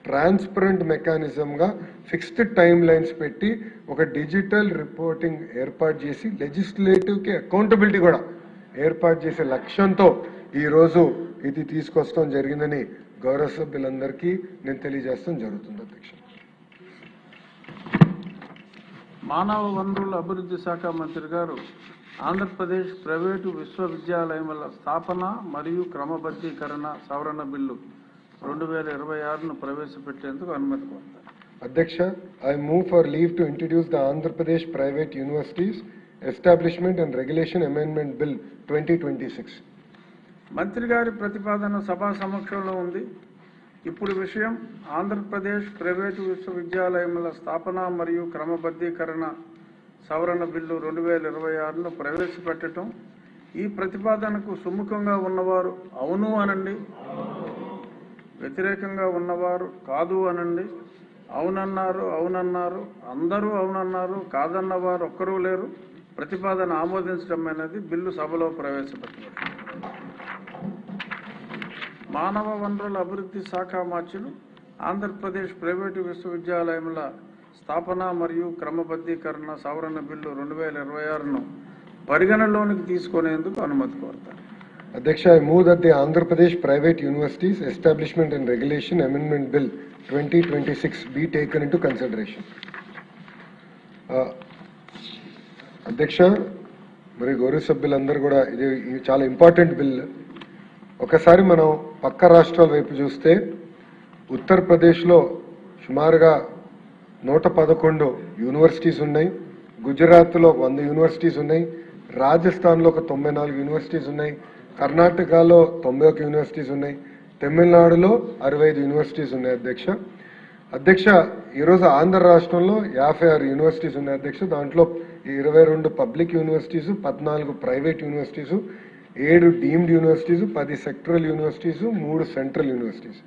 Transparent మెకానిజంగా fixed time lines పెట్టి ఒక digital reporting ఏర్పాటు చేసి లెజిస్లేటివ్కి అకౌంటబిలిటీ కూడా ఏర్పాటు చేసే లక్ష్యంతో ఈరోజు ఇది తీసుకొస్తాం జరిగిందని గౌరవ సభ్యులందరికీ నేను తెలియజేస్తాం జరుగుతుంది. అధ్యక్ష, మానవ వనరుల అభివృద్ధి శాఖ మంత్రి గారు ఆంధ్రప్రదేశ్ ప్రైవేటు విశ్వవిద్యాలయముల స్థాపన మరియు క్రమబద్ధీకరణ సవరణ బిల్లు 2026ను ప్రవేశపెట్టేందుకు అనుమతి కోరుతారు. అధ్యక్ష, I move for leave to introduce the Andhra Pradesh private universities establishment and regulation amendment bill 2026. మంత్రి గారి ప్రతిపాదన సభా సమక్షంలో ఉంది. ఇప్పుడు విషయం ఆంధ్రప్రదేశ్ ప్రైవేటు విశ్వవిద్యాలయముల స్థాపన మరియు క్రమబద్ధీకరణ సవరణ బిల్లు 2026ను ప్రవేశపెట్టడం. ఈ ప్రతిపాదనకు సుముఖంగా ఉన్నవారు అవును అనండి, వ్యతిరేకంగా ఉన్నవారు కాదు అనండి. అవునన్నారు, అందరూ అవునన్నారు, కాదన్నవారు ఒక్కరూ లేరు. ప్రతిపాదన ఆమోదించడం అనేది బిల్లు సభలో ప్రవేశపెట్టబడింది. మానవ వనరుల అభివృద్ధి శాఖ మార్చులు ఆంధ్రప్రదేశ్ ప్రైవేటు విశ్వవిద్యాలయముల స్థాపన మరియు క్రమబద్ధీకరణ సవరణ బిల్లు 2026ను పరిగణలోనికి తీసుకునేందుకు అనుమతి కోరుతారు. అధ్యక్ష, I move that the Andhra Pradesh Private Universities Establishment and Regulation Amendment Bill 2026 be taken into consideration. అధ్యక్ష, మరి గౌరవ సభ్యులందరూ కూడా ఇది చాలా ఇంపార్టెంట్ బిల్. ఒకసారి మనం పక్క రాష్ట్రాల వైపు చూస్తే ఉత్తరప్రదేశ్లో సుమారుగా 111 యూనివర్సిటీస్ ఉన్నాయి, గుజరాత్లో 100 యూనివర్సిటీస్ ఉన్నాయి, రాజస్థాన్లో ఒక 94 యూనివర్సిటీస్ ఉన్నాయి, కర్ణాటకలో 91 యూనివర్సిటీస్ ఉన్నాయి, తమిళనాడులో 65 యూనివర్సిటీస్ ఉన్నాయి. అధ్యక్ష, ఈరోజు ఆంధ్ర రాష్ట్రంలో 56 యూనివర్సిటీస్ ఉన్నాయి. అధ్యక్ష, దాంట్లో 22 public universities, 14 private universities, 7 deemed universities, 10 sectoral universities, 3 central universities.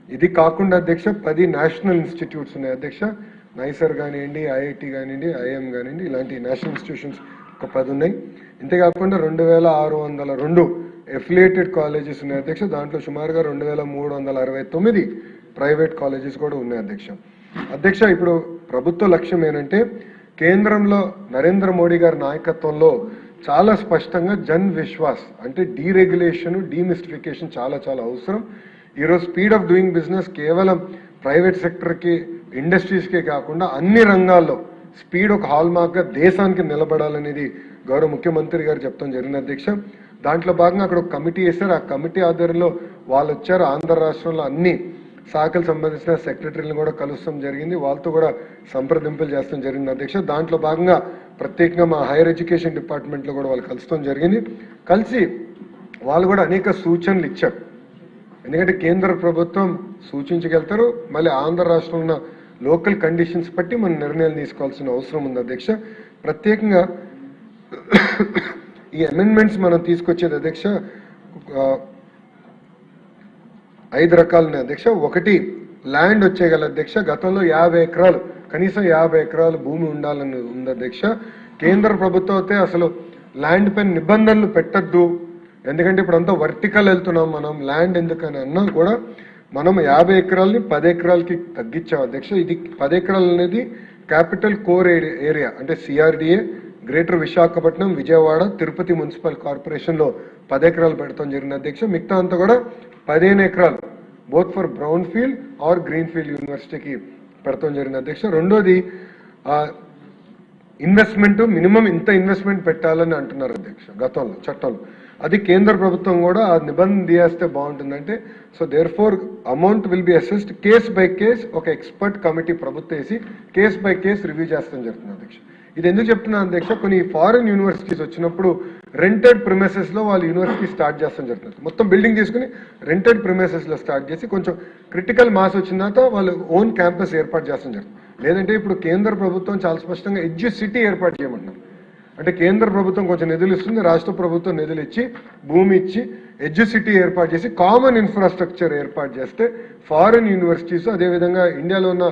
ఇది కాకుండా అధ్యక్ష 10 నేషనల్ ఇన్స్టిట్యూట్స్ ఉన్నాయి. అధ్యక్ష, నైసర్ కానివ్వండి, ఐఐటి కానివ్వండి, ఐఎం కానివ్వండి, ఇలాంటి నేషనల్ ఇన్స్టిట్యూషన్స్ ఒక 10 ఉన్నాయి. ఇంతేకాకుండా 2602 ఎఫిలియేటెడ్ కాలేజెస్ ఉన్నాయి. అధ్యక్ష, దాంట్లో సుమారుగా 2369 ప్రైవేట్ కాలేజెస్ కూడా ఉన్నాయి. అధ్యక్ష, ఇప్పుడు ప్రభుత్వ లక్ష్యం ఏంటంటే కేంద్రంలో నరేంద్ర మోడీ గారి నాయకత్వంలో చాలా స్పష్టంగా జన్ విశ్వాస్ అంటే డీరెగ్యులేషన్, డీమిస్టిఫికేషన్ చాలా అవసరం. ఈరోజు స్పీడ్ ఆఫ్ డూయింగ్ బిజినెస్ కేవలం ప్రైవేట్ సెక్టర్కి, ఇండస్ట్రీస్కే కాకుండా అన్ని రంగాల్లో స్పీడ్ ఒక హాల్ మార్క్గా దేశానికి నిలబడాలనేది గౌరవ ముఖ్యమంత్రి గారు చెప్తాం జరిగింది. అధ్యక్ష, దాంట్లో భాగంగా అక్కడ ఒక కమిటీ వేశారు. ఆ కమిటీ ఆధ్వర్యంలో వాళ్ళు వచ్చారు. ఆంధ్ర రాష్ట్రంలో అన్ని శాఖలకు సంబంధించిన సెక్రటరీలను కూడా కలుస్తాం జరిగింది, వాళ్ళతో కూడా సంప్రదింపులు చేస్తాం జరిగింది. అధ్యక్ష, దాంట్లో భాగంగా ప్రత్యేకంగా మా హైయర్ ఎడ్యుకేషన్ డిపార్ట్మెంట్లో కూడా వాళ్ళు కలుస్తాం జరిగింది. కలిసి వాళ్ళు కూడా అనేక సూచనలు ఇచ్చారు. ఎందుకంటే కేంద్ర ప్రభుత్వం సూచించగలుగుతారు, మళ్ళీ ఆంధ్ర రాష్ట్రంలో ఉన్న లోకల్ కండిషన్స్ బట్టి మనం నిర్ణయాలు తీసుకోవాల్సిన అవసరం ఉంది. అధ్యక్ష, ప్రత్యేకంగా ఈ అమెండ్మెంట్స్ మనం తీసుకొచ్చేది అధ్యక్ష 5 రకాలు ఉన్నాయి. అధ్యక్ష, ఒకటి ల్యాండ్ వచ్చేయగల. అధ్యక్ష, గతంలో 50 ఎకరాలు, కనీసం 50 ఎకరాలు భూమి ఉండాలని ఉంది. అధ్యక్ష, కేంద్ర ప్రభుత్వం అయితే అసలు ల్యాండ్ పైన నిబంధనలు పెట్టద్దు, ఎందుకంటే ఇప్పుడు అంతా వర్టికల్ వెళ్తున్నాం, మనం ల్యాండ్ ఎందుకని అన్నా కూడా మనం 50 ఎకరాలని 10 ఎకరాలకి తగ్గించాం. అధ్యక్ష, ఇది 10 ఎకరాలు అనేది క్యాపిటల్ కోర్ ఏరియా అంటే CRDA, greater Visakhapatnam, Vijayawada, Tirupati municipal కార్పొరేషన్లో 10 ఎకరాలు పెడతాం జరిగింది. అధ్యక్ష, మిగతా అంతా కూడా 15 ఎకరాలు both for brown field or green field యూనివర్సిటీకి పెడతాం జరిగింది. అధ్యక్ష, రెండోది ఇన్వెస్ట్మెంట్ మినిమం ఇంత ఇన్వెస్ట్మెంట్ పెట్టాలని అంటున్నారు. అధ్యక్ష, గతంలో చట్టంలో అది కేంద్ర ప్రభుత్వం కూడా ఆ నిబంధన తీయేస్తే బాగుంటుందంటే, so therefore amount will be assessed case by case, ఒక ఎక్స్పర్ట్ కమిటీ ప్రభుత్వం వేసి కేస్ బై కేస్ రివ్యూ చేస్తాం జరుగుతుంది. అధ్యక్ష, ఇది ఎందుకు చెప్తున్నాను అధ్యక్ష, కొన్ని ఫారిన్ యూనివర్సిటీస్ వచ్చినప్పుడు రెంటెడ్ ప్రిమైసెస్లో వాళ్ళు యూనివర్సిటీ స్టార్ట్ చేస్తాం జరుగుతుంది. మొత్తం బిల్డింగ్ తీసుకుని రెంటెడ్ ప్రిమైసెస్లో స్టార్ట్ చేసి కొంచెం క్రిటికల్ మాస్ వచ్చిన తర్వాత వాళ్ళు ఓన్ క్యాంపస్ ఏర్పాటు చేస్తాం జరుగుతుంది. లేదంటే ఇప్పుడు కేంద్ర ప్రభుత్వం చాలా స్పష్టంగా ఎడ్జ్ సిటీ ఏర్పాటు చేయమంటున్నారు. అంటే కేంద్ర ప్రభుత్వం కొంచెం నిధులు ఇస్తుంది, రాష్ట్ర ప్రభుత్వం నిధులు ఇచ్చి భూమి ఇచ్చి ఎడ్జ్ సిటీ ఏర్పాటు చేసి కామన్ ఇన్ఫ్రాస్ట్రక్చర్ ఏర్పాటు చేస్తే ఫారిన్ యూనివర్సిటీస్, అదేవిధంగా ఇండియాలో ఉన్న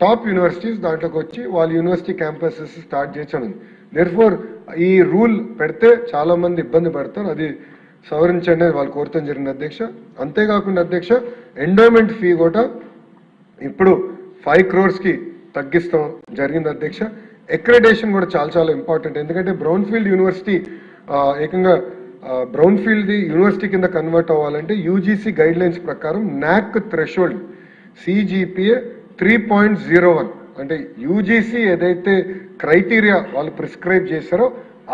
టాప్ యూనివర్సిటీస్ దాంట్లోకి వచ్చి వాళ్ళ యూనివర్సిటీ క్యాంపసెస్ స్టార్ట్ చేయడం. దేర్ఫోర్ ఈ రూల్ పెడితే చాలా మంది ఇబ్బంది పడతారు, అది సవరించండి వాళ్ళు కోరుతాం జరిగింది. అధ్యక్ష, అంతేకాకుండా అధ్యక్ష ఎండోమెంట్ ఫీ కూడా ఇప్పుడు 5 crores కి తగ్గిస్తాం జరిగింది అధ్యక్ష. అక్రెడిటేషన్ కూడా చాలా చాలా ఇంపార్టెంట్. ఎందుకంటే బ్రౌన్ ఫీల్డ్ యూనివర్సిటీ ఏకంగా బ్రౌన్ ఫీల్డ్ యూనివర్సిటీ కింద కన్వర్ట్ అవ్వాలంటే యూజీసీ గైడ్ లైన్స్ ప్రకారం నాక్ థ్రెషోల్డ్ సిజిపిఏ 3.01 అంటే యూజీసీ ఏదైతే క్రైటీరియా వాళ్ళు ప్రిస్క్రైబ్ చేశారో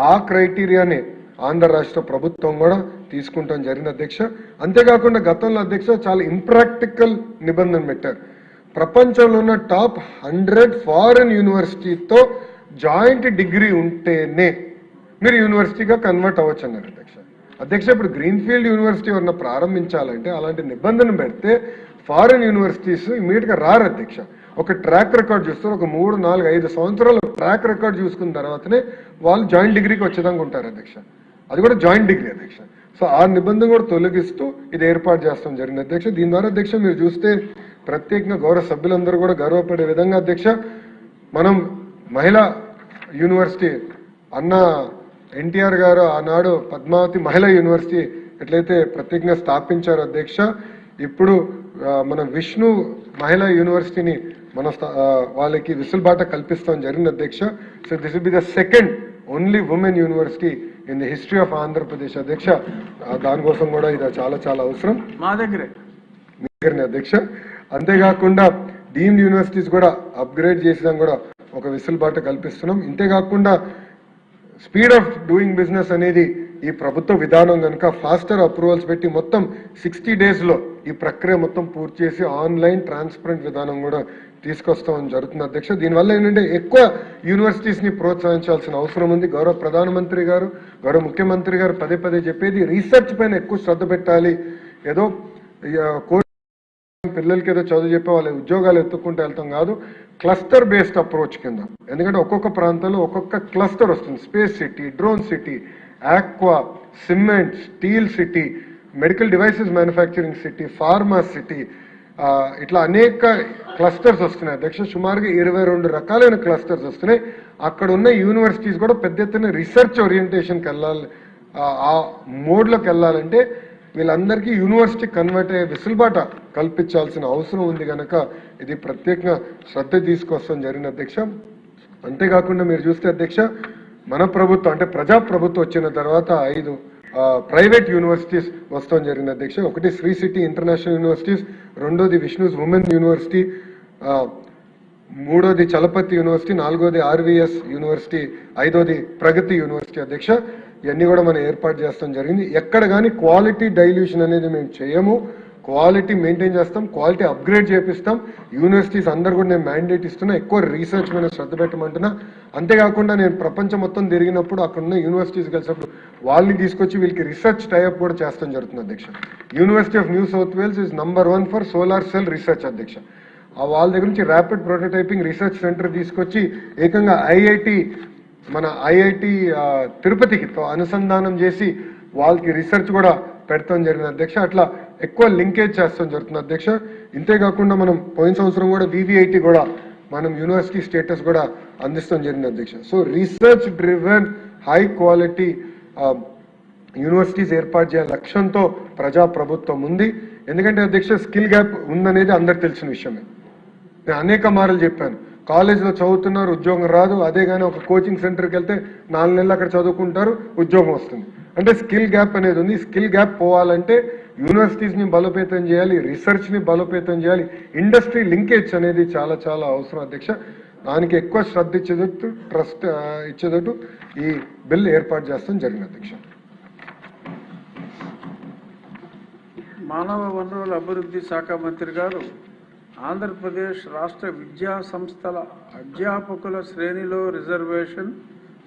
ఆ క్రైటీరియానే ఆంధ్ర రాష్ట్ర ప్రభుత్వం కూడా తీసుకుంటాం జరిగిన అధ్యక్ష. అంతేకాకుండా గతంలో అధ్యక్ష చాలా ఇంప్రాక్టికల్ నిబంధన పెట్టారు. ప్రపంచంలో ఉన్న టాప్ 100 ఫారెన్ యూనివర్సిటీతో జాయింట్ డిగ్రీ ఉంటేనే మీరు యూనివర్సిటీగా కన్వర్ట్ అవ్వచ్చు అన్నారు అధ్యక్ష. అధ్యక్ష ఇప్పుడు గ్రీన్ఫీల్డ్ యూనివర్సిటీ ఎవరన్నా ప్రారంభించాలంటే అలాంటి నిబంధన పెడితే ఫారెన్ యూనివర్సిటీస్ ఇమీడియట్ గా రారు అధ్యక్ష. ఒక ట్రాక్ రికార్డ్ చూస్తారు, ఒక 3, 4, 5 సంవత్సరాలు ట్రాక్ రికార్డ్ చూసుకున్న తర్వాతనే వాళ్ళు జాయింట్ డిగ్రీకి వచ్చేదాకా ఉంటారు అధ్యక్ష. అది కూడా జాయింట్ డిగ్రీ అధ్యక్ష. సో ఆ నిబంధన కూడా తొలగిస్తూ ఇది ఏర్పాటు చేస్తాం జరిగింది అధ్యక్ష. దీని ద్వారా అధ్యక్ష మీరు చూస్తే ప్రత్యేకంగా గౌరవ సభ్యులందరూ కూడా గర్వపడే విధంగా అధ్యక్ష మనం మహిళా యూనివర్సిటీ అన్న ఎన్టీఆర్ గారు ఆనాడు పద్మావతి మహిళా యూనివర్సిటీ ఎట్లయితే ప్రత్యేకంగా స్థాపించారు అధ్యక్ష, ఇప్పుడు మన విష్ణు మహిళా యూనివర్సిటీని మన వాళ్ళకి విసులుబాట కల్పిస్తాం జరిగింది అధ్యక్ష. So this will be the second only women university in the history of Andhra Pradesh అధ్యక్ష. దానికోసం కూడా ఇది చాలా చాలా అవసరం మా దగ్గరే అధ్యక్ష. అంతేకాకుండా డీమ్డ్ యూనివర్సిటీస్ కూడా అప్గ్రేడ్ చేసినా కూడా ఒక విసులుబాట కల్పిస్తున్నాం. ఇంతేకాకుండా స్పీడ్ ఆఫ్ డూయింగ్ బిజినెస్ అనేది ఈ ప్రభుత్వ విధానం కనుక ఫాస్టర్ అప్రూవల్స్ పెట్టి మొత్తం 60 days లో ఈ ప్రక్రియ మొత్తం పూర్తి చేసి ఆన్లైన్ ట్రాన్స్పరెంట్ విధానం కూడా తీసుకొస్తాం జరుగుతుంది అధ్యక్ష. దీనివల్ల ఏంటంటే ఎక్కువ యూనివర్సిటీస్ ని ప్రోత్సహించాల్సిన అవసరం ఉంది. గౌరవ ప్రధానమంత్రి గారు గౌరవ ముఖ్యమంత్రి గారు పదే పదే చెప్పేది రీసెర్చ్ పైన ఎక్కువ శ్రద్ధ పెట్టాలి. ఏదో పిల్లలకి ఏదో చదువు చెప్పే వాళ్ళ ఉద్యోగాలు ఎత్తుక్కుంటూ వెళ్తాం కాదు, క్లస్టర్ బేస్డ్ అప్రోచ్ కింద. ఎందుకంటే ఒక్కొక్క ప్రాంతంలో ఒక్కొక్క క్లస్టర్ వస్తుంది. Space city, drone city, aqua, cement, steel city, medical devices manufacturing city, pharma city, ఇట్లా అనేక క్లస్టర్స్ వస్తున్నాయి అధ్యక్ష. సుమారుగా 22 రకాలైన క్లస్టర్స్ వస్తున్నాయి. అక్కడ ఉన్న యూనివర్సిటీస్ కూడా పెద్ద ఎత్తున రీసెర్చ్ ఓరియంటేషన్కి వెళ్ళాలి. ఆ మోడ్లోకి వెళ్ళాలంటే వీళ్ళందరికీ యూనివర్సిటీ కన్వర్ట్ అయ్యే వెసులుబాట కల్పించాల్సిన అవసరం ఉంది కనుక ఇది ప్రత్యేకంగా శ్రద్ధ తీసుకొస్తాం జరిగిన అధ్యక్ష. అంతేకాకుండా మీరు చూస్తే అధ్యక్ష మన ప్రభుత్వం అంటే ప్రజా ప్రభుత్వం వచ్చిన తర్వాత 5 ప్రైవేట్ యూనివర్సిటీస్ వస్తాం జరిగిన అధ్యక్ష. ఒకటి శ్రీ సిటీ ఇంటర్నేషనల్ యూనివర్సిటీస్, రెండోది విష్ణుస్ ఉమెన్ యూనివర్సిటీ, మూడోది చలపతి యూనివర్సిటీ, నాలుగోది ఆర్వీఎస్ యూనివర్సిటీ, ఐదోది ప్రగతి యూనివర్సిటీ అధ్యక్ష. ఇవన్నీ కూడా మనం ఏర్పాటు చేస్తాం జరిగింది. ఎక్కడ కానీ క్వాలిటీ డైల్యూషన్ అనేది మేము చేయము, క్వాలిటీ మెయింటైన్ చేస్తాం, క్వాలిటీ అప్గ్రేడ్ చేపిస్తాం. యూనివర్సిటీస్ అందరు కూడా నేను మ్యాండేట్ ఇస్తున్నా, ఎక్కువ రీసెర్చ్ మీద శ్రద్ధ పెట్టమంటున్నా. అంతేకాకుండా నేను ప్రపంచం మొత్తం తిరిగినప్పుడు అక్కడ ఉన్న యూనివర్సిటీస్ కలిసినప్పుడు వాళ్ళని తీసుకొచ్చి వీళ్ళకి రీసెర్చ్ టైఅప్ కూడా చేస్తాం జరుగుతుంది అధ్యక్ష. University of New South Wales is number 1 for solar cell research అధ్యక్ష. వాళ్ళ దగ్గర నుంచి ర్యాపిడ్ ప్రోటోటైపింగ్ రీసెర్చ్ సెంటర్ తీసుకొచ్చి ఏకంగా మన ఐఐటి తిరుపతికి అనుసంధానం చేసి వాళ్ళకి రీసెర్చ్ కూడా పెడతాం జరిగిన అధ్యక్ష. అట్లా ఎక్కువ లింకేజ్ చేస్తాం జరుగుతుంది అధ్యక్ష. ఇంతేకాకుండా మనం పోయిన సంవత్సరం కూడా వివిఐటి కూడా మనం యూనివర్సిటీ స్టేటస్ కూడా అందిస్తాం జరిగింది అధ్యక్ష. So research driven high quality universities ఏర్పాటు చేయాలి లక్ష్యంతో ప్రజా ప్రభుత్వం ఉంది. ఎందుకంటే అధ్యక్ష స్కిల్ గ్యాప్ ఉందనేది అందరికి తెలిసిన విషయమే. నేను అనేక మార్లు చెప్పాను, కాలేజీలో చదువుతున్నారు, ఉద్యోగం రాదు. అదే కానీ ఒక కోచింగ్ సెంటర్కి వెళ్తే 4 నెలలు అక్కడ చదువుకుంటారు, ఉద్యోగం వస్తుంది. అంటే స్కిల్ గ్యాప్ అనేది ఉంది. స్కిల్ గ్యాప్ పోవాలంటే యూనివర్సిటీస్ని బలోపేతం చేయాలి, రీసెర్చ్ని బలోపేతం చేయాలి, ఇండస్ట్రీ లింకేజ్ అనేది చాలా చాలా అవసరం అధ్యక్ష. దానికి ఎక్కువ శ్రద్ధ ఇచ్చేటట్టు ట్రస్ట్ ఇచ్చేటట్టు ఈ బిల్ ఏర్పాటు చేస్తాం జరిగింది అధ్యక్ష. మానవ వనరుల అభివృద్ధి శాఖ మంత్రి గారు ఆంధ్రప్రదేశ్ రాష్ట్ర విద్యా సంస్థల అధ్యాపకుల శ్రేణిలో రిజర్వేషన్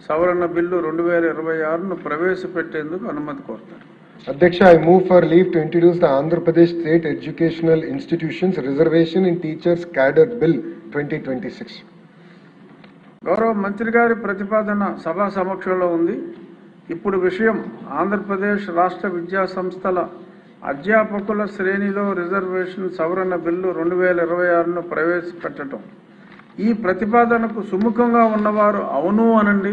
సవరణ బిల్లు 2026ను ప్రవేశపెట్టేందుకు అనుమతి కోరుతారు. అధ్యక్ష, I move for leave to introduce the Andhra Pradesh State Educational Institutions Reservation in Teachers Cadre Bill 2026. గౌరవ మంత్రి గారి ప్రతిపాదన సభా సమక్షంలో ఉంది. ఇప్పుడు విషయం ఆంధ్రప్రదేశ్ రాష్ట్ర విద్యా సంస్థల అధ్యాపకుల శ్రేణిలో రిజర్వేషన్ సవరణ బిల్లు 2026ను ప్రవేశపెట్టడం. ఈ ప్రతిపాదనకు సుముఖంగా ఉన్నవారు అవును అనండి,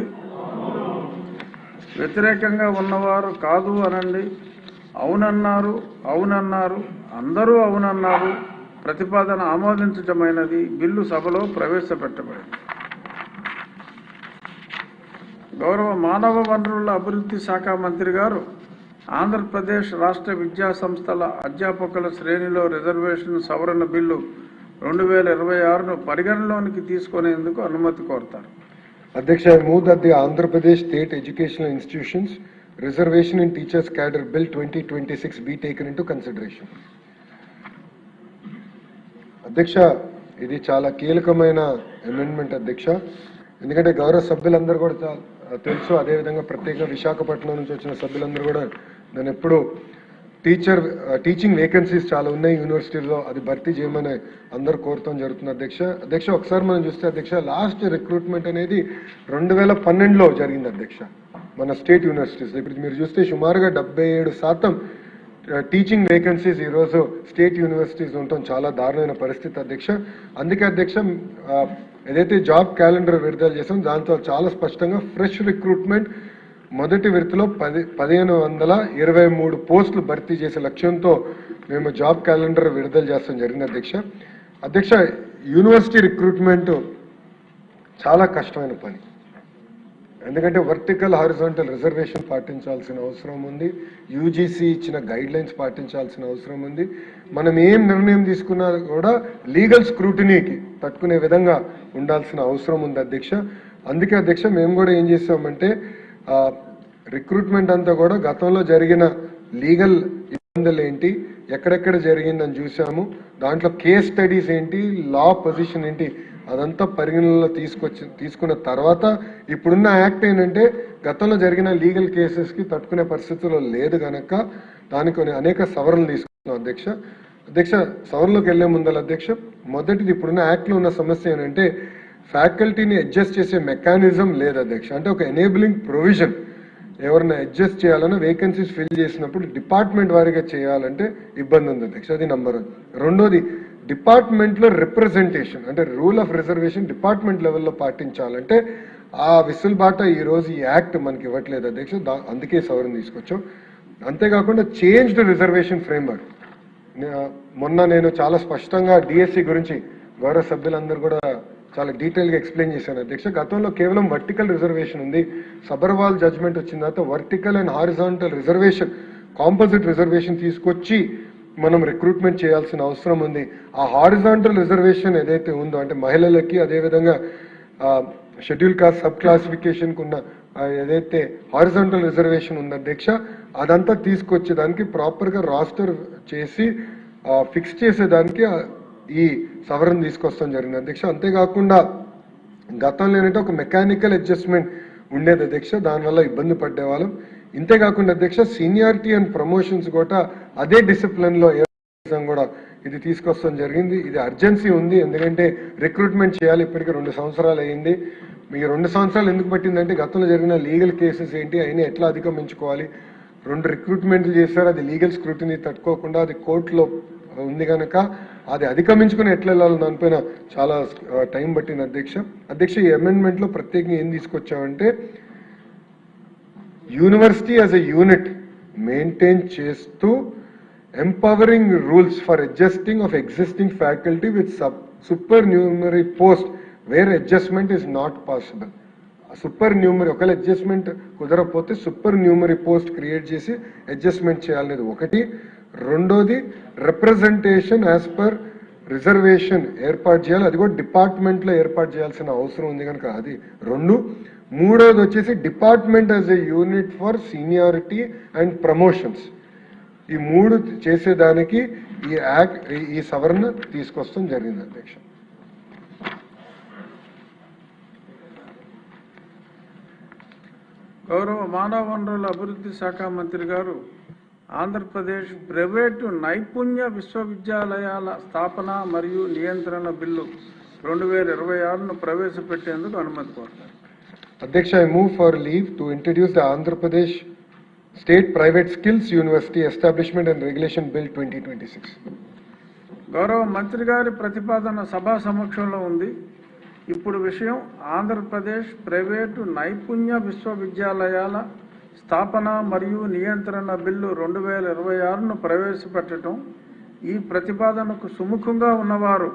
వ్యతిరేకంగా ఉన్నవారు కాదు అనండి. అవునన్నారు, అవునన్నారు, అందరూ అవునన్నారు, ప్రతిపాదన ఆమోదించటమైనది. బిల్లు సభలో ప్రవేశపెట్టబడింది. గౌరవ మానవ వనరుల అభివృద్ధి శాఖ మంత్రి గారు ఆంధ్రప్రదేశ్ రాష్ట్ర విద్యా సంస్థల అధ్యాపకుల శ్రేణిలో రిజర్వేషన్ సవరణ బిల్లు 2026ను పరిగణలోనికి తీసుకునేందుకు అనుమతి కోరుతారు. అధ్యక్ష, I move that the Andhra Pradesh State Educational Institutions Reservation in Teachers Cadre Bill 2026 be taken into consideration. అధ్యక్ష, ఇది చాలా కీలకమైన అమెండ్మెంట్ అధ్యక్ష. ఎందుకంటే గౌరవ సభ్యులందరూ కూడా తెలుసు, అదేవిధంగా ప్రత్యేకంగా విశాఖపట్నం నుంచి వచ్చిన సభ్యులందరూ కూడా నేను ఎప్పుడు టీచింగ్ వేకెన్సీస్ చాలా ఉన్నాయి యూనివర్సిటీలో, అది భర్తీ చేయమని అందరూ కోరుతాం జరుగుతుంది అధ్యక్ష. ఒకసారి మనం చూస్తే అధ్యక్ష, లాస్ట్ రిక్రూట్మెంట్ అనేది 2012లో జరిగింది అధ్యక్ష మన స్టేట్ యూనివర్సిటీస్. ఇప్పుడు మీరు చూస్తే సుమారుగా 77% టీచింగ్ వేకెన్సీస్ ఈరోజు స్టేట్ యూనివర్సిటీస్ ఉండటం చాలా దారుణమైన పరిస్థితి అధ్యక్ష. అందుకే అధ్యక్ష ఏదైతే జాబ్ క్యాలెండర్ విడుదల చేసాం దాంతో చాలా స్పష్టంగా ఫ్రెష్ రిక్రూట్మెంట్ మొదటి విడతలో 1523 పోస్టులు భర్తీ చేసే లక్ష్యంతో మేము జాబ్ క్యాలెండర్ విడుదల చేస్తాం జరిగింది అధ్యక్ష. యూనివర్సిటీ రిక్రూట్మెంట్ చాలా కష్టమైన పని. ఎందుకంటే వర్టికల్ హారిజాంటల్ రిజర్వేషన్ పాటించాల్సిన అవసరం ఉంది, యూజీసీ ఇచ్చిన గైడ్ లైన్స్ పాటించాల్సిన అవసరం ఉంది. మనం ఏం నిర్ణయం తీసుకున్నా కూడా లీగల్ స్క్రూటినీకి తట్టుకునే విధంగా ఉండాల్సిన అవసరం ఉంది అధ్యక్ష. అందుకే అధ్యక్ష మేము కూడా ఏం చేస్తామంటే రిక్రూట్మెంట్ అంతా కూడా గతంలో జరిగిన లీగల్ ఇబ్బందులు ఏంటి, ఎక్కడెక్కడ జరిగిందని చూసాము, దాంట్లో కేస్ స్టడీస్ ఏంటి, లా పొజిషన్ ఏంటి, అదంతా పరిగణనలో తీసుకున్న తర్వాత ఇప్పుడున్న యాక్ట్ ఏంటంటే గతంలో జరిగిన లీగల్ కేసెస్కి తట్టుకునే పరిస్థితుల్లో లేదు కనుక దానికి అనేక సవరణలు తీసుకున్నాం అధ్యక్ష. సవరణలోకి వెళ్లే ముందర అధ్యక్ష, మొదటిది ఇప్పుడున్న యాక్ట్లో ఉన్న సమస్య ఏంటంటే ఫ్యాకల్టీని అడ్జస్ట్ చేసే మెకానిజం లేదు అధ్యక్ష. అంటే ఒక ఎనేబులింగ్ ప్రొవిజన్ ఎవరైనా అడ్జస్ట్ చేయాలన్నా వేకెన్సీస్ ఫిల్ చేసినప్పుడు డిపార్ట్మెంట్ వారీగా చేయాలంటే ఇబ్బంది ఉంది అధ్యక్ష. అది నంబర్ 1. రెండోది డిపార్ట్మెంట్లో రిప్రజెంటేషన్, అంటే రూల్ ఆఫ్ రిజర్వేషన్ డిపార్ట్మెంట్ లెవెల్లో పాటించాలంటే ఆ విసులుబాట ఈరోజు ఈ యాక్ట్ మనకి ఇవ్వట్లేదు అధ్యక్ష. అందుకే సవరణ తీసుకొచ్చాం. అంతేకాకుండా చేంజ్డ్ రిజర్వేషన్ ఫ్రేమ్వర్క్, మొన్న నేను చాలా స్పష్టంగా డిఎస్సి గురించి గౌరవ సభ్యులందరూ కూడా చాలా డీటెయిల్గా ఎక్స్ప్లెయిన్ చేశాను అధ్యక్ష. గతంలో కేవలం వర్టికల్ రిజర్వేషన్ ఉంది, సబర్వాల్ జడ్జ్మెంట్ వచ్చిన తర్వాత vertical and horizontal reservation, composite reservation తీసుకొచ్చి మనం రిక్రూట్మెంట్ చేయాల్సిన అవసరం ఉంది. ఆ హారిజాంటల్ రిజర్వేషన్ ఏదైతే ఉందో అంటే మహిళలకి, అదేవిధంగా షెడ్యూల్ కాస్ట్ సబ్ క్లాసిఫికేషన్కి ఉన్న ఏదైతే హారిజాంటల్ రిజర్వేషన్ ఉందో అధ్యక్ష, అదంతా తీసుకొచ్చేదానికి ప్రాపర్గా రాస్టర్ చేసి ఫిక్స్ చేసేదానికి ఈ సవరణ తీసుకొస్తాం జరిగింది అధ్యక్ష. అంతేకాకుండా గతంలో ఏంటంటే ఒక మెకానికల్ అడ్జస్ట్మెంట్ ఉండేది అధ్యక్ష, దానివల్ల ఇబ్బంది పడేవాళ్ళం. ఇంతేకాకుండా అధ్యక్ష సీనియారిటీ అండ్ ప్రమోషన్స్ కూడా అదే డిసిప్లిన్లో కూడా ఇది తీసుకొస్తాం జరిగింది. ఇది అర్జెన్సీ ఉంది, ఎందుకంటే రిక్రూట్మెంట్ చేయాలి. ఇప్పటికీ 2 సంవత్సరాలు అయ్యింది. మీ 2 సంవత్సరాలు ఎందుకు పట్టిందంటే గతంలో జరిగిన లీగల్ కేసెస్ ఏంటి, అయినా ఎట్లా అధిగమించుకోవాలి, 2 రిక్రూట్మెంట్లు చేశారు, అది లీగల్ స్క్రూటినీ తట్టుకోకుండా అది కోర్టులో ఉంది కనుక అది అధిగమించుకుని ఎట్లా వెళ్ళాలి దానిపైన చాలా టైం పట్టింది అధ్యక్ష. ఈ అమెండ్మెంట్లో ప్రత్యేకంగా ఏం తీసుకొచ్చామంటే university as a unit maintain చేస్తూ empowering rules for adjusting of existing faculty with supernumerary post where adjustment is not possible. Supernumerary ఒకవేళ అడ్జస్ట్మెంట్ కుదరకపోతే సూపర్ న్యూమరీ పోస్ట్ క్రియేట్ చేసి అడ్జస్ట్మెంట్ చేయాలనేది ఒకటి. రెండోది రిప్రజెంటేషన్ యాజ్ పర్ రిజర్వేషన్ ఏర్పాటు చేయాలి, అది కూడా డిపార్ట్మెంట్లో ఏర్పాటు చేయాల్సిన అవసరం ఉంది కనుక అది 2. మూడోది వచ్చేసి department as a unit for seniority and promotions. ఈ 3 చేసేదానికి ఈ సవరణ తీసుకొస్తాం జరిగింది అధ్యక్ష. గౌరవ మానవ వనరుల అభివృద్ధి శాఖ మంత్రి గారు ఆంధ్రప్రదేశ్ ప్రైవేటు నైపుణ్య విశ్వవిద్యాలయాల స్థాపన మరియు నియంత్రణ బిల్లు 2026ను ప్రవేశపెట్టేందుకు అనుమతి కోరుతారు. అధ్యక్ష, I move for leave to introduce the Andhra Pradesh State Private Skills University Establishment and Regulation Bill 2026. గౌరవ మంత్రి గారి ప్రతిపాదన సభా సమక్షంలో ఉంది. ఇప్పుడు విషయం ఆంధ్రప్రదేశ్ ప్రైవేటు నైపుణ్య విశ్వవిద్యాలయాల స్థాపన మరియు నియంత్రణ బిల్లు 2026ను ప్రవేశపెట్టడం. ఈ ప్రతిపాదనకు సుముఖంగా ఉన్నవారు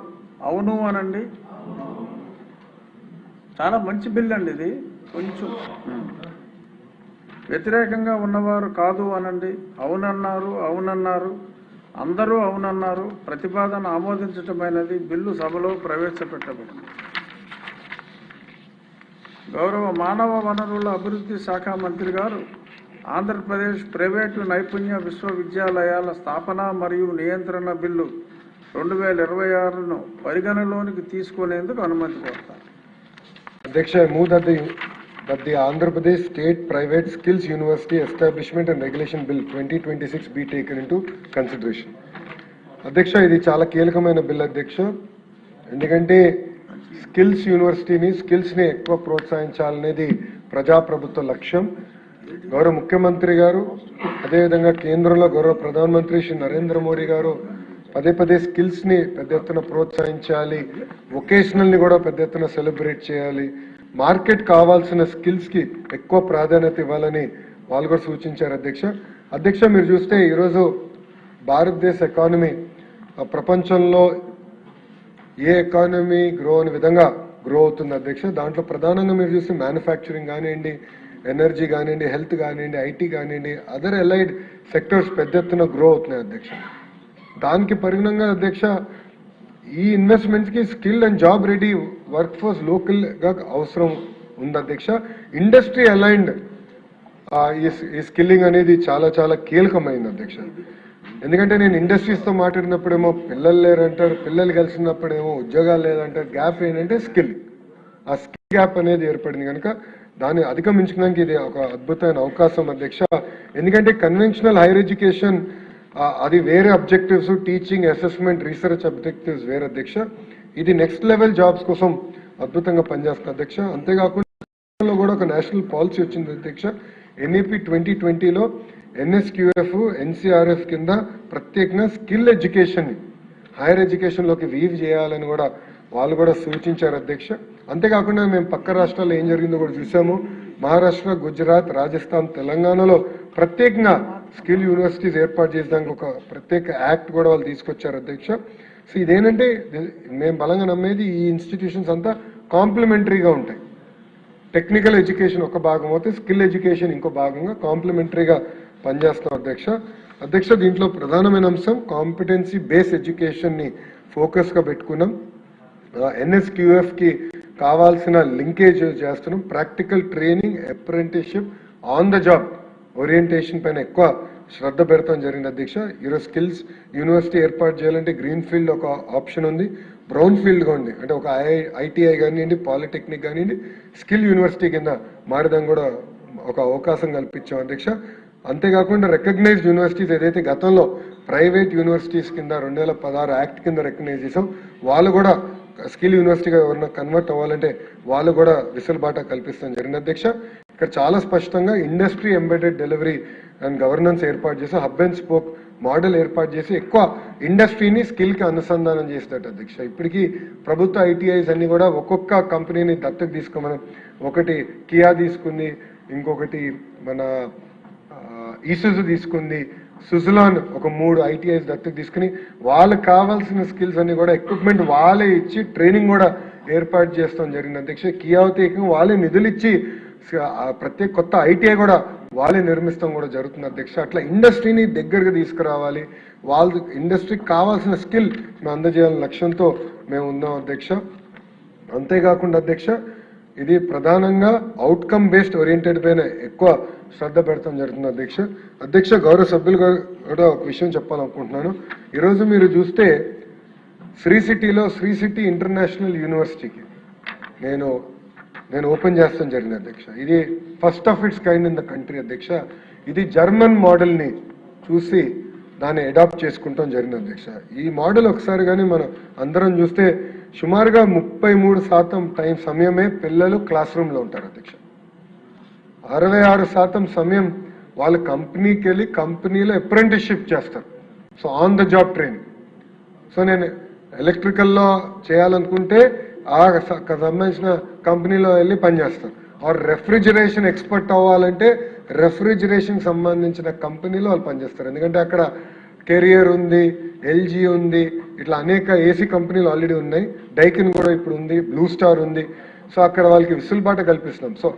అవును అనండి. చాలా మంచి బిల్ అండి ఇది. కొంచెం వ్యతిరేకంగా ఉన్నవారు కాదు అనండి. అవునన్నారు, అవునన్నారు, అందరూ అవునన్నారు. ప్రతిపాదన ఆమోదించటమైనది. బిల్లు సభలో ప్రవేశపెట్టబడింది. గౌరవ మానవ వనరుల అభివృద్ధి శాఖ మంత్రి గారు ఆంధ్రప్రదేశ్ ప్రైవేటు నైపుణ్య విశ్వవిద్యాలయాల స్థాపన మరియు నియంత్రణ బిల్లు 2026ను పరిగణలోనికి తీసుకునేందుకు అనుమతి కోరుతారు. అధ్యక్ష, I move that the Andhra Pradesh State Private Skills University Establishment and Regulation Bill 2026 be taken into consideration. అధ్యక్ష, ఇది చాలా కీలకమైన బిల్ అధ్యక్ష. ఎందుకంటే స్కిల్స్ యూనివర్సిటీని స్కిల్స్ని ఎక్కువ ప్రోత్సహించాలనేది ప్రజాప్రభుత్వ లక్ష్యం. గౌరవ ముఖ్యమంత్రి గారు, అదేవిధంగా కేంద్రంలో గౌరవ ప్రధానమంత్రి శ్రీ నరేంద్ర మోడీ గారు పదే పదే స్కిల్స్ని పెద్ద ఎత్తున ప్రోత్సహించాలి, వొకేషనల్ని కూడా పెద్ద ఎత్తున సెలబ్రేట్ చేయాలి, మార్కెట్ కావాల్సిన స్కిల్స్కి ఎక్కువ ప్రాధాన్యత ఇవ్వాలని వాళ్ళు కూడా సూచించారు అధ్యక్ష. మీరు చూస్తే ఈరోజు భారతదేశ ఎకానమీ ప్రపంచంలో ఏ ఎకానమీ గ్రో అనే విధంగా గ్రో అవుతుంది అధ్యక్ష. దాంట్లో ప్రధానంగా మీరు చూస్తే మ్యానుఫ్యాక్చరింగ్ కానివ్వండి, ఎనర్జీ కానివ్వండి, హెల్త్ కానివ్వండి, ఐటీ కానివ్వండి, అదర్ అలైడ్ సెక్టర్స్ పెద్ద ఎత్తున గ్రో అవుతున్నాయి అధ్యక్ష. దానికి పరిగణంగా అధ్యక్ష ఈ ఇన్వెస్ట్మెంట్స్కి skill and job ready workforce లోకల్గా అవసరం ఉంది అధ్యక్ష. ఇండస్ట్రీ అలైన్డ్ ఈ స్కిల్లింగ్ అనేది చాలా చాలా కీలకమైంది అధ్యక్ష. ఎందుకంటే నేను ఇండస్ట్రీస్తో మాట్లాడినప్పుడేమో పిల్లలు లేరంటారు, పిల్లలు కలిసినప్పుడేమో ఉద్యోగాలు లేదంటారు. గ్యాప్ ఏంటంటే స్కిల్. ఆ స్కిల్ గ్యాప్ అనేది ఏర్పడింది కనుక దాన్ని అధిగమించడానికి ఇది ఒక అద్భుతమైన అవకాశం అధ్యక్ష. ఎందుకంటే కన్వెన్షనల్ హైయర్ ఎడ్యుకేషన్ అది వేరే objectives, teaching, assessment, research objectives వేరే అధ్యక్ష. ఇది నెక్స్ట్ లెవెల్ జాబ్స్ కోసం అద్భుతంగా పనిచేస్తుంది అధ్యక్ష. అంతేకాకుండా కూడా ఒక నేషనల్ పాలసీ వచ్చింది అధ్యక్ష. ఎన్ఈపి 2020లో ఎన్ఎస్క్యూఎఫ్, ఎన్సీఆర్ఎఫ్ కింద ప్రత్యేకంగా స్కిల్ ఎడ్యుకేషన్ హైయర్ ఎడ్యుకేషన్లోకి వీవ్ చేయాలని కూడా వాళ్ళు కూడా సూచించారు అధ్యక్ష. అంతేకాకుండా మేము పక్క రాష్ట్రాల్లో ఏం జరిగిందో కూడా చూసాము. మహారాష్ట్ర, గుజరాత్, రాజస్థాన్, తెలంగాణలో ప్రత్యేకంగా స్కిల్ యూనివర్సిటీస్ ఏర్పాటు చేసేదానికి ఒక ప్రత్యేక యాక్ట్ కూడా వాళ్ళు తీసుకొచ్చారు అధ్యక్ష. సో ఇదేంటంటే మేము బలంగా నమ్మేది ఈ ఇన్స్టిట్యూషన్స్ అంతా కాంప్లిమెంటరీగా ఉంటాయి. టెక్నికల్ ఎడ్యుకేషన్ ఒక భాగం అయితే స్కిల్ ఎడ్యుకేషన్ ఇంకో భాగంగా కాంప్లిమెంటరీగా పనిచేస్తాం అధ్యక్ష. దీంట్లో ప్రధానమైన అంశం కాంపిటెన్సీ బేస్ ఎడ్యుకేషన్ని ఫోకస్గా పెట్టుకున్నాం. ఎన్ఎస్క్యూఎఫ్కి కావాల్సిన లింకేజ్ చేస్తున్నాం. Practical training, apprenticeship, on the job orientation పైన ఎక్కువ శ్రద్ధ పెడతాం జరిగింది అధ్యక్ష. ఈరోజు స్కిల్స్ యూనివర్సిటీ ఏర్పాటు చేయాలంటే గ్రీన్ ఫీల్డ్ ఒక ఆప్షన్ ఉంది, బ్రౌన్ ఫీల్డ్గా ఉంది. అంటే ఒక ఐటీఐ కానివ్వండి, పాలిటెక్నిక్ కానివ్వండి, స్కిల్ యూనివర్సిటీ కింద మారడం కూడా ఒక అవకాశం కల్పించాం అధ్యక్ష. అంతేకాకుండా రికగ్నైజ్డ్ యూనివర్సిటీస్ ఏదైతే గతంలో ప్రైవేట్ యూనివర్సిటీస్ కింద 2016 యాక్ట్ కింద రికగ్నైజ్ చేసాం, వాళ్ళు కూడా స్కిల్ యూనివర్సిటీగా ఎవరన్నా కన్వర్ట్ అవ్వాలంటే వాళ్ళు కూడా విసులుబాట కల్పిస్తాం జరిగింది అధ్యక్ష. ఇక్కడ చాలా స్పష్టంగా industry embedded delivery and governance ఏర్పాటు చేసి హబ్ అండ్ స్పోక్ మోడల్ ఏర్పాటు చేసి ఎక్కువ ఇండస్ట్రీని స్కిల్కి అనుసంధానం చేస్తాడు అధ్యక్ష. ఇప్పటికీ ప్రభుత్వ ఐటీఐస్ అన్ని కూడా ఒక్కొక్క కంపెనీని దత్తకు తీసుకోమని, ఒకటి కియా తీసుకుంది, ఇంకొకటి మన ఈసుజు తీసుకుంది, సుజలాన్ ఒక 3 ఐటీఐస్ దత్తకు తీసుకుని వాళ్ళకి కావాల్సిన స్కిల్స్ అన్ని కూడా ఎక్విప్మెంట్ వాళ్ళే ఇచ్చి ట్రైనింగ్ కూడా ఏర్పాటు చేస్తాం జరిగింది అధ్యక్ష. కియావతి వాళ్ళే నిధులు ఇచ్చి ప్రత్యేక కొత్త ఐటీఐ కూడా వాళ్ళే నిర్మిస్తాం కూడా జరుగుతుంది అధ్యక్ష. అట్లా ఇండస్ట్రీని దగ్గరగా తీసుకురావాలి, వాళ్ళ ఇండస్ట్రీకి కావాల్సిన స్కిల్ మేము అందజేయాలనే లక్ష్యంతో మేము ఉన్నాం అధ్యక్ష. అంతేకాకుండా అధ్యక్ష ఇది ప్రధానంగా అవుట్కమ్ బేస్డ్ ఓరియంటెడ్ పైన ఎక్కువ శ్రద్ధ పెడతాం జరుగుతుంది అధ్యక్ష. గౌరవ సభ్యులు కూడా ఒక విషయం చెప్పాలనుకుంటున్నాను. ఈరోజు మీరు చూస్తే శ్రీ సిటీ ఇంటర్నేషనల్ యూనివర్సిటీకి నేను ఓపెన్ చేస్తాం జరిగింది అధ్యక్ష. ఇది first of it's kind in the country అధ్యక్ష. ఇది జర్మన్ మోడల్ని చూసి దాన్ని అడాప్ట్ చేసుకుంటాం జరిగింది అధ్యక్ష. ఈ మోడల్ ఒకసారి కానీ మనం అందరం చూస్తే సుమారుగా 33% సమయమే పిల్లలు క్లాస్ రూమ్లో ఉంటారు అధ్యక్ష. 66% సమయం వాళ్ళు కంపెనీకి వెళ్ళి కంపెనీలో అప్రెంటిస్షిప్ చేస్తారు. So on the job training. So నేను ఎలక్ట్రికల్లో చేయాలనుకుంటే ఆ సంబంధించిన కంపెనీలో వెళ్ళి పనిచేస్తారు. ఆర్ రెఫ్రిజిరేషన్ ఎక్స్పర్ట్ అవ్వాలంటే రెఫ్రిజిరేషన్ సంబంధించిన కంపెనీలో వాళ్ళు పనిచేస్తారు. ఎందుకంటే అక్కడ కెరియర్ ఉంది, ఎల్జీ ఉంది, ఇట్లా అనేక ఏసీ కంపెనీలు ఆల్రెడీ ఉన్నాయి. డైకిన్ కూడా ఇప్పుడు ఉంది, బ్లూ స్టార్ ఉంది. సో అక్కడ వాళ్ళకి విసులుబాట కల్పిస్తున్నాం. సో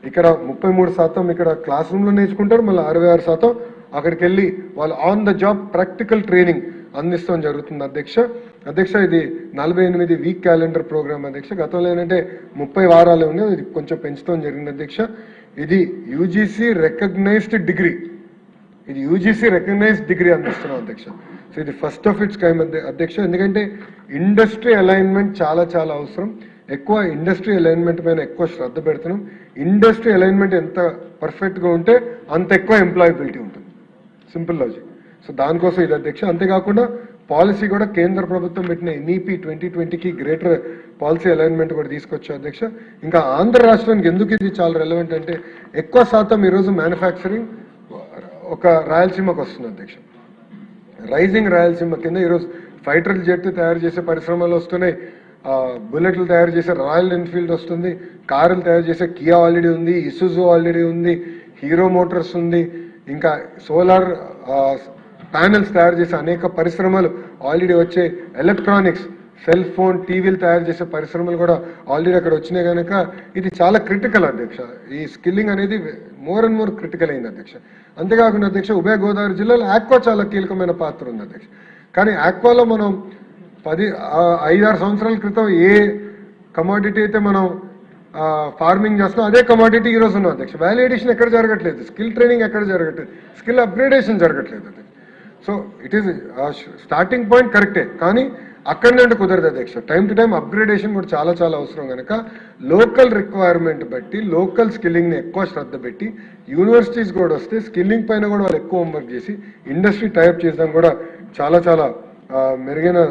ఇక్కడ 33% ఇక్కడ క్లాస్ రూమ్లో నేర్చుకుంటారు, మళ్ళీ 66% అక్కడికి వెళ్ళి వాళ్ళు on the job practical training అందిస్తాం జరుగుతుంది అధ్యక్ష. ఇది 48 వీక్ క్యాలెండర్ ప్రోగ్రామ్ అధ్యక్ష. గతంలో ఏంటంటే 30 వారాలు ఉన్నాయి, ఇది కొంచెం పెంచుతాం జరిగింది అధ్యక్ష. ఇది యూజీసీ రికగ్నైజ్డ్ డిగ్రీ, అందిస్తున్నాం అధ్యక్ష. సో ఇది ఫస్ట్ ఆఫ్ ఇట్స్ కైండ్ అధ్యక్ష. ఎందుకంటే ఇండస్ట్రీ అలైన్మెంట్ చాలా అవసరం. ఎక్కువ ఇండస్ట్రీ అలైన్మెంట్ పైన ఎక్కువ శ్రద్ధ పెడుతున్నాం. ఇండస్ట్రీ అలైన్మెంట్ ఎంత పర్ఫెక్ట్గా ఉంటే అంత ఎక్కువ ఎంప్లాయబిలిటీ ఉంటుంది. Simple logic. సో దానికోసం ఇది అధ్యక్ష. అంతేకాకుండా పాలసీ కూడా కేంద్ర ప్రభుత్వం పెట్టిన ఎన్ఈపీ 2020కి గ్రేటర్ పాలసీ అలైన్మెంట్ కూడా తీసుకొచ్చా అధ్యక్ష. ఇంకా ఆంధ్ర రాష్ట్రానికి ఎందుకు ఇది చాలా రెలవెంట్ అంటే ఎక్కువ శాతం ఈరోజు మ్యానుఫ్యాక్చరింగ్ ఒక రాయలసీమకు వస్తుంది అధ్యక్ష. రైజింగ్ రాయలసీమ కింద ఈరోజు ఫైటర్ జెట్ తయారు చేసే పరిశ్రమలు వస్తున్నాయి, బుల్లెట్లు తయారు చేసే రాయల్ ఎన్ఫీల్డ్ వస్తుంది, కారులు తయారు చేసే కియా ఆల్రెడీ ఉంది, ఇసుజు ఆల్రెడీ ఉంది, హీరో మోటార్స్ ఉంది, ఇంకా సోలార్ ప్యానెల్స్ తయారు చేసే అనేక పరిశ్రమలు ఆల్రెడీ వచ్చే, ఎలక్ట్రానిక్స్, సెల్ ఫోన్, టీవీలు తయారు చేసే పరిశ్రమలు కూడా ఆల్రెడీ అక్కడ వచ్చినాయి కనుక ఇది చాలా క్రిటికల్ అధ్యక్ష. ఈ స్కిల్లింగ్ అనేది మోర్ అండ్ మోర్ క్రిటికల్ అయింది అధ్యక్ష. అంతేకాకుండా అధ్యక్ష ఉభయ గోదావరి జిల్లాలో ఆక్వా చాలా కీలకమైన పాత్ర ఉంది అధ్యక్ష. కానీ ఆక్వాలో మనం 5-6 సంవత్సరాల క్రితం ఏ కమాడిటీ అయితే మనం ఫార్మింగ్ చేస్తున్నాం అదే కమాడిటీ ఈరోజు ఉన్నాం అధ్యక్ష. వాల్యుయేషన్ ఎక్కడ జరగట్లేదు, స్కిల్ ట్రైనింగ్ ఎక్కడ జరగట్లేదు, స్కిల్ అప్గ్రేడేషన్ జరగట్లేదు అధ్యక్ష. So it is starting point కరెక్టే, కానీ అక్కడి నుండి కుదరదు అధ్యక్ష. టైం టు టైం అప్గ్రేడేషన్ కూడా చాలా అవసరం కనుక లోకల్ రిక్వైర్మెంట్ బట్టి లోకల్ స్కిల్లింగ్ని ఎక్కువ శ్రద్ధ పెట్టి యూనివర్సిటీస్ కూడా వస్తే స్కిల్లింగ్ పైన కూడా వాళ్ళు ఎక్కువ హోంవర్క్ చేసి ఇండస్ట్రీ టైప్ చేద్దాం కూడా చాలా మెరుగైన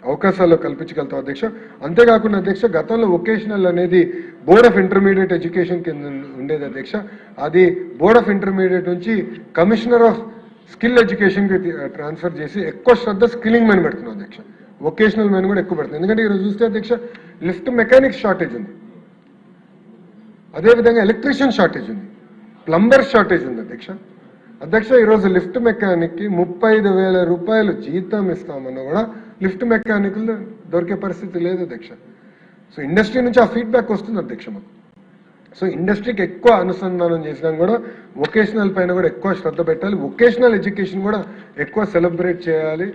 అవకాశాలు కల్పించగలుగుతాం అధ్యక్ష. అంతేకాకుండా అధ్యక్ష గతంలో వొకేషనల్ అనేది బోర్డ్ ఆఫ్ ఇంటర్మీడియట్ ఎడ్యుకేషన్ కింద ఉండేది అధ్యక్ష. అది బోర్డ్ ఆఫ్ ఇంటర్మీడియట్ నుంచి కమిషనర్ ఆఫ్ స్కిల్ ఎడ్యుకేషన్కి ట్రాన్స్ఫర్ చేసి ఎక్కువ శ్రద్ధ స్కిల్లింగ్ మీద పెడుతున్నాం అధ్యక్ష. వొకేషనల్ మీద కూడా ఎక్కువ పెడుతుంది. ఎందుకంటే ఈరోజు చూస్తే అధ్యక్ష లిఫ్ట్ మెకానిక్స్ షార్టేజ్ ఉంది, అదేవిధంగా ఎలక్ట్రీషియన్ షార్టేజ్ ఉంది, ప్లంబర్ షార్టేజ్ ఉంది అధ్యక్ష. ఈరోజు లిఫ్ట్ మెకానిక్కి 35,000 రూపాయలు జీతం ఇస్తామన్నా కూడా లిఫ్ట్ మెకానిక్లు దొరికే పరిస్థితి లేదు అధ్యక్ష. సో ఇండస్ట్రీ నుంచి ఆ ఫీడ్బ్యాక్ వస్తుంది అధ్యక్ష మాకు. సో ఇండస్ట్రీకి ఎక్కువ అనుసంధానం చేసినా కూడా వొకేషనల్ పైన కూడా ఎక్కువ శ్రద్ధ పెట్టాలి, వొకేషనల్ ఎడ్యుకేషన్ కూడా ఎక్కువ సెలబ్రేట్ చేయాలి.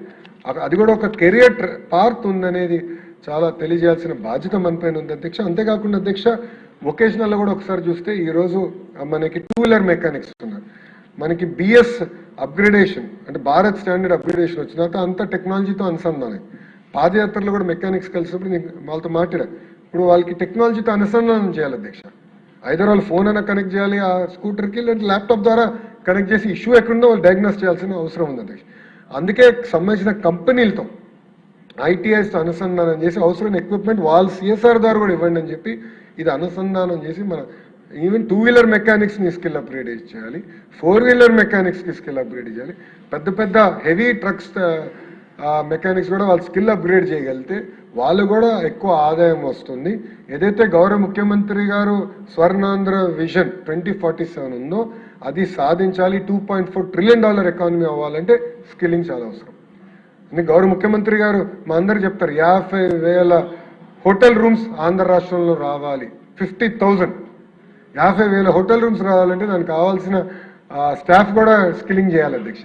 అది కూడా ఒక కెరియర్ పార్ట్ ఉందనేది చాలా తెలియజేయాల్సిన బాధ్యత మన పైన ఉంది అధ్యక్ష. అంతేకాకుండా అధ్యక్ష వొకేషనల్లో కూడా ఒకసారి చూస్తే ఈరోజు మనకి 2 వీలర్ మెకానిక్స్ ఉన్నారు, మనకి బిఎస్ అప్గ్రేడేషన్ అంటే భారత్ స్టాండర్డ్ అప్గ్రేడేషన్ వచ్చిన తర్వాత అంత టెక్నాలజీతో అనుసంధానం. పాదయాత్రలో కూడా మెకానిక్స్ కలిసినప్పుడు నేను వాళ్ళతో మాట్లాడా, ఇప్పుడు వాళ్ళకి టెక్నాలజీతో అనుసంధానం చేయాలి అధ్యక్ష. ఐదర్ వాళ్ళు ఫోన్ అయినా కనెక్ట్ చేయాలి ఆ స్కూటర్కి, లేదంటే ల్యాప్టాప్ ద్వారా కనెక్ట్ చేసి ఇష్యూ ఎక్కడుందో వాళ్ళు డయాగ్నోస్ చేయాల్సిన అవసరం ఉంది అధ్యక్ష. అందుకే సంబంధించిన కంపెనీలతో ఐటీఐస్తో అనుసంధానం చేసి అవసరమైన ఎక్విప్మెంట్ వాళ్ళు సిఎస్ఆర్ ద్వారా కూడా ఇవ్వండి అని చెప్పి ఇది అనుసంధానం చేసి మన ఈవెన్ 2 వీలర్ మెకానిక్స్ని స్కిల్ అప్గ్రేడ్ చేయాలి, 4 వీలర్ మెకానిక్స్కి స్కిల్ అప్గ్రేడ్ చేయాలి, పెద్ద హెవీ ట్రక్స్ మెకానిక్స్ కూడా వాళ్ళు స్కిల్ అప్గ్రేడ్ చేయగలిగితే వాళ్ళు కూడా ఎక్కువ ఆదాయం వస్తుంది. ఏదైతే గౌరవ ముఖ్యమంత్రి గారు స్వర్ణాంధ్ర విజన్ 2047 ఉందో అది సాధించాలి. $2.4 ట్రిలియన్ ఎకానమీ అవ్వాలంటే స్కిల్లింగ్ చాలా అవసరం. అందుకే గౌరవ ముఖ్యమంత్రి గారు మా అందరు చెప్తారు 50,000 హోటల్ రూమ్స్ ఆంధ్ర రాష్ట్రంలో రావాలి. 50,000 హోటల్ రూమ్స్ రావాలంటే దానికి కావాల్సిన స్టాఫ్ కూడా స్కిల్లింగ్ చేయాలి అధ్యక్ష.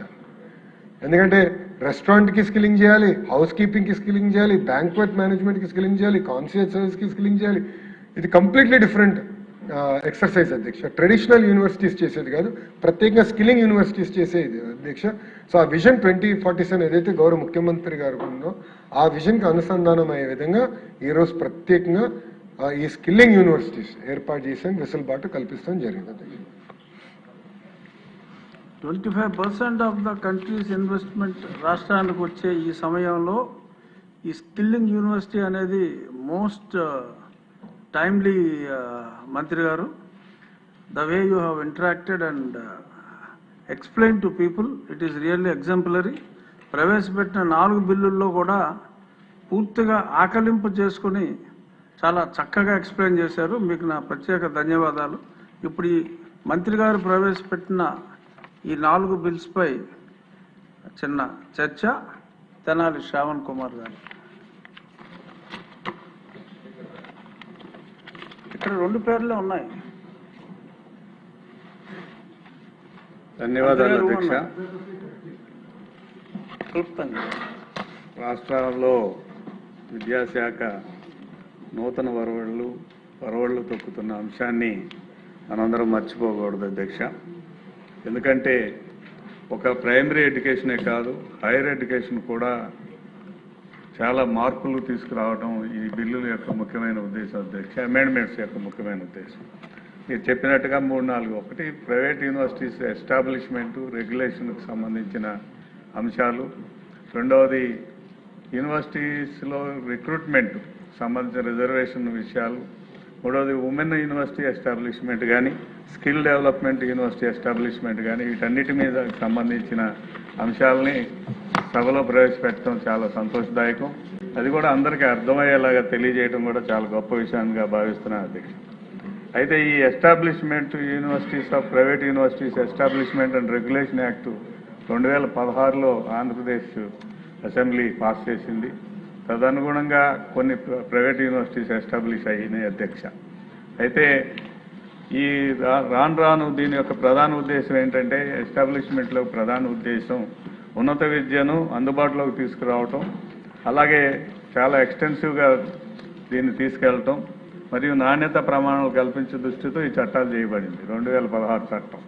ఎందుకంటే రెస్టారెంట్కి స్కిల్లింగ్ చేయాలి, హౌస్ కీపింగ్కి స్కిల్లింగ్ చేయాలి, బ్యాంక్వెట్ మేనేజ్మెంట్కి స్కిల్లింగ్ చేయాలి, కాన్షియస్ సర్వీస్కి స్కిల్లింగ్ చేయాలి. ఇది కంప్లీట్లీ డిఫరెంట్ ఎక్సర్సైజ్ అధ్యక్ష. ట్రెడిషనల్ యూనివర్సిటీస్ చేసేది కాదు, ప్రత్యేకంగా స్కిల్లింగ్ యూనివర్సిటీస్ చేసేది అధ్యక్ష. సో ఆ విజన్ 2047 ఏదైతే గౌరవ ముఖ్యమంత్రి గారు ఉందో ఆ విజన్కి అనుసంధానం అయ్యే విధంగా ఈరోజు ప్రత్యేకంగా ఈ స్కిల్లింగ్ యూనివర్సిటీస్ ఏర్పాటు చేసి వెసులుబాటు కల్పిస్తాం జరిగింది. 25% ఆఫ్ ద కంట్రీస్ ఇన్వెస్ట్మెంట్ రాష్ట్రానికి వచ్చే ఈ సమయంలో ఈ స్కిల్లింగ్ యూనివర్సిటీ అనేది మోస్ట్ టైమ్లీ మంత్రి గారు. The way you have interacted and explain to people it is really exemplary. ప్రవేశపెట్టిన 4 బిల్లుల్లో కూడా పూర్తిగా ఆకలింపు చేసుకుని చాలా చక్కగా ఎక్స్ప్లెయిన్ చేశారు. మీకు నా ప్రత్యేక ధన్యవాదాలు. ఇప్పుడు ఈ మంత్రి గారు ప్రవేశపెట్టిన ఈ 4 బిల్స్పై చిన్న చర్చ. తెనాలి శ్రావణ్ కుమార్ గారు. ఇక్కడ 2 పేర్లే ఉన్నాయి. ధన్యవాదాలు అధ్యక్ష. క్లుప్తంగా రాష్ట్రాల్లో విద్యాశాఖ నూతన వరవళ్ళు తొక్కుతున్న అంశాన్ని మనందరం మర్చిపోకూడదు అధ్యక్ష. ఎందుకంటే ఒక ప్రైమరీ ఎడ్యుకేషనే కాదు, హైయర్ ఎడ్యుకేషన్ కూడా చాలా మార్పులు తీసుకురావడం ఈ బిల్లుల యొక్క ముఖ్యమైన ఉద్దేశం అధ్యక్ష. అమెండ్మెంట్స్ యొక్క ముఖ్యమైన ఉద్దేశం మీరు చెప్పినట్టుగా 3-4. ఒకటి, ప్రైవేట్ యూనివర్సిటీస్ ఎస్టాబ్లిష్మెంటు రెగ్యులేషన్కి సంబంధించిన అంశాలు. రెండవది, యూనివర్సిటీస్లో రిక్రూట్మెంట్ సంబంధించిన రిజర్వేషన్ విషయాలు. మూడవది, ఉమెన్ యూనివర్సిటీ ఎస్టాబ్లిష్మెంట్ కానీ, స్కిల్ డెవలప్మెంట్ యూనివర్సిటీ ఎస్టాబ్లిష్మెంట్ కానీ, వీటన్నిటి మీద సంబంధించిన అంశాలని సభలో ప్రవేశపెట్టడం చాలా సంతోషదాయకం. అది కూడా అందరికీ అర్థమయ్యేలాగా తెలియజేయడం కూడా చాలా గొప్ప విషయంగా భావిస్తున్నాను అధ్యక్ష. అయితే ఈ establishment universities of private universities establishment and regulation act 2016లో ఆంధ్రప్రదేశ్ అసెంబ్లీ పాస్ చేసింది. తదనుగుణంగా కొన్ని ప్రైవేట్ యూనివర్సిటీస్ ఎస్టాబ్లిష్ అయినాయి అధ్యక్ష. అయితే ఈ రాను దీని యొక్క ప్రధాన ఉద్దేశం ఏంటంటే, ఎస్టాబ్లిష్మెంట్లో ప్రధాన ఉద్దేశం ఉన్నత విద్యను అందుబాటులోకి తీసుకురావటం, అలాగే చాలా ఎక్స్టెన్సివ్గా దీన్ని తీసుకెళ్ళటం మరియు నాణ్యత ప్రమాణాలు కల్పించే దృష్టితో ఈ చట్టాలు చేయబడింది. 2016 చట్టం.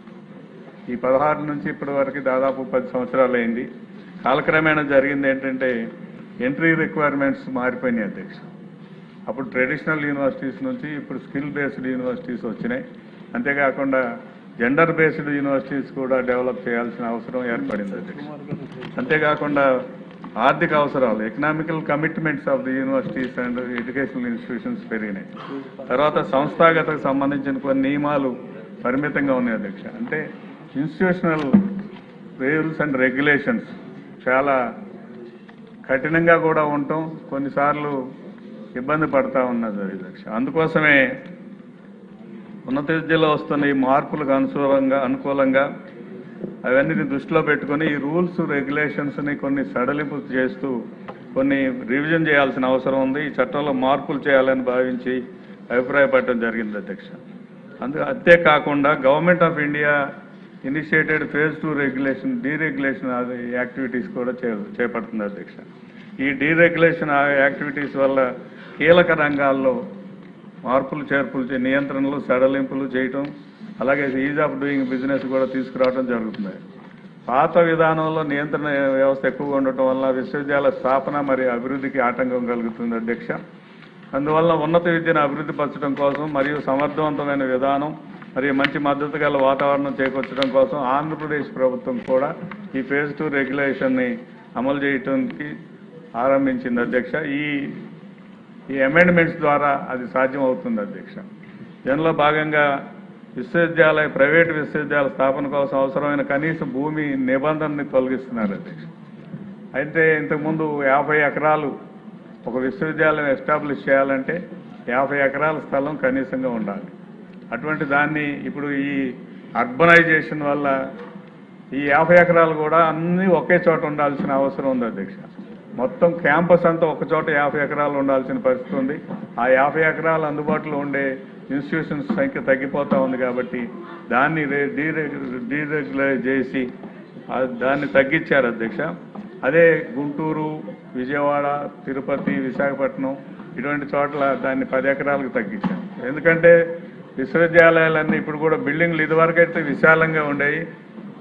ఈ 16 నుంచి ఇప్పటి వరకు దాదాపు 10 సంవత్సరాలు అయింది. కాలక్రమేణా జరిగింది ఏంటంటే, ఎంట్రీ రిక్వైర్మెంట్స్ మారిపోయినాయి అధ్యక్ష. అప్పుడు ట్రెడిషనల్ యూనివర్సిటీస్ నుంచి ఇప్పుడు స్కిల్ బేస్డ్ యూనివర్సిటీస్ వచ్చినాయి. అంతేకాకుండా జెండర్ బేస్డ్ యూనివర్సిటీస్ కూడా డెవలప్ చేయాల్సిన అవసరం ఏర్పడింది అధ్యక్ష. అంతేకాకుండా ఆర్థిక అవసరాలు, economical commitments of the universities and educational institutions పెరిగినాయి. తర్వాత సంస్థాగతకు సంబంధించిన కొన్ని నియమాలు పరిమితంగా ఉన్నాయి అధ్యక్ష. అంటే ఇన్స్టిట్యూషనల్ రూల్స్ అండ్ రెగ్యులేషన్స్ చాలా కఠినంగా కూడా ఉండటం, కొన్నిసార్లు ఇబ్బంది పడతా ఉన్నది అధ్యక్ష. అందుకోసమే ఉన్నత విద్యలో వస్తున్న ఈ మార్పులకు అనుకూలంగా అవన్నీ దృష్టిలో పెట్టుకొని ఈ రూల్స్ రెగ్యులేషన్స్ని కొన్ని సడలింపు చేస్తూ కొన్ని రివిజన్ చేయాల్సిన అవసరం ఉంది. ఈ చట్టంలో మార్పులు చేయాలని భావించి అభిప్రాయపడటం జరిగింది అధ్యక్ష. అంతేకాకుండా government of India initiated phase 2 regulation deregulation activities కూడా చేపడుతుంది అధ్యక్ష. ఈ డీరెగ్యులేషన్ యాక్టివిటీస్ వల్ల కీలక రంగాల్లో మార్పులు చేర్పులు నియంత్రణలు సడలింపులు చేయటం, అలాగే ఈజ్ ఆఫ్ డూయింగ్ బిజినెస్ కూడా తీసుకురావడం జరుగుతుంది. పాత విధానంలో నియంత్రణ వ్యవస్థ ఎక్కువగా ఉండటం వల్ల విశ్వవిద్యాలయ స్థాపన మరియు అభివృద్ధికి ఆటంకం కలుగుతుంది అధ్యక్ష. అందువల్ల ఉన్నత విద్యను అభివృద్ధి పరచడం కోసం మరియు సమర్థవంతమైన విధానం మరియు మంచి మద్దతు గల వాతావరణం చేకూర్చడం కోసం ఆంధ్రప్రదేశ్ ప్రభుత్వం కూడా ఈ ఫేజ్ 2 రెగ్యులేషన్ని అమలు చేయడానికి ఆరంభించింది అధ్యక్ష. ఈ అమెండ్మెంట్స్ ద్వారా అది సాధ్యం అవుతుంది అధ్యక్ష. దీనిలో భాగంగా ప్రైవేటు విశ్వవిద్యాలయ స్థాపన కోసం అవసరమైన కనీస భూమి నిబంధనని తొలగిస్తున్నారు అధ్యక్ష. అయితే ఇంతకుముందు 50 ఎకరాలు ఒక విశ్వవిద్యాలయం ఎస్టాబ్లిష్ చేయాలంటే 50 ఎకరాల స్థలం కనీసంగా ఉండాలి. అటువంటి దాన్ని ఇప్పుడు ఈ అర్బనైజేషన్ వల్ల ఈ 50 ఎకరాలు కూడా అన్నీ ఒకే చోట ఉండాల్సిన అవసరం ఉంది అధ్యక్ష. మొత్తం క్యాంపస్ అంతా ఒక చోట 50 ఎకరాలు ఉండాల్సిన పరిస్థితి ఉంది. ఆ 50 ఎకరాలు అందుబాటులో ఉండే ఇన్స్టిట్యూషన్స్ సంఖ్య తగ్గిపోతూ ఉంది కాబట్టి దాన్ని డీరెగ్యులైజ్ చేసి దాన్ని తగ్గించారు అధ్యక్ష. అదే గుంటూరు, విజయవాడ, తిరుపతి, విశాఖపట్నం ఇటువంటి చోట్ల దాన్ని 10 ఎకరాలకు తగ్గించారు. ఎందుకంటే విశ్వవిద్యాలయాలన్నీ ఇప్పుడు కూడా బిల్డింగ్లు ఇదివరకైతే విశాలంగా ఉండేవి.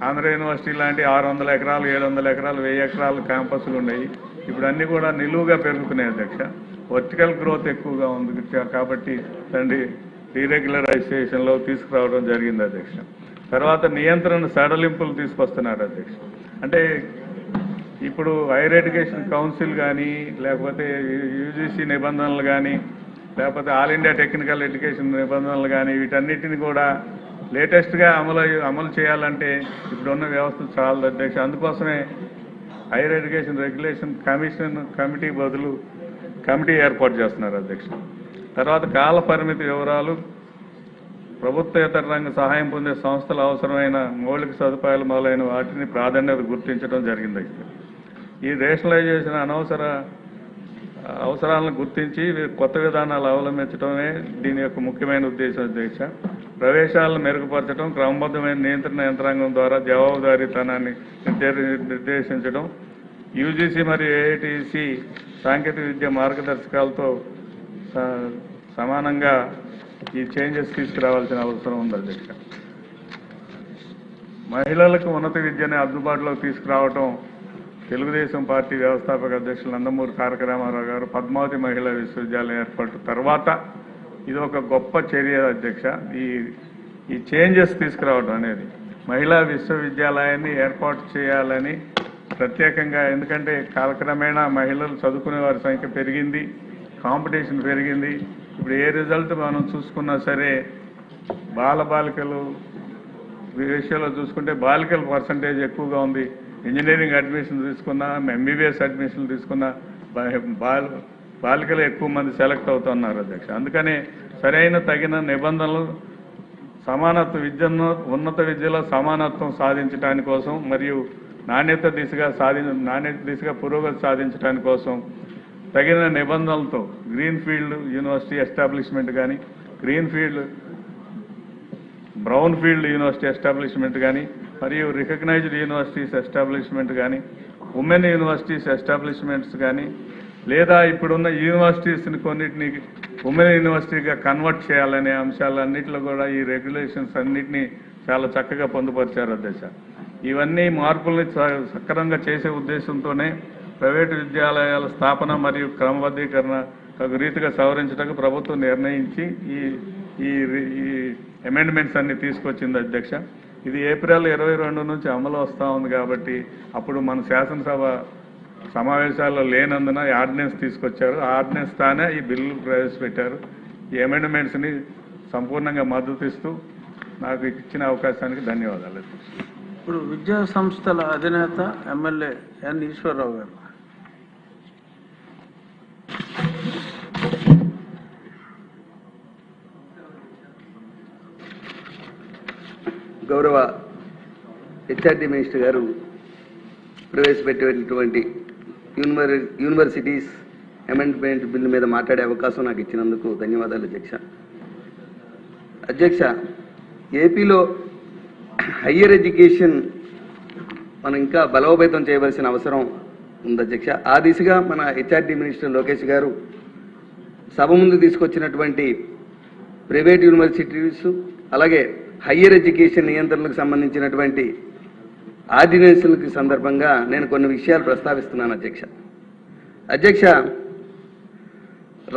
ఆంధ్ర యూనివర్సిటీ లాంటి 600 ఎకరాలు, 700 ఎకరాలు, 1000 ఎకరాలు క్యాంపస్లు ఉండేవి. ఇప్పుడు అన్నీ కూడా నిలువుగా పెరుగుతున్నాయి అధ్యక్ష. వర్టికల్ గ్రోత్ ఎక్కువగా ఉంది కాబట్టి దాన్ని డీరెగ్యులరైజేషన్లో తీసుకురావడం జరిగింది అధ్యక్ష. తర్వాత నియంత్రణ సడలింపులు తీసుకొస్తున్నారు అధ్యక్ష. అంటే ఇప్పుడు హైయర్ ఎడ్యుకేషన్ కౌన్సిల్ కానీ, లేకపోతే యూజీసీ నిబంధనలు కానీ, లేకపోతే ఆల్ ఇండియా టెక్నికల్ ఎడ్యుకేషన్ నిబంధనలు కానీ వీటన్నిటిని కూడా లేటెస్ట్గా అమలు చేయాలంటే ఇప్పుడున్న వ్యవస్థ చాలా అధ్యక్ష. అందుకోసమే హైయర్ ఎడ్యుకేషన్ రెగ్యులేషన్ కమిటీ బదులు కమిటీ ఏర్పాటు చేస్తున్నారు అధ్యక్ష. తర్వాత కాల పరిమితి వివరాలు ప్రభుత్వేతర రంగ సహాయం పొందే సంస్థలు అవసరమైన మౌలిక సదుపాయాలు మొదలైన వాటిని ప్రాధాన్యత గుర్తించడం జరిగింది. ఈ రేషనలైజేషన్ అవసరాలను గుర్తించి కొత్త విధానాలు అవలంబించడమే దీని యొక్క ముఖ్యమైన ఉద్దేశం అధ్యక్ష. ప్రవేశాలను మెరుగుపరచడం, క్రమబద్ధమైన నియంత్రణ యంత్రాంగం ద్వారా జవాబుదారీతనాన్ని నిర్దేశించడం, యూజీసీ మరియు ఏఐటీసీ సాంకేతిక విద్య మార్గదర్శకాలతో సమానంగా ఈ చేంజెస్ తీసుకురావాల్సిన అవసరం ఉంది అధ్యక్ష. మహిళలకు ఉన్నత విద్యని అందుబాటులోకి తీసుకురావటం తెలుగుదేశం పార్టీ వ్యవస్థాపక అధ్యక్షులు నందమూరి తారక రామారావు గారు పద్మావతి మహిళా విశ్వవిద్యాలయం ఏర్పాటు తర్వాత ఇది ఒక గొప్ప చర్య అధ్యక్ష. ఈ చేంజెస్ తీసుకురావడం అనేది మహిళా విశ్వవిద్యాలయాన్ని ఏర్పాటు చేయాలని ప్రత్యేకంగా, ఎందుకంటే కాలక్రమేణా మహిళలు చదువుకునే వారి సంఖ్య పెరిగింది, కాంపిటీషన్ పెరిగింది. ఇప్పుడు ఏ రిజల్ట్ మనం చూసుకున్నా సరే బాలికలు విషయంలో చూసుకుంటే బాలికల పర్సంటేజ్ ఎక్కువగా ఉంది. ఇంజనీరింగ్ అడ్మిషన్ తీసుకున్నా, ఎంబీబీఎస్ అడ్మిషన్లు తీసుకున్నా బాలికలు ఎక్కువ మంది సెలెక్ట్ అవుతున్నారు అధ్యక్ష. అందుకనే సరైన తగిన నిబంధనలు సమానత్వ ఉన్నత విద్యలో సమానత్వం సాధించడానికి కోసం మరియు నాణ్యత దిశగా పురోగతి సాధించడానికి కోసం తగిన నిబంధనలతో గ్రీన్ ఫీల్డ్ యూనివర్సిటీ ఎస్టాబ్లిష్మెంట్ కానీ, బ్రౌన్ ఫీల్డ్ యూనివర్సిటీ ఎస్టాబ్లిష్మెంట్ కానీ, మరియు రికగ్నైజ్డ్ యూనివర్సిటీస్ ఎస్టాబ్లిష్మెంట్ కానీ, ఉమెన్ యూనివర్సిటీస్ ఎస్టాబ్లిష్మెంట్స్ కానీ, లేదా ఇప్పుడున్న యూనివర్సిటీస్ని కొన్నిటిని ఉమెన్ యూనివర్సిటీగా కన్వర్ట్ చేయాలనే అంశాలన్నింటిలో కూడా ఈ రెగ్యులేషన్స్ అన్నింటినీ చాలా చక్కగా పొందుపరిచారు అధ్యక్ష. ఇవన్నీ మార్పుల్ని సక్రమంగా చేసే ఉద్దేశంతోనే ప్రైవేటు విద్యాలయాల స్థాపన మరియు క్రమబద్ధీకరణ తగు రీతిగా సవరించడానికి ప్రభుత్వం నిర్ణయించి ఈ అమెండ్మెంట్స్ అన్ని తీసుకొచ్చింది అధ్యక్ష. ఇది ఏప్రిల్ 22 నుంచి అమలు వస్తూ ఉంది కాబట్టి అప్పుడు మన శాసనసభ సమావేశాల్లో లేనందున ఆర్డినెన్స్ తీసుకొచ్చారు. ఆ ఆర్డినెన్స్ తానే ఈ బిల్లు ప్రవేశపెట్టారు. ఈ అమెండ్మెంట్స్ని సంపూర్ణంగా మద్దతు ఇస్తూ నాకు ఇచ్చిన అవకాశానికి ధన్యవాదాలు. ఇప్పుడు విద్యా సంస్థల అధినేత ఎమ్మెల్యే ఎన్ ఈశ్వరరావు గారు. గౌరవ హెచ్ఆర్డి మినిస్టర్ గారు ప్రవేశపెట్టేటువంటి యూనివర్సిటీస్ అమెండ్మెంట్ బిల్లు మీద మాట్లాడే అవకాశం నాకు ఇచ్చినందుకు ధన్యవాదాలు అధ్యక్ష. ఏపీలో హయ్యర్ ఎడ్యుకేషన్ మనం ఇంకా బలోపేతం చేయవలసిన అవసరం ఉంది అధ్యక్ష. ఆ దిశగా మన హెచ్ఆర్డి మినిస్టర్ లోకేష్ గారు సభ ముందు తీసుకొచ్చినటువంటి ప్రైవేట్ యూనివర్సిటీస్ అలాగే హయ్యర్ ఎడ్యుకేషన్ నియంత్రణలకు సంబంధించినటువంటి ఆర్డినెన్స్లకు సందర్భంగా నేను కొన్ని విషయాలు ప్రస్తావిస్తున్నాను అధ్యక్ష.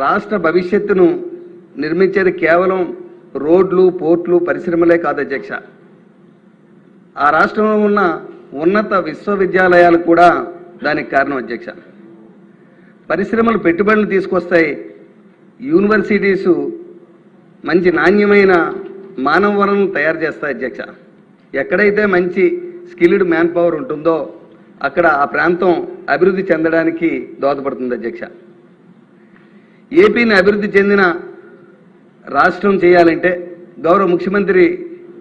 రాష్ట్ర భవిష్యత్తును నిర్మించేది కేవలం రోడ్లు, పోర్ట్లు, పరిశ్రమలే కాదు అధ్యక్ష. ఆ రాష్ట్రంలో ఉన్న ఉన్నత విశ్వవిద్యాలయాలు కూడా దానికి కారణం అధ్యక్ష. పరిశ్రమలు పెట్టుబడులు తీసుకొస్తాయి, యూనివర్సిటీసు మంచి నాణ్యమైన మానవ వనరులను తయారు చేస్తాయి అధ్యక్ష. ఎక్కడైతే మంచి స్కిల్డ్ మ్యాన్ పవర్ ఉంటుందో అక్కడ ఆ ప్రాంతం అభివృద్ధి చెందడానికి దోహదపడుతుంది అధ్యక్ష. ఏపీని అభివృద్ధి చెందిన రాష్ట్రం చేయాలంటే గౌరవ ముఖ్యమంత్రి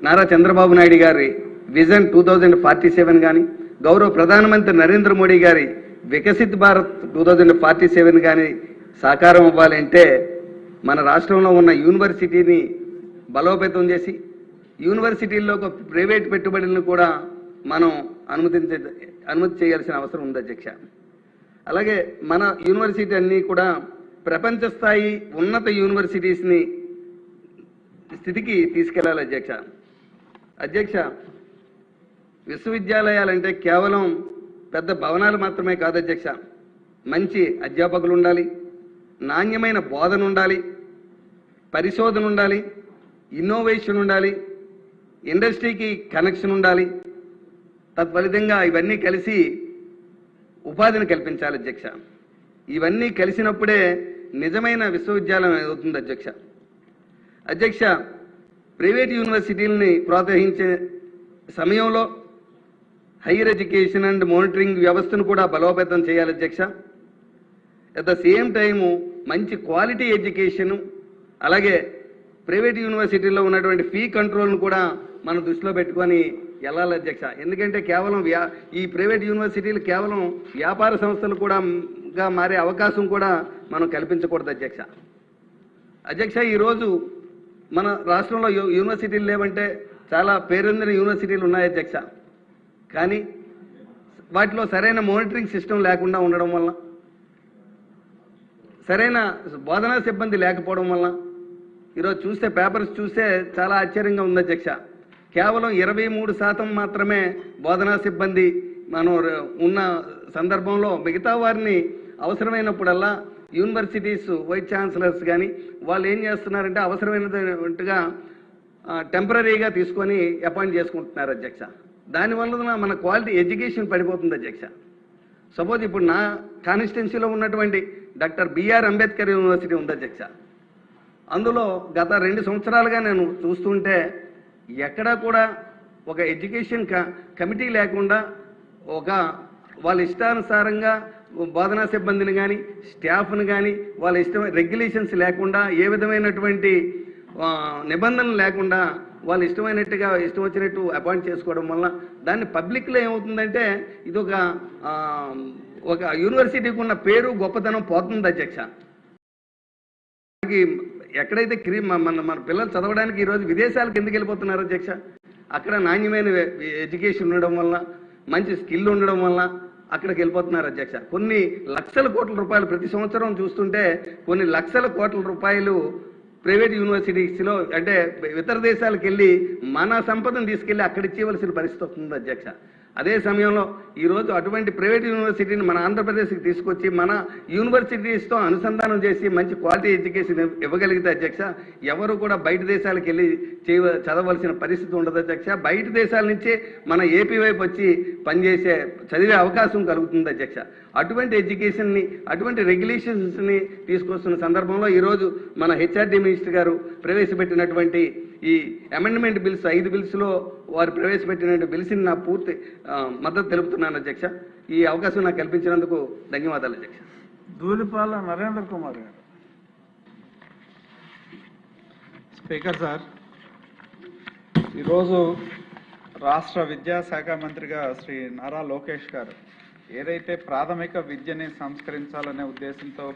నారా చంద్రబాబు నాయుడు గారి విజన్ 2047 కానీ, గౌరవ ప్రధానమంత్రి నరేంద్ర మోడీ గారి వికసిత్ భారత్ 2047 కానీ సాకారం అవ్వాలంటే మన రాష్ట్రంలో ఉన్న యూనివర్సిటీని బలోపేతం చేసి యూనివర్సిటీల్లో ఒక ప్రైవేట్ పెట్టుబడులను కూడా మనం అనుమతి చేయాల్సిన అవసరం ఉంది అధ్యక్ష. అలాగే మన యూనివర్సిటీ అన్నీ కూడా ప్రపంచ స్థాయి ఉన్నత యూనివర్సిటీస్ని స్థితికి తీసుకెళ్లాలి అధ్యక్ష. విశ్వవిద్యాలయాలంటే కేవలం పెద్ద భవనాలు మాత్రమే కాదు అధ్యక్ష. మంచి అధ్యాపకులు ఉండాలి, నాణ్యమైన బోధన ఉండాలి, పరిశోధన ఉండాలి, ఇన్నోవేషన్ ఉండాలి, ఇండస్ట్రీకి కనెక్షన్ ఉండాలి. తత్ఫలితంగా ఇవన్నీ కలిసి ఉపాధిని కల్పించాలి అధ్యక్ష. ఇవన్నీ కలిసినప్పుడే నిజమైన విశ్వవిద్యాలయం అవుతుంది అధ్యక్ష. ప్రైవేట్ యూనివర్సిటీలని ప్రోత్సహించే సమయంలో హైయర్ ఎడ్యుకేషన్ అండ్ మానిటరింగ్ వ్యవస్థను కూడా బలోపేతం చేయాలి అధ్యక్ష. అట్ ద సేమ్ టైము మంచి క్వాలిటీ ఎడ్యుకేషను అలాగే ప్రైవేట్ యూనివర్సిటీల్లో ఉన్నటువంటి ఫీ కంట్రోల్ను కూడా మనం దృష్టిలో పెట్టుకొని వెళ్ళాలి అధ్యక్ష. ఎందుకంటే కేవలం ఈ ప్రైవేట్ యూనివర్సిటీలు కేవలం వ్యాపార సంస్థలు కూడా మారే అవకాశం కూడా మనం కల్పించకూడదు అధ్యక్ష. అధ్యక్ష, ఈరోజు మన రాష్ట్రంలో యూనివర్సిటీలు లేవంటే చాలా పేరొందిన యూనివర్సిటీలు ఉన్నాయి అధ్యక్ష. కానీ వాటిలో సరైన మానిటరింగ్ సిస్టమ్ లేకుండా ఉండడం వల్ల, సరైన బోధనా సిబ్బంది లేకపోవడం వల్ల ఈరోజు చూస్తే పేపర్స్ చూస్తే చాలా ఆశ్చర్యంగా ఉంది అధ్యక్ష. కేవలం 23% మాత్రమే బోధనా సిబ్బంది మనం ఉన్న సందర్భంలో మిగతా వారిని అవసరమైనప్పుడల్లా యూనివర్సిటీస్ వైస్ ఛాన్సలర్స్ కానీ వాళ్ళు ఏం చేస్తున్నారంటే అవసరమైనట్టుగా టెంపరీగా తీసుకొని అపాయింట్ చేసుకుంటున్నారు అధ్యక్ష. దానివల్ల మన క్వాలిటీ ఎడ్యుకేషన్ పడిపోతుంది అధ్యక్ష. సపోజ్ ఇప్పుడు నా కాన్స్టిట్యున్సీలో ఉన్నటువంటి డాక్టర్ బిఆర్ అంబేద్కర్ యూనివర్సిటీ ఉంది అధ్యక్ష. అందులో గత 2 సంవత్సరాలుగా నేను చూస్తుంటే ఎక్కడా కూడా ఒక ఎడ్యుకేషన్ కమిటీ లేకుండా వాళ్ళ ఇష్టానుసారంగా బోధనా సిబ్బందిని కానీ స్టాఫ్ను కానీ వాళ్ళ రెగ్యులేషన్స్ లేకుండా ఏ విధమైనటువంటి నిబంధనలు లేకుండా వాళ్ళు ఇష్టం వచ్చినట్టు అపాయింట్ చేసుకోవడం వల్ల దాన్ని పబ్లిక్లో ఏమవుతుందంటే ఇది ఒక యూనివర్సిటీకి ఉన్న పేరు గొప్పతనం పోతుంది అధ్యక్ష. ఎక్కడైతే మన పిల్లలు చదవడానికి ఈరోజు విదేశాలకు ఎందుకు వెళ్ళిపోతున్నారు అధ్యక్ష? అక్కడ నాణ్యమైన ఎడ్యుకేషన్ ఉండడం వల్ల, మంచి స్కిల్ ఉండడం వల్ల అక్కడికి వెళ్ళిపోతున్నారు అధ్యక్ష. కొన్ని లక్షల కోట్ల రూపాయలు ప్రతి సంవత్సరం చూస్తుంటే కొన్ని లక్షల కోట్ల రూపాయలు ప్రైవేట్ యూనివర్సిటీస్లో అంటే ఇతర దేశాలకు వెళ్ళి మన సంపదను తీసుకెళ్ళి అక్కడ ఇచ్చేవలసిన పరిస్థితి వస్తుంది అధ్యక్ష. అదే సమయంలో ఈరోజు అటువంటి ప్రైవేట్ యూనివర్సిటీని మన ఆంధ్రప్రదేశ్కి తీసుకొచ్చి మన యూనివర్సిటీస్తో అనుసంధానం చేసి మంచి క్వాలిటీ ఎడ్యుకేషన్ ఇవ్వగలిగితే అధ్యక్ష ఎవరు కూడా బయట దేశాలకు వెళ్ళి చదవలసిన పరిస్థితి ఉండదు అధ్యక్ష. బయట దేశాల నుంచే మన ఏపీ వైపు వచ్చి చదివే అవకాశం కలుగుతుంది అధ్యక్ష. అటువంటి ఎడ్యుకేషన్ని, అటువంటి రెగ్యులేషన్స్ని తీసుకొస్తున్న సందర్భంలో ఈరోజు మన హెచ్ఆర్డీ మినిస్టర్ గారు ప్రవేశపెట్టినటువంటి ఈ అమెండ్మెంట్ బిల్స్ 5 బిల్స్లో వారు ప్రవేశపెట్టిన బిల్స్ని నా పూర్తి మద్దతు తెలుపుతున్నాను అధ్యక్ష. ఈ అవకాశం నాకు కల్పించినందుకు ధన్యవాదాలు అధ్యక్ష. ధూళిపాల నరేంద్ర కుమార్ గారు. స్పీకర్ సార్, ఈరోజు రాష్ట్ర విద్యాశాఖ మంత్రిగా శ్రీ నారా లోకేష్ గారు ఏదైతే ప్రాథమిక విద్యని సంస్కరించాలనే ఉద్దేశంతో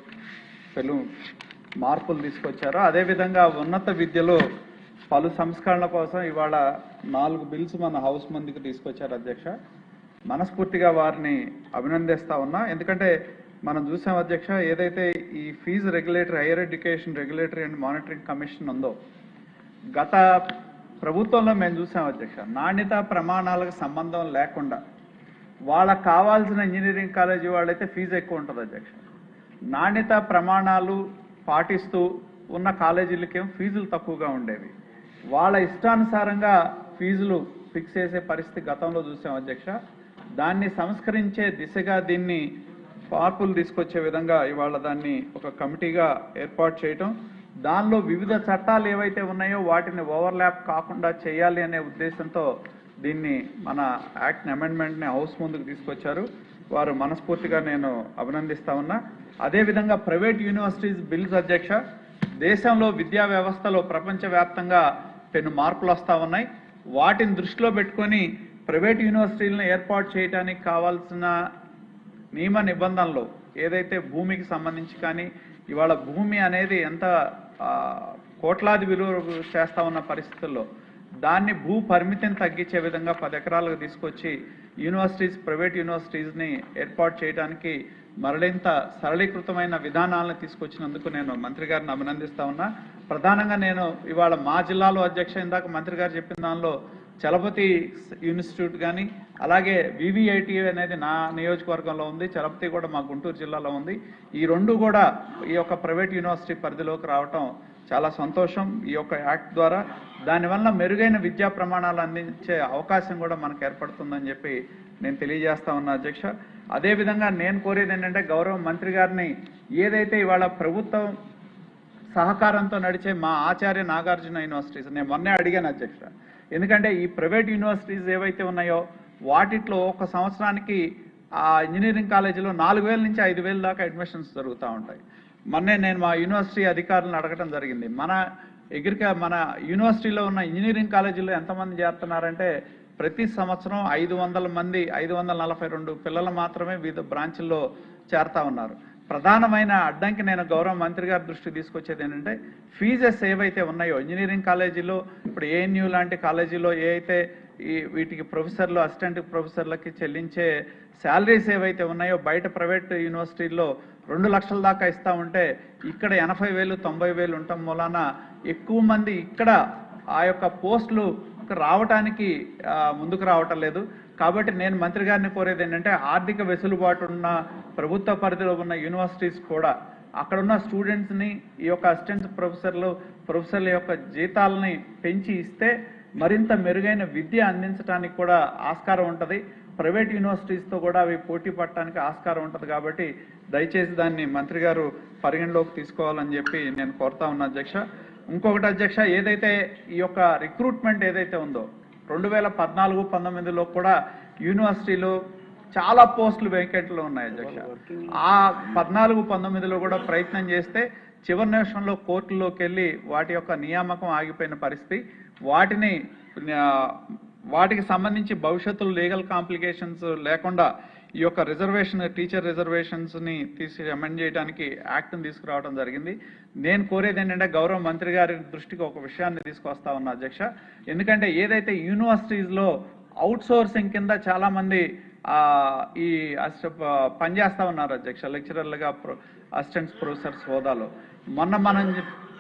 మార్పులు తీసుకొచ్చారో అదేవిధంగా ఉన్నత విద్యలో పలు సంస్కరణల కోసం ఇవాళ 4 బిల్స్ మన హౌస్ ముందుకు తీసుకొచ్చారు అధ్యక్ష. మనస్ఫూర్తిగా వారిని అభినందిస్తా ఉన్నా. ఎందుకంటే మనం చూసాం అధ్యక్ష, ఏదైతే ఈ fee regulatory, higher education regulatory and monitoring commission ఉందో గత ప్రభుత్వంలో మేము చూసాం అధ్యక్ష, నాణ్యత ప్రమాణాలకు సంబంధం లేకుండా వాళ్ళకు కావాల్సిన ఇంజనీరింగ్ కాలేజీ వాళ్ళైతే ఫీజు ఎక్కువ ఉంటుంది అధ్యక్ష. నాణ్యత ప్రమాణాలు పాటిస్తూ ఉన్న కాలేజీలకేమో ఫీజులు తక్కువగా ఉండేవి. వాళ్ళ ఇష్టానుసారంగా ఫీజులు ఫిక్స్ చేసే పరిస్థితి గతంలో చూసాం అధ్యక్ష. దాన్ని సంస్కరించే దిశగా దీన్ని మార్పులు తీసుకొచ్చే విధంగా ఇవాళ దాన్ని ఒక కమిటీగా ఏర్పాటు చేయటం, దానిలో వివిధ చట్టాలు ఏవైతే ఉన్నాయో వాటిని ఓవర్లాప్ కాకుండా చేయాలి అనే ఉద్దేశంతో దీన్ని మన యాక్ట్ అమెండ్మెంట్ని హౌస్ ముందుకు తీసుకొచ్చారు. వారు మనస్ఫూర్తిగా నేను అభినందిస్తా ఉన్నా. అదేవిధంగా ప్రైవేట్ యూనివర్సిటీస్ బిల్స్ అధ్యక్ష, దేశంలో విద్యా వ్యవస్థలో ప్రపంచవ్యాప్తంగా పెను మార్పులు వస్తూ ఉన్నాయి. వాటిని దృష్టిలో పెట్టుకొని ప్రైవేట్ యూనివర్సిటీలను ఏర్పాటు చేయడానికి కావాల్సిన నియమ నిబంధనలు ఏదైతే భూమికి సంబంధించి కానీ ఇవాళ భూమి అనేది ఎంత కోట్లాది విలువ చేస్తా ఉన్న పరిస్థితుల్లో దాన్ని భూ పరిమితిని తగ్గించే విధంగా 10 ఎకరాలకు తీసుకొచ్చి యూనివర్సిటీస్, ప్రైవేట్ యూనివర్సిటీస్ని ఏర్పాటు చేయడానికి మరింత సరళీకృతమైన విధానాలను తీసుకొచ్చినందుకు నేను మంత్రి గారిని అభినందిస్తా ఉన్నా. ప్రధానంగా నేను ఇవాళ మా జిల్లాలో అధ్యక్ష, ఇందాక మంత్రి గారు చెప్పిన దానిలో చలపతి ఇన్స్టిట్యూట్ కానీ అలాగే వివిఐటి అనేది నా నియోజకవర్గంలో ఉంది, చలపతి కూడా మా గుంటూరు జిల్లాలో ఉంది. ఈ 2 కూడా ఈ యొక్క ప్రైవేట్ యూనివర్సిటీ పరిధిలోకి రావటం చాలా సంతోషం ఈ యొక్క యాక్ట్ ద్వారా. దానివల్ల మెరుగైన విద్యా ప్రమాణాలు అందించే అవకాశం కూడా మనకు ఏర్పడుతుందని చెప్పి నేను తెలియజేస్తా ఉన్నా అధ్యక్ష. అదేవిధంగా నేను కోరేది ఏంటంటే గౌరవ మంత్రి గారిని ఏదైతే ఇవాళ ప్రభుత్వం సహకారంతో నడిచే మా ఆచార్య నాగార్జున యూనివర్సిటీస్ నేను మొన్నే అడిగాను అధ్యక్ష. ఎందుకంటే ఈ ప్రైవేట్ యూనివర్సిటీస్ ఏవైతే ఉన్నాయో వాటిలో ఒక సంవత్సరానికి ఆ ఇంజనీరింగ్ కాలేజీలో 4,000 నుంచి 5,000 దాకా అడ్మిషన్స్ జరుగుతూ ఉంటాయి. మొన్నే నేను మా యూనివర్సిటీ అధికారులను అడగటం జరిగింది, మన మన యూనివర్సిటీలో ఉన్న ఇంజనీరింగ్ కాలేజీలో ఎంతమంది చేస్తున్నారంటే ప్రతి సంవత్సరం 500 మంది 542 పిల్లలు మాత్రమే వివిధ బ్రాంచ్ల్లో చేరుతా ఉన్నారు. ప్రధానమైన అడ్డంకి నేను గౌరవ మంత్రి గారి దృష్టికి తీసుకొచ్చేది ఏంటంటే ఫీజెస్ ఏవైతే ఉన్నాయో ఇంజనీరింగ్ కాలేజీలో ఇప్పుడు ఏఎన్యూ లాంటి కాలేజీలో ఏ అయితే వీటికి ప్రొఫెసర్లు అసిస్టెంట్ ప్రొఫెసర్లకి చెల్లించే శాలరీస్ ఏవైతే ఉన్నాయో బయట ప్రైవేట్ యూనివర్సిటీల్లో 2 లక్షల దాకా ఇస్తా ఉంటే ఇక్కడ 80,000 90,000 ఉండటం మూలాన ఎక్కువ మంది ఇక్కడ ఆ యొక్క పోస్టులు రావటానికి ముందుకు రావటం లేదు. కాబట్టి నేను మంత్రి గారిని కోరేది ఏంటంటే ఆర్థిక వెసులుబాటు ఉన్న ప్రభుత్వ పరిధిలో ఉన్న యూనివర్సిటీస్ కూడా అక్కడ ఉన్న స్టూడెంట్స్ని ఈ యొక్క అసిస్టెంట్ ప్రొఫెసర్ల యొక్క జీతాలని పెంచి ఇస్తే మరింత మెరుగైన విద్య అందించడానికి కూడా ఆస్కారం ఉంటుంది. ప్రైవేట్ యూనివర్సిటీస్తో కూడా అవి పోటీ పడటానికి ఆస్కారం ఉంటుంది. కాబట్టి దయచేసి దాన్ని మంత్రి గారు పరిగణలోకి తీసుకోవాలని చెప్పి నేను కోరుతా ఉన్నా అధ్యక్ష. ఇంకొకటి అధ్యక్ష, ఏదైతే ఈ యొక్క రిక్రూట్మెంట్ ఏదైతే ఉందో 2014-19లో కూడా యూనివర్సిటీలో చాలా పోస్టులు వేకెంట్లు ఉన్నాయి అధ్యక్ష. ఆ 14-19లో కూడా ప్రయత్నం చేస్తే చివరి నిమిషంలో కోర్టులోకి వెళ్ళి వాటి యొక్క నియామకం ఆగిపోయిన పరిస్థితి. వాటికి సంబంధించి భవిష్యత్తులో లీగల్ కాంప్లికేషన్స్ లేకుండా ఈ యొక్క టీచర్ రిజర్వేషన్స్ని అమెండ్ చేయడానికి యాక్ట్ని తీసుకురావడం జరిగింది. నేను కోరేది ఏంటంటే గౌరవ మంత్రి గారి దృష్టికి ఒక విషయాన్ని తీసుకొస్తా ఉన్నా అధ్యక్ష. ఎందుకంటే ఏదైతే యూనివర్సిటీస్లో అవుట్ సోర్సింగ్ కింద చాలామంది ఈ పనిచేస్తూ ఉన్నారు అధ్యక్ష, లెక్చరర్లుగా అసిస్టెంట్స్ ప్రొఫెసర్స్ హోదాలో. మనం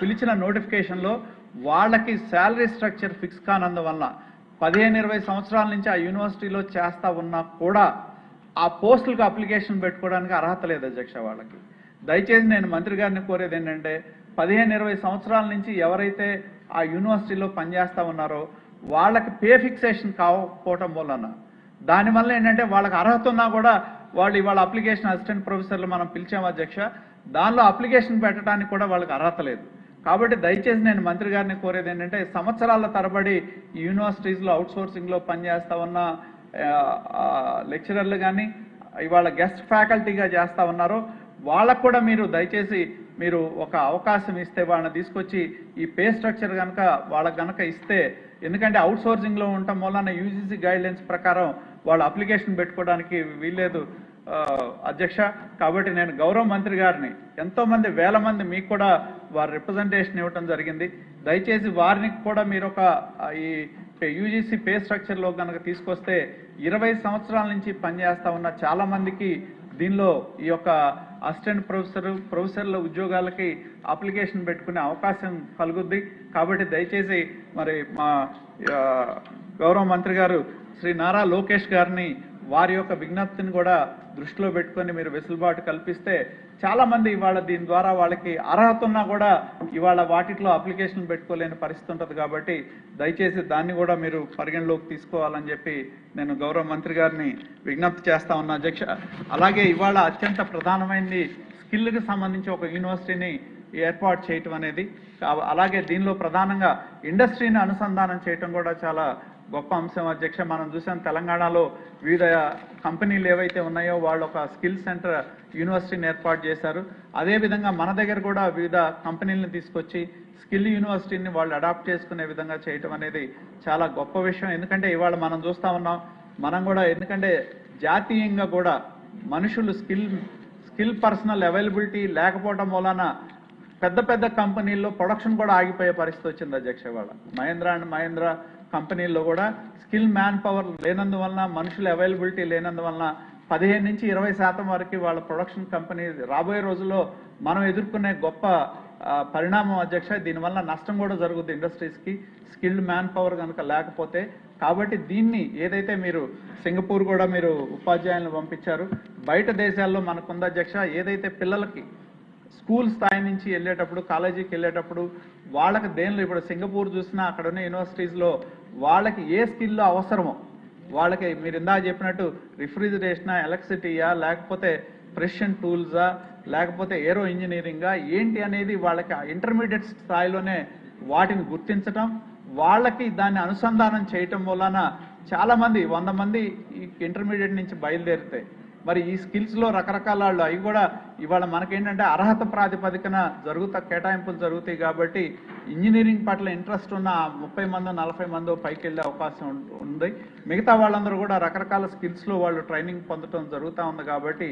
పిలిచిన నోటిఫికేషన్లో వాళ్ళకి శాలరీ స్ట్రక్చర్ ఫిక్స్ కానందువల్ల 15-20 సంవత్సరాల నుంచి ఆ యూనివర్సిటీలో చేస్తా ఉన్నా కూడా ఆ పోస్టులకు అప్లికేషన్ పెట్టుకోవడానికి అర్హత లేదు అధ్యక్ష వాళ్ళకి. దయచేసి నేను మంత్రి గారిని కోరేది ఏంటంటే 15-20 సంవత్సరాల నుంచి ఎవరైతే ఆ యూనివర్సిటీలో పనిచేస్తూ ఉన్నారో వాళ్ళకి పే ఫిక్సేషన్ కాకపోవటం వలన దానివల్ల ఏంటంటే వాళ్ళకి అర్హత ఉన్నా కూడా వాళ్ళు ఇవాళ అప్లికేషన్ అసిస్టెంట్ ప్రొఫెసర్లు మనం పిలిచాము అధ్యక్ష, దానిలో అప్లికేషన్ పెట్టడానికి కూడా వాళ్ళకి అర్హత లేదు. కాబట్టి దయచేసి నేను మంత్రి గారిని కోరేది ఏంటంటే సంవత్సరాల తరబడి యూనివర్సిటీస్లో అవుట్సోర్సింగ్లో పనిచేస్తా ఉన్న లెక్చరర్లు కానీ ఇవాళ గెస్ట్ ఫ్యాకల్టీగా చేస్తూ ఉన్నారో వాళ్ళకు కూడా మీరు దయచేసి మీరు ఒక అవకాశం ఇస్తే వాళ్ళని తీసుకొచ్చి ఈ పే స్ట్రక్చర్ కనుక వాళ్ళకి కనుక ఇస్తే, ఎందుకంటే అవుట్సోర్సింగ్లో ఉండటం వలన యూజీసీ గైడ్లైన్స్ ప్రకారం వాళ్ళు అప్లికేషన్ పెట్టుకోవడానికి వీల్లేదు అధ్యక్ష. కాబట్టి నేను గౌరవ మంత్రి గారిని ఎంతోమంది వేల మంది మీకు కూడా వారి రిప్రజెంటేషన్ ఇవ్వటం జరిగింది. దయచేసి వారిని కూడా మీరు ఒక ఈ యూజీసీ పే స్ట్రక్చర్లో కనుక తీసుకొస్తే 20 సంవత్సరాల నుంచి పనిచేస్తా ఉన్న చాలా మందికి దీనిలో ఈ యొక్క అసిస్టెంట్ ప్రొఫెసర్ల ఉద్యోగాలకి అప్లికేషన్ పెట్టుకునే అవకాశం కలుగుద్ది. కాబట్టి దయచేసి మరి మా గౌరవ మంత్రి గారు శ్రీ నారా లోకేష్ గారిని వారి యొక్క విజ్ఞప్తిని కూడా దృష్టిలో పెట్టుకొని మీరు వెసులుబాటు కల్పిస్తే చాలా మంది ఇవాళ దీని ద్వారా వాళ్ళకి అర్హత ఉన్నా కూడా ఇవాళ వాటిలో అప్లికేషన్ పెట్టుకోలేని పరిస్థితి ఉంటుంది. కాబట్టి దయచేసి దాన్ని కూడా మీరు పరిగణలోకి తీసుకోవాలని చెప్పి నేను గౌరవ మంత్రి గారిని విజ్ఞప్తి చేస్తా ఉన్నా అధ్యక్ష. అలాగే ఇవాళ అత్యంత ప్రధానమైనది స్కిల్కి సంబంధించి ఒక యూనివర్సిటీని ఏర్పాటు చేయటం అనేది, అలాగే దీనిలో ప్రధానంగా ఇండస్ట్రీని అనుసంధానం చేయటం కూడా చాలా గొప్ప అంశం అధ్యక్ష. మనం చూసాం తెలంగాణలో వివిధ కంపెనీలు ఏవైతే ఉన్నాయో వాళ్ళు ఒక స్కిల్ సెంటర్ యూనివర్సిటీని ఏర్పాటు చేశారు. అదేవిధంగా మన దగ్గర కూడా వివిధ కంపెనీలను తీసుకొచ్చి స్కిల్ యూనివర్సిటీని వాళ్ళు అడాప్ట్ చేసుకునే విధంగా చేయటం అనేది చాలా గొప్ప విషయం. ఎందుకంటే ఇవాళ మనం చూస్తూ ఉన్నాం, మనం కూడా ఎందుకంటే జాతీయంగా కూడా మనుషులు స్కిల్ పర్సనల్ అవైలబిలిటీ లేకపోవడం వలన పెద్ద పెద్ద కంపెనీల్లో ప్రొడక్షన్ కూడా ఆగిపోయే పరిస్థితి వచ్చింది అధ్యక్ష. ఇవాళ మహేంద్ర కంపెనీల్లో కూడా స్కిల్ మ్యాన్ పవర్ లేనందువలన, మనుషుల అవైలబిలిటీ లేనందువలన 15-20% వరకు వాళ్ళ ప్రొడక్షన్ కంపెనీ రాబోయే రోజుల్లో మనం ఎదుర్కొనే గొప్ప పరిణామం అధ్యక్ష. దీనివల్ల నష్టం కూడా జరుగుతుంది ఇండస్ట్రీస్కి స్కిల్డ్ మ్యాన్ పవర్ కనుక లేకపోతే. కాబట్టి దీన్ని ఏదైతే మీరు సింగపూర్ కూడా మీరు ఉపాధ్యాయులను పంపించారు, బయట దేశాల్లో మనకుంది అధ్యక్ష. ఏదైతే పిల్లలకి స్కూల్ స్థాయి నుంచి వెళ్ళేటప్పుడు కాలేజీకి వెళ్ళేటప్పుడు వాళ్ళకి దేనిలో ఇప్పుడు సింగపూర్ చూసినా అక్కడ ఉన్న యూనివర్సిటీస్లో వాళ్ళకి ఏ స్కిల్లో అవసరమో వాళ్ళకి మీరు ఇందాక చెప్పినట్టు రిఫ్రిజిరేషనా, ఎలక్ట్రిసిటీయా, లేకపోతే ప్రెసిషన్ టూల్సా, లేకపోతే ఏరో ఇంజనీరింగా ఏంటి అనేది వాళ్ళకి ఇంటర్మీడియట్ స్థాయిలోనే వాటిని గుర్తించటం, వాళ్ళకి దాన్ని అనుసంధానం చేయటం వలన చాలామంది 100 మంది ఇంటర్మీడియట్ నుంచి బయలుదేరితే మరి ఈ స్కిల్స్లో రకరకాల వాళ్ళు అవి కూడా ఇవాళ మనకేంటంటే అర్హత ప్రాతిపదికన కేటాయింపులు జరుగుతాయి. కాబట్టి ఇంజనీరింగ్ పట్ల ఇంట్రెస్ట్ ఉన్న 30 మందో 40 మందో పైకి వెళ్ళే అవకాశం ఉంది. మిగతా వాళ్ళందరూ కూడా రకరకాల స్కిల్స్లో వాళ్ళు ట్రైనింగ్ పొందడం జరుగుతూ ఉంది. కాబట్టి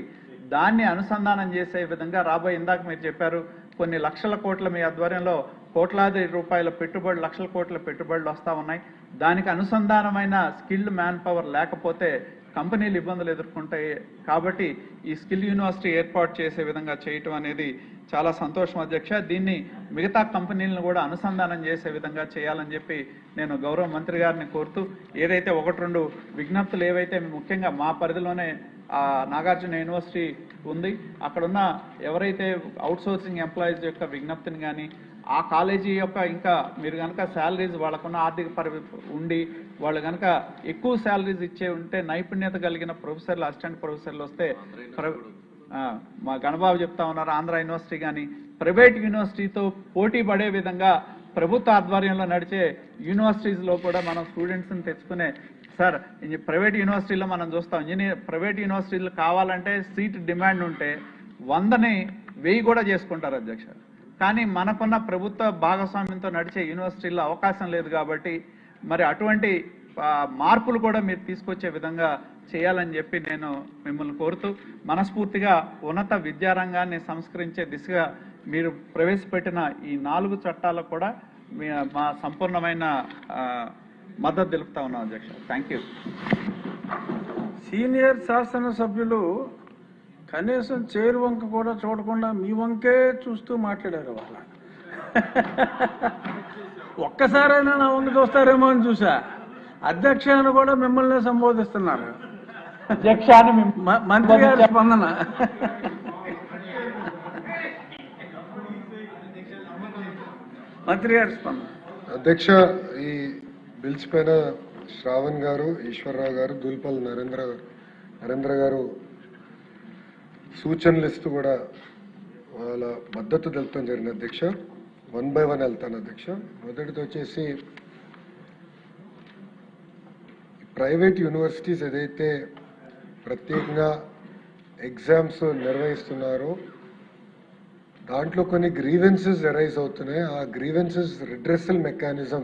దాన్ని అనుసంధానం చేసే విధంగా రాబోయే, ఇందాక మీరు చెప్పారు కొన్ని లక్షల కోట్ల మీ ఆధ్వర్యంలో కోట్లాది రూపాయల పెట్టుబడులు, లక్షల కోట్ల పెట్టుబడులు వస్తూ ఉన్నాయి. దానికి అనుసంధానమైన స్కిల్డ్ మ్యాన్ పవర్ లేకపోతే కంపెనీలు ఇబ్బందులు ఎదుర్కొంటాయి. కాబట్టి ఈ స్కిల్ యూనివర్సిటీ ఏర్పాటు చేసే విధంగా చేయటం అనేది చాలా సంతోషం అధ్యక్ష. దీన్ని మిగతా కంపెనీలను కూడా అనుసంధానం చేసే విధంగా చేయాలని చెప్పి నేను గౌరవ మంత్రి గారిని కోరుతూ, ఏదైతే 1-2 విజ్ఞప్తులు ఏవైతే ముఖ్యంగా మా పరిధిలోనే నాగార్జున యూనివర్సిటీ ఉంది, అక్కడున్న ఎవరైతే అవుట్సోర్సింగ్ ఎంప్లాయీస్ యొక్క విజ్ఞప్తిని కానీ, ఆ కాలేజీ యొక్క ఇంకా మీరు కనుక శాలరీస్ వాళ్ళకున్న ఆర్థిక ఉండి వాళ్ళు కనుక ఎక్కువ శాలరీస్ ఇచ్చే ఉంటే, నైపుణ్యత కలిగిన ప్రొఫెసర్లు, అసిస్టెంట్ ప్రొఫెసర్లు వస్తే మా గణబాబు చెప్తా ఉన్నారు, ఆంధ్ర యూనివర్సిటీ కానీ ప్రైవేట్ యూనివర్సిటీతో పోటీ పడే విధంగా ప్రభుత్వ ఆధ్వర్యంలో నడిచే యూనివర్సిటీస్లో కూడా మనం స్టూడెంట్స్ని తెచ్చుకునే, సార్ ప్రైవేట్ యూనివర్సిటీలో మనం చూస్తాం, ప్రైవేట్ యూనివర్సిటీలు కావాలంటే సీట్ డిమాండ్ ఉంటే 100ని 1000 కూడా చేసుకుంటారు అధ్యక్ష. కానీ మనకున్న ప్రభుత్వ భాగస్వామ్యంతో నడిచే యూనివర్సిటీల్లో అవకాశం లేదు. కాబట్టి మరి అటువంటి మార్పులు కూడా మీరు తీసుకొచ్చే విధంగా చేయాలని చెప్పి నేను మిమ్మల్ని కోరుతూ, మనస్ఫూర్తిగా ఉన్నత విద్యారంగాన్ని సంస్కరించే దిశగా మీరు ప్రవేశపెట్టిన ఈ 4 చట్టాలకు కూడా మా సంపూర్ణమైన మద్దతు తెలుపుతా ఉన్నాం అధ్యక్ష. Thank you. సీనియర్ శాసనసభ్యులు కనీసం చైర్ వంక కూడా చూడకుండా మీ వంకే చూస్తూ మాట్లాడారు. వాళ్ళ ఒక్కసారైనా నా వంక చూస్తారేమో అని చూసా. అధ్యక్ష అని కూడా మిమ్మల్ని సంబోధిస్తున్నారు. అధ్యక్ష మంత్రి గారి స్పందన. మంత్రి గారి స్పందన. అధ్యక్ష, ఈ బిల్స్ పైన శ్రావణ్ గారు, ఈశ్వరరావు గారు, దూల్పల్ నరేంద్ర గారు సూచనలు ఇస్తూ కూడా వాళ్ళ మద్దతు తెలుపడం జరిగింది అధ్యక్ష. 1 by 1 వెళ్తాను అధ్యక్ష. మొదటిది వచ్చేసి ప్రైవేట్ యూనివర్సిటీస్ ఏదైతే ప్రత్యేకంగా ఎగ్జామ్స్ నిర్వహిస్తున్నారో దాంట్లో కొన్ని గ్రీవెన్సెస్ అరైజ్ అవుతున్నాయి. ఆ గ్రీవెన్సెస్ రిడ్రెసల్ మెకానిజం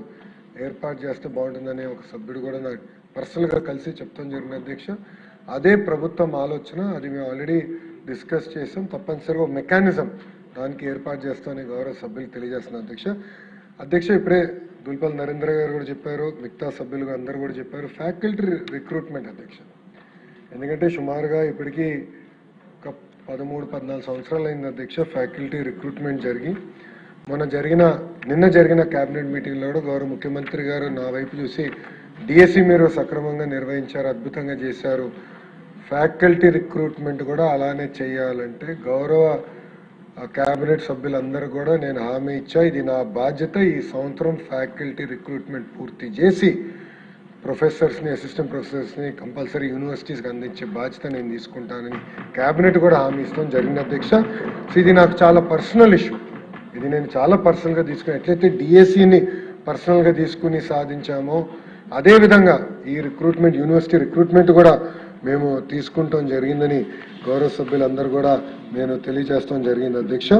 ఏర్పాటు చేస్తే బాగుంటుందనే ఒక సభ్యుడు కూడా నాకు పర్సనల్గా కలిసి చెప్తాం జరిగింది అధ్యక్ష. అదే ప్రభుత్వం ఆలోచన, అది మేము ఆల్రెడీ డిస్కస్ చేసాం. తప్పనిసరిగా ఒక మెకానిజం దానికి ఏర్పాటు చేస్తామని గౌరవ సభ్యులు తెలియజేస్తున్నాం అధ్యక్ష. ఇప్పుడే దూల్పల్ నరేంద్ర గారు కూడా చెప్పారు, మిగతా సభ్యులు అందరూ కూడా చెప్పారు, ఫ్యాకల్టీ రిక్రూట్మెంట్ అధ్యక్ష. ఎందుకంటే సుమారుగా ఇప్పటికీ ఒక 13-14 సంవత్సరాలు అయింది అధ్యక్ష ఫ్యాకల్టీ రిక్రూట్మెంట్ జరిగి. నిన్న జరిగిన కేబినెట్ మీటింగ్లో కూడా గౌరవ ముఖ్యమంత్రి గారు నా వైపు చూసి డిఎస్సి మీరు సక్రమంగా నిర్వహించారు, అద్భుతంగా చేశారు, ఫ్యాకల్టీ రిక్రూట్మెంట్ కూడా అలానే చేయాలంటే గౌరవ కేబినెట్ సభ్యులందరూ కూడా నేను హామీ ఇచ్చా, ఇది నా బాధ్యత. ఈ సంవత్సరం ఫ్యాకల్టీ రిక్రూట్మెంట్ పూర్తి చేసి ప్రొఫెసర్స్ని, అసిస్టెంట్ ప్రొఫెసర్స్ని కంపల్సరీ యూనివర్సిటీస్కి అందించే బాధ్యత నేను తీసుకుంటానని కేబినెట్ కూడా హామీ ఇస్తాం జరిగింది అధ్యక్ష. ఇది నాకు చాలా పర్సనల్ ఇష్యూ. ఇది నేను చాలా పర్సనల్గా తీసుకుని, ఎట్లయితే డిఎస్సిని పర్సనల్గా తీసుకుని సాధించామో అదేవిధంగా ఈ రిక్రూట్మెంట్, యూనివర్సిటీ రిక్రూట్మెంట్ కూడా మేము తీసుకుంటాం జరిగిందని గౌరవ సభ్యులందరూ కూడా నేను తెలియజేస్తాం జరిగింది అధ్యక్ష.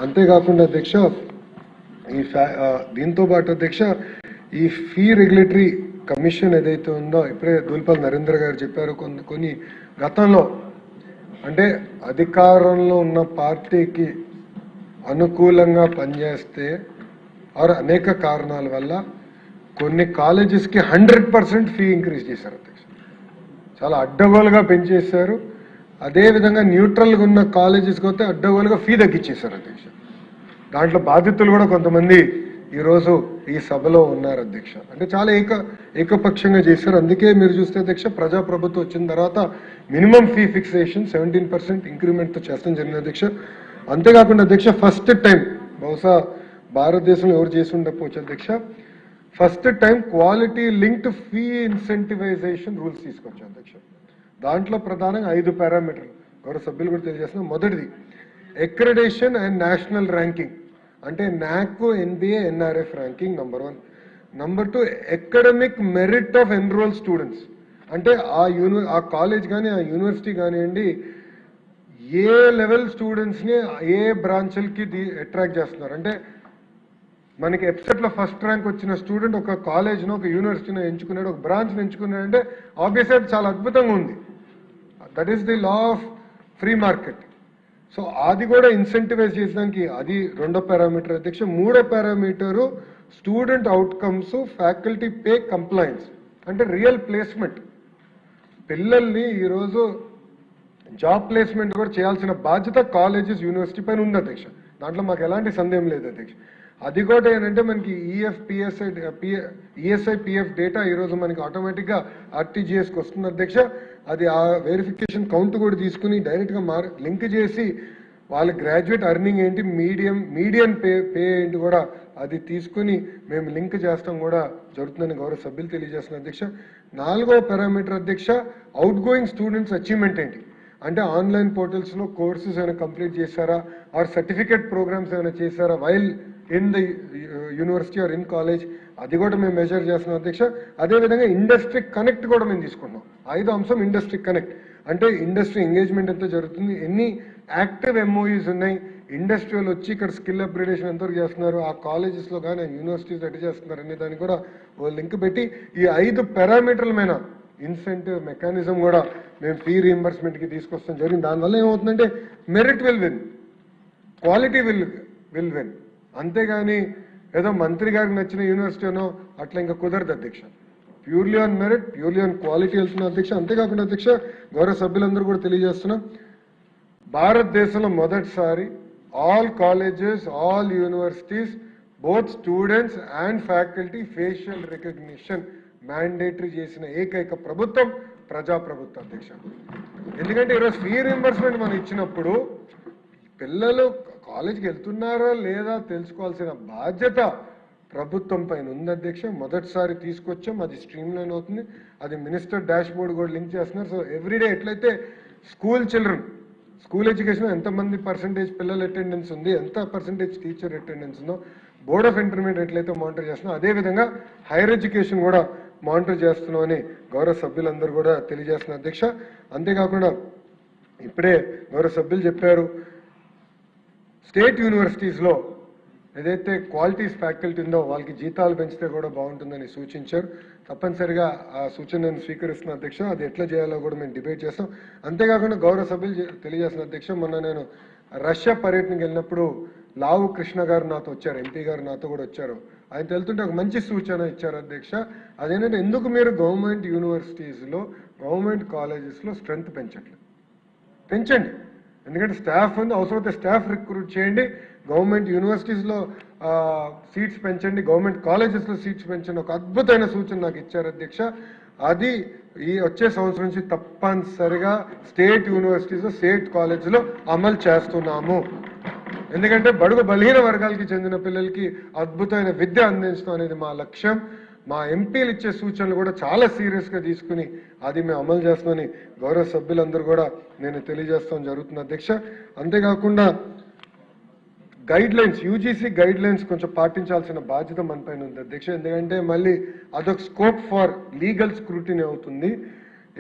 అంతేకాకుండా అధ్యక్ష, ఈ దీంతో పాటు అధ్యక్ష ఈ ఫీ రెగ్యులేటరీ కమిషన్ ఏదైతే ఉందో ఇప్పుడే దూల్పల్ నరేంద్ర గారు చెప్పారు, కొన్ని గతంలో అంటే అధికారంలో ఉన్న పార్టీకి అనుకూలంగా పనిచేస్తే అనేక కారణాల వల్ల కొన్ని కాలేజెస్కి 100% ఫీ ఇంక్రీజ్ చేశారు అధ్యక్ష. చాలా అడ్డగోలుగా పెంచేశారు. అదేవిధంగా న్యూట్రల్గా ఉన్న కాలేజెస్కి వస్తే అడ్డగోలుగా ఫీ తగ్గించేశారు అధ్యక్ష. దాంట్లో బాధితులు కూడా కొంతమంది ఈరోజు ఈ సభలో ఉన్నారు అధ్యక్ష. అంటే చాలా ఏకపక్షంగా చేశారు. అందుకే మీరు చూస్తే అధ్యక్ష ప్రజాప్రభుత్వం వచ్చిన తర్వాత మినిమం ఫీ ఫిక్సేషన్ 17% ఇంక్రిమెంట్తో చేస్తాం జరిగింది అధ్యక్ష. అంతేకాకుండా అధ్యక్ష ఫస్ట్ టైం, బహుశా భారతదేశంలో ఎవరు చేసి ఉండకపోవచ్చు అధ్యక్ష, first time quality linked fee incentivisation rules తీసుకొచ్చాం అధ్యక్ష. దాంట్లో ప్రధానంగా 5 పారామీటర్లు గౌరవ సభ్యులు కూడా తెలియజేస్తున్నాం. మొదటిది అక్రెడిటేషన్ అండ్ నేషనల్ ర్యాంకింగ్, అంటే NAAC, NBA, NRF ranking number 1. Number 2 academic merit of enrol students, అంటే ఆ కాలేజ్ కానీ ఆ యూనివర్సిటీ కానివ్వండి ఏ లెవెల్ స్టూడెంట్స్ని ఏ బ్రాంచ్లకి అట్రాక్ట్ చేస్తున్నారు అంటే మనకి ఎప్సెట్లో ఫస్ట్ ర్యాంక్ వచ్చిన స్టూడెంట్ ఒక కాలేజ్ను ఒక యూనివర్సిటీని ఎంచుకున్నాడు, ఒక బ్రాంచ్ని ఎంచుకున్నాడు అంటే ఆబ్వియస్లీ అది చాలా అద్భుతంగా ఉంది. That is the law of free market. So అది కూడా ఇన్సెంటివైజ్ చేసడానికి అది రెండో పారామీటర్ అధ్యక్ష. మూడో parameter student outcomes, faculty pay compliance అంటే రియల్ ప్లేస్మెంట్. పిల్లల్ని ఈరోజు జాబ్ ప్లేస్మెంట్ కూడా చేయాల్సిన బాధ్యత కాలేజెస్, యూనివర్సిటీ పైన ఉంది అధ్యక్ష. దాంట్లో మాకు ఎలాంటి సందేహం లేదు అధ్యక్ష. అది కూడా ఏంటంటే మనకి ఈఎస్ఐ పిఎఫ్ డేటా ఈరోజు మనకి ఆటోమేటిక్గా ఆర్టీజీఎస్కి వస్తుంది అధ్యక్ష. అది ఆ వెరిఫికేషన్ కౌంట్ కూడా తీసుకుని డైరెక్ట్గా లింక్ చేసి వాళ్ళ గ్రాడ్యుయేట్ అర్నింగ్ ఏంటి, మీడియన్ పే ఏంటి కూడా అది తీసుకుని మేము లింక్ చేస్తాం కూడా జరుగుతుందని గౌరవ సభ్యులు తెలియజేస్తున్నారు అధ్యక్ష. నాలుగో పారామీటర్ అధ్యక్ష, అవుట్ గోయింగ్ స్టూడెంట్స్ అచీవ్మెంట్ ఏంటి అంటే ఆన్లైన్ పోర్టల్స్లో కోర్సెస్ ఏమైనా కంప్లీట్ చేశారా, ఆర్ సర్టిఫికేట్ ప్రోగ్రామ్స్ ఏమైనా చేశారా while in the university or in college, అది కూడా మేము మెజర్ చేస్తున్నాం అధ్యక్ష. అదేవిధంగా ఇండస్ట్రీ కనెక్ట్ కూడా మేము తీసుకుంటున్నాం. ఐదో అంశం ఇండస్ట్రీ కనెక్ట్ అంటే ఇండస్ట్రీ ఎంగేజ్మెంట్ ఎంత జరుగుతుంది, ఎన్ని యాక్టివ్ ఎంఓయూస్ ఉన్నాయి, ఇండస్ట్రీలు వచ్చి ఇక్కడ స్కిల్ అప్గ్రేడేషన్ ఎంతవరకు చేస్తున్నారు, ఆ కాలేజెస్లో కానీ యూనివర్సిటీస్ ఎట్లా చేస్తున్నారు అనే దాన్ని కూడా లింక్ పెట్టి ఈ 5 పారామీటర్ల మీద ఇన్సెంటివ్ మెకానిజం కూడా మేము ఫీ రీఎంబర్స్మెంట్కి తీసుకొస్తాం జరిగింది. దానివల్ల ఏమవుతుందంటే merit will win, quality will win. అంతేగాని ఏదో మంత్రి గారికి నచ్చిన యూనివర్సిటీనో అట్లా ఇంకా కుదరదు అధ్యక్ష. Purely on merit, purely on quality వెళ్తున్న అధ్యక్ష. అంతేకాకుండా అధ్యక్ష గౌరవ సభ్యులందరూ కూడా తెలియజేస్తున్నాం, భారతదేశంలో మొదటిసారి all colleges, all universities, both students and faculty facial recognition mandatory చేసిన ఏకైక ప్రభుత్వం ప్రజాప్రభుత్వం అధ్యక్ష. ఎందుకంటే ఈరోజు ఫీ రీఎంబర్స్మెంట్ మనం ఇచ్చినప్పుడు పిల్లలు కాలేజీకి వెళ్తున్నారా లేదా తెలుసుకోవాల్సిన బాధ్యత ప్రభుత్వం పైన ఉంది అధ్యక్ష. మొదటిసారి తీసుకొచ్చాం, అది స్ట్రీమ్ లైన్ అవుతుంది, అది మినిస్టర్ డాష్ బోర్డ్ కూడా లింక్ చేస్తున్నారు. సో ఎవ్రీడే ఎట్లయితే స్కూల్ చిల్డ్రన్, స్కూల్ ఎడ్యుకేషన్ ఎంతమంది పర్సెంటేజ్ పిల్లల అటెండెన్స్ ఉంది, ఎంత పర్సెంటేజ్ టీచర్ అటెండెన్స్ ఉందో బోర్డ్ ఆఫ్ ఇంటర్మీడియట్ ఎట్లయితే మానిటర్ చేస్తున్నాం, అదేవిధంగా హైయర్ ఎడ్యుకేషన్ కూడా మానిటర్ చేస్తున్నాం అని గౌరవ సభ్యులందరూ కూడా తెలియజేస్తున్నారు అధ్యక్ష. అంతేకాకుండా ఇప్పుడే గౌరవ సభ్యులు చెప్పారు, స్టేట్ యూనివర్సిటీస్లో ఏదైతే క్వాలిటీస్ ఫ్యాకల్టీ ఉందో వాళ్ళకి జీతాలు పెంచితే కూడా బాగుంటుందని సూచించారు. తప్పనిసరిగా ఆ సూచన నేను స్వీకరిస్తున్న అధ్యక్ష. అది ఎట్లా చేయాలో కూడా మేము డిబేట్ చేస్తాం. అంతేకాకుండా గౌరవ సభ్యులు తెలియజేస్తున్న అధ్యక్ష, మొన్న నేను రష్యా పర్యటనకి వెళ్ళినప్పుడు లావు కృష్ణ గారు నాతో వచ్చారు, ఎంపీ గారు నాతో కూడా వచ్చారు. ఆయన వెళ్తుంటే ఒక మంచి సూచన ఇచ్చారు అధ్యక్ష. అదేంటంటే ఎందుకు మీరు గవర్నమెంట్ యూనివర్సిటీస్లో, గవర్నమెంట్ కాలేజెస్లో స్ట్రెంత్ పెంచండి. ఎందుకంటే స్టాఫ్ ఉంది, అవసరమైతే స్టాఫ్ రిక్రూట్ చేయండి, గవర్నమెంట్ యూనివర్సిటీస్లో సీట్స్ పెంచండి, గవర్నమెంట్ కాలేజెస్లో సీట్స్ పెంచండి. ఒక అద్భుతమైన సూచన నాకు ఇచ్చారు అధ్యక్ష. అది ఈ వచ్చే సంవత్సరం నుంచి తప్పనిసరిగా స్టేట్ యూనివర్సిటీస్లో, స్టేట్ కాలేజీలో అమలు చేస్తున్నాము. ఎందుకంటే బడుగు బలహీన వర్గాలకి చెందిన పిల్లలకి అద్భుతమైన విద్య అందించడం అనేది మా లక్ష్యం. మా ఎంపీలు ఇచ్చే సూచనలు కూడా చాలా సీరియస్గా తీసుకుని అది మేము అమలు చేస్తామని గౌరవ సభ్యులందరూ కూడా నేను తెలియజేస్తాం జరుగుతుంది అధ్యక్ష. అంతేకాకుండా guide lines, UGC guide lines కొంచెం పాటించాల్సిన బాధ్యత మన పైన ఉంది అధ్యక్ష. ఎందుకంటే మళ్ళీ అదొక స్కోప్ ఫర్ లీగల్ స్క్రూటినీ అవుతుంది.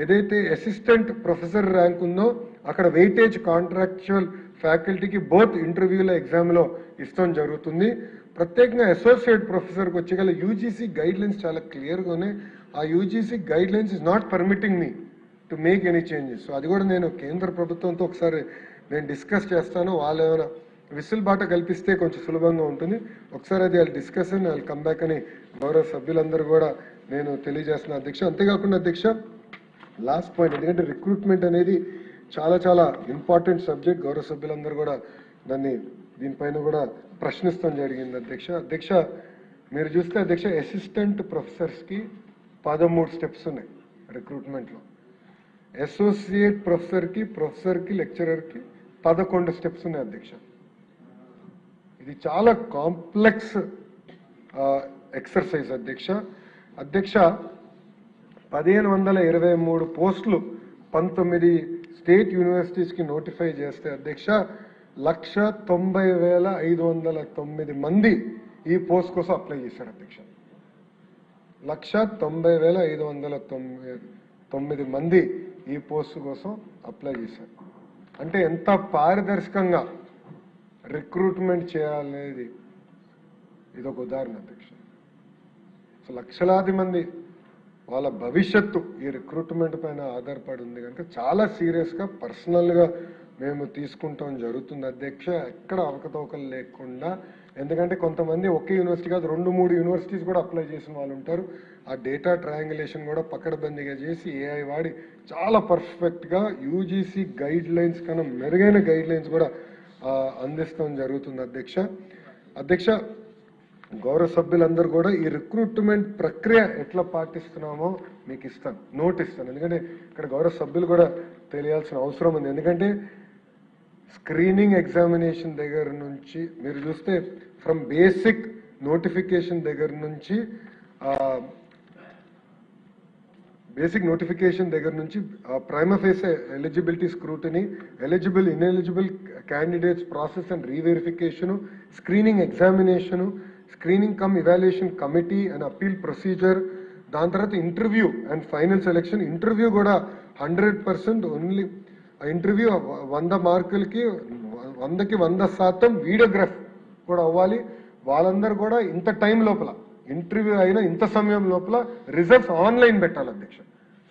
ఏదైతే అసిస్టెంట్ ప్రొఫెసర్ ర్యాంక్ ఉందో అక్కడ వెయిటేజ్ కాంట్రాక్చువల్ ఫ్యాకల్టీకి బోత్ ఇంటర్వ్యూలో, ఎగ్జామ్లో ఇస్తాం జరుగుతుంది. ప్రత్యేకంగా అసోసియేట్ ప్రొఫెసర్కి వచ్చేగల యూజీసీ గైడ్ లైన్స్ చాలా క్లియర్గా ఉన్నాయి. ఆ UGC guide lines is not permitting me to make any changes. So అది కూడా నేను కేంద్ర ప్రభుత్వంతో ఒకసారి నేను డిస్కస్ చేస్తాను. వాళ్ళు ఏమైనా విసులుబాట కల్పిస్తే కొంచెం సులభంగా ఉంటుంది. ఒకసారి అది వాళ్ళు డిస్కషన్ వాళ్ళు కమ్ బ్యాక్ అని గౌరవ సభ్యులందరూ కూడా నేను తెలియజేస్తున్నా అధ్యక్ష. అంతేకాకుండా అధ్యక్ష లాస్ట్ పాయింట్, ఎందుకంటే రిక్రూట్మెంట్ అనేది చాలా చాలా ఇంపార్టెంట్ సబ్జెక్ట్. గౌరవ సభ్యులందరూ కూడా దీనిపైన కూడా ప్రశ్నిస్తాం జరిగింది అధ్యక్ష. మీరు చూస్తే అధ్యక్ష అసిస్టెంట్ ప్రొఫెసర్స్కి 13 స్టెప్స్ ఉన్నాయి రిక్రూట్మెంట్లో. అసోసియేట్ ప్రొఫెసర్కి, లెక్చరర్కి 11 స్టెప్స్ ఉన్నాయి అధ్యక్ష. ఇది చాలా కాంప్లెక్స్ ఎక్సర్సైజ్ అధ్యక్ష. 1523 పోస్టులు 19 స్టేట్ యూనివర్సిటీస్కి నోటిఫై చేస్తే అధ్యక్ష 190,509 మంది ఈ పోస్ట్ కోసం అప్లై చేశారు అధ్యక్ష. 190,509 మంది ఈ పోస్ట్ కోసం అప్లై చేశారు. అంటే ఎంత పారదర్శకంగా రిక్రూట్మెంట్ చేయాలనేది ఇదొక ఉదాహరణ అధ్యక్ష. సో లక్షలాది మంది వాళ్ళ భవిష్యత్తు ఈ రిక్రూట్మెంట్ పైన ఆధారపడి ఉంది కనుక చాలా సీరియస్గా పర్సనల్గా మేము తీసుకుంటాం జరుగుతుంది అధ్యక్ష. ఎక్కడ అవకతవకలు లేకుండా, ఎందుకంటే కొంతమంది ఒకే యూనివర్సిటీ కాదు 2-3 యూనివర్సిటీస్ కూడా అప్లై చేసిన వాళ్ళు ఉంటారు. ఆ డేటా ట్రయాంగులేషన్ కూడా పకడ్బందీగా చేసి ఏఐ వాడి చాలా పర్ఫెక్ట్గా యూజీసీ గైడ్ లైన్స్ కన్నా మెరుగైన గైడ్ లైన్స్ కూడా అందిస్తాం జరుగుతుంది అధ్యక్ష. గౌరవ సభ్యులందరూ కూడా ఈ రిక్రూట్మెంట్ ప్రక్రియ ఎట్లా పాటిస్తున్నామో మీకు ఇస్తాను, నోట్ ఇస్తాను. ఎందుకంటే ఇక్కడ గౌరవ సభ్యులు కూడా తెలియాల్సిన అవసరం ఉంది. ఎందుకంటే స్క్రీనింగ్ ఎగ్జామినేషన్ దగ్గర నుంచి మీరు చూస్తే ఫ్రమ్ బేసిక్ నోటిఫికేషన్ దగ్గర నుంచి prima facie eligibility scrutiny, eligible ineligible candidates process and reverification, screening examination, screening cum evaluation committee and appeal procedure, దాని తర్వాత interview and final selection. Interview కూడా 100% ఓన్లీ ఇంటర్వ్యూ 100 మార్కులకి 100కి 100% వీడియోగ్రాఫ్ కూడా అవ్వాలి. వాళ్ళందరూ కూడా ఇంత టైం లోపల ఇంటర్వ్యూ అయినా ఇంత సమయం లోపల రిజల్ట్స్ ఆన్లైన్ పెట్టాలి అధ్యక్ష.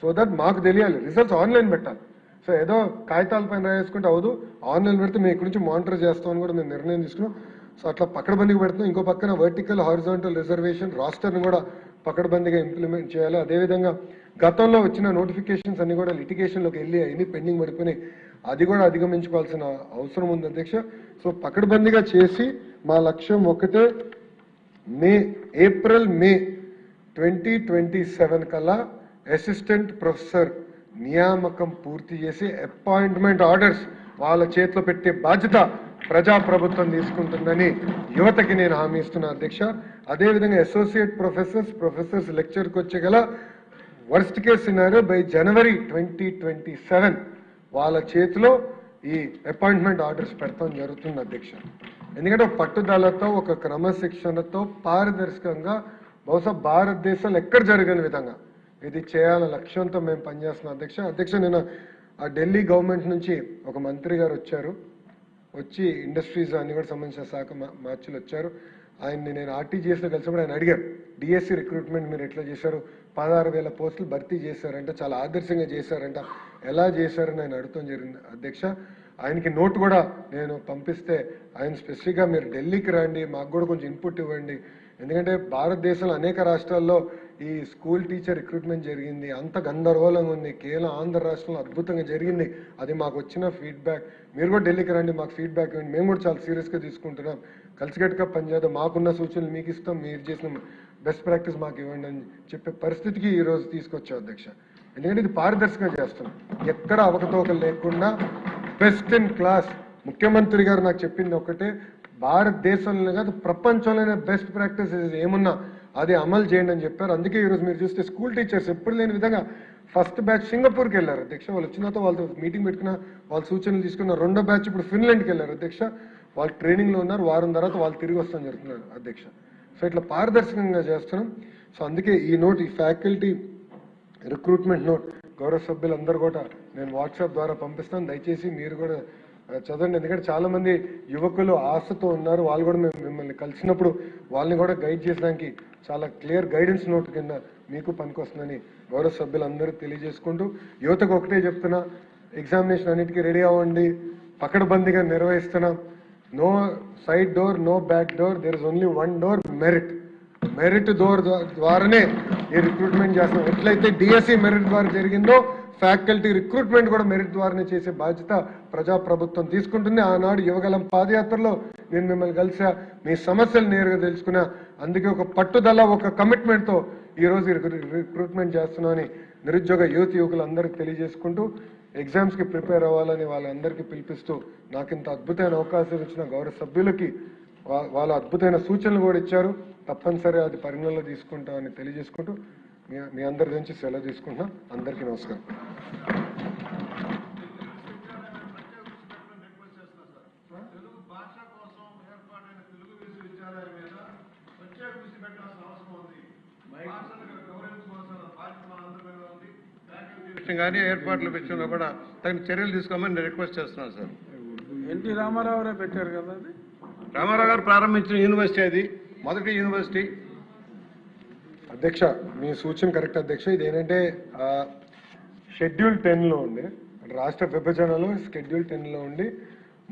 సో దట్ మాకు తెలియాలి రిజల్ట్స్ ఆన్లైన్ పెట్టాలి. సో ఏదో కాగితాల పైన రాసుకుంటే అవదు, ఆన్లైన్ పెడితే మేము ఇక్కడి నుంచి మానిటర్ చేస్తామని కూడా మేము నిర్ణయం తీసుకున్నాం. సో అట్లా పకడ్బందీగా పెడుతున్నాం. ఇంకో పక్కన వర్టికల్ హారిజాంటల్ రిజర్వేషన్ రాస్టర్ని కూడా పకడ్బందీగా ఇంప్లిమెంట్ చేయాలి. అదేవిధంగా గతంలో వచ్చిన నోటిఫికేషన్స్ అన్ని కూడా లిటిగేషన్లోకి వెళ్ళి అన్ని పెండింగ్ పడిపోయినాయి, అది కూడా అధిగమించుకోవాల్సిన అవసరం ఉంది అధ్యక్ష. సో పకడ్బందీగా చేసి మా లక్ష్యం ఒకటే, ఏప్రిల్ మే 2027 కల్లా అసిస్టెంట్ ప్రొఫెసర్ నియామకం పూర్తి చేసి అపాయింట్మెంట్ ఆర్డర్స్ వాళ్ళ చేతిలో పెట్టే బాధ్యత ప్రజాప్రభుత్వం తీసుకుంటుందని యువతకి నేను హామీ ఇస్తున్నా అధ్యక్ష. అదేవిధంగా అసోసియేట్ ప్రొఫెసర్స్ లెక్చర్కి వచ్చే గల వర్స్ట్ కేస్ సినారియో బై జనవరి 2027 వాళ్ళ చేతిలో ఈ అపాయింట్మెంట్ ఆర్డర్స్ పెడతాం జరుగుతుంది అధ్యక్ష. ఎందుకంటే ఒక పట్టుదలతో, ఒక క్రమశిక్షణతో, పారదర్శకంగా బహుశా భారతదేశంలో ఎక్కడ జరగని విధంగా ఇది చేయాలనే లక్ష్యంతో మేము పనిచేస్తున్నాం అధ్యక్ష. నేను ఆ ఢిల్లీ గవర్నమెంట్ నుంచి ఒక మంత్రి గారు వచ్చి ఇండస్ట్రీస్ అన్ని కూడా సంబంధించిన శాఖ మార్చులు వచ్చారు. ఆయన్ని నేను ఆర్టీజీఎస్లో కలిసినప్పుడు ఆయన అడిగారు, డిఎస్సి రిక్రూట్మెంట్ మీరు ఎట్లా చేశారు, 16,000 పోస్టులు భర్తీ చేశారంట, చాలా ఆదర్శంగా చేశారంట, ఎలా చేశారని ఆయన అడుగుతాం జరిగింది అధ్యక్ష. ఆయనకి నోట్ కూడా నేను పంపిస్తే ఆయన స్పెసిఫిక్గా మీరు ఢిల్లీకి రండి, మాకు కూడా కొంచెం ఇన్పుట్ ఇవ్వండి. ఎందుకంటే భారతదేశంలో అనేక రాష్ట్రాల్లో ఈ స్కూల్ టీచర్ రిక్రూట్మెంట్ జరిగింది, అంత గందరగోళంగా ఉంది. కేవలం ఆంధ్ర రాష్ట్రంలో అద్భుతంగా జరిగింది, అది మాకు వచ్చిన ఫీడ్బ్యాక్. మీరు కూడా ఢిల్లీకి రండి, మాకు ఫీడ్బ్యాక్ ఇవ్వండి, మేము కూడా చాలా సీరియస్గా తీసుకుంటున్నాం, కలిసికట్టుగా పనిచేద్దాం, మాకున్న సూచనలు మీకు ఇస్తాం, మీరు చేసిన బెస్ట్ ప్రాక్టీస్ మాకు ఇవ్వండి అని చెప్పే పరిస్థితికి ఈరోజు తీసుకొచ్చాం అధ్యక్ష. ఎందుకంటే ఇది పారదర్శకంగా చేస్తున్నాం, ఎక్కడ అవకతవకలు లేకుండా బెస్ట్ ఇన్ క్లాస్. ముఖ్యమంత్రి గారు నాకు చెప్పింది ఒకటే, భారతదేశంలో కాదు ప్రపంచంలోనే బెస్ట్ ప్రాక్టీసెస్ ఏమున్నా అది అమలు చేయండి అని చెప్పారు. అందుకే ఈరోజు మీరు చూస్తే స్కూల్ టీచర్స్ ఎప్పుడు లేని విధంగా ఫస్ట్ బ్యాచ్ సింగపూర్కి వెళ్ళారు అధ్యక్ష. వాళ్ళు వచ్చిన తర్వాత వాళ్ళతో మీటింగ్ పెట్టుకున్న, వాళ్ళ సూచనలు తీసుకున్న. రెండో బ్యాచ్ ఇప్పుడు ఫిన్లాండ్కి వెళ్ళారు అధ్యక్ష. వాళ్ళు ట్రైనింగ్లో ఉన్నారు, వారం తర్వాత వాళ్ళు తిరిగి వస్తాం జరుగుతున్నారు అధ్యక్ష. సో ఇట్లా పారదర్శకంగా చేస్తున్నాం. సో అందుకే ఈ నోట్, ఈ ఫ్యాకల్టీ రిక్రూట్మెంట్ నోట్ గౌరవ సభ్యులందరూ కూడా నేను వాట్సాప్ ద్వారా పంపిస్తాను, దయచేసి మీరు కూడా చదవండి. ఎందుకంటే చాలా మంది యువకులు ఆశతో ఉన్నారు, వాళ్ళు కూడా మేము మిమ్మల్ని కలిసినప్పుడు వాళ్ళని కూడా గైడ్ చేసడానికి చాలా క్లియర్ గైడెన్స్ నోట్ కింద మీకు పనికొస్తుందని గౌరవ సభ్యులందరూ తెలియజేసుకుంటూ, యువతకు ఒకటే చెప్తున్నా, ఎగ్జామినేషన్ అన్నిటికీ రెడీ అవ్వండి, పకడ్బందీగా నిర్వహిస్తున్నాం. No side door, no back door, there is only one door, merit door ద్వారానే ఈ రిక్రూట్మెంట్ చేస్తున్నాం. ఎట్లయితే డిఎస్సి మెరిట్ ద్వారా జరిగిందో ఫ్యాకల్టీ రిక్రూట్మెంట్ కూడా మెరిట్ ద్వారానే చేసే బాధ్యత ప్రజాప్రభుత్వం తీసుకుంటుంది. ఆనాడు యువగలం పాదయాత్రలో నేను మిమ్మల్ని కలిసా, మీ సమస్యలు నేరుగా తెలుసుకున్నా. అందుకే ఒక పట్టుదల, ఒక కమిట్మెంట్తో ఈరోజు రిక్రూట్మెంట్ చేస్తున్నామని నిరుద్యోగ యువకులందరికీ తెలియజేసుకుంటూ, ఎగ్జామ్స్కి ప్రిపేర్ అవ్వాలని వాళ్ళందరికీ పిలిపిస్తూ, నాకు ఇంత అద్భుతమైన అవకాశం ఇచ్చిన గౌరవ సభ్యులకి వాళ్ళ అద్భుతమైన సూచనలు కూడా ఇచ్చారు, తప్పనిసరి అది పరిగణనలో తీసుకుంటామని తెలియజేసుకుంటూ మీ అందరి నుంచి సెలవు తీసుకుంటున్నాం. అందరికీ నమస్కారం. తెలుగు భాష కోసం ఏర్పాటైన తెలుగు విశ్వవిద్యాలయం మీద ప్రత్యేక దృష్టి పెట్టాల్సిన అవసరం ఉంది. భాషను గౌరవించుకోవాల్సిన బాధ్యత మనందరి మీద ఉంది. ఫ్యాకల్టీ విషయం కానీ ఏర్పాట్ల విషయంలో కూడా తగిన చర్యలు తీసుకోమని నేను రిక్వెస్ట్ చేస్తున్నాను సార్. ఎన్టీ రామారావురే పెట్టారు కదా అది. రామారావు గారు ప్రారంభించిన యూనివర్సిటీ అది, మొదటి యూనివర్సిటీ. అధ్యక్ష, మీ సూచన కరెక్ట్ అధ్యక్ష. ఇది ఏంటంటే షెడ్యూల్ 10లో ఉండే, రాష్ట్ర విభజనలో షెడ్యూల్ 10లో ఉండి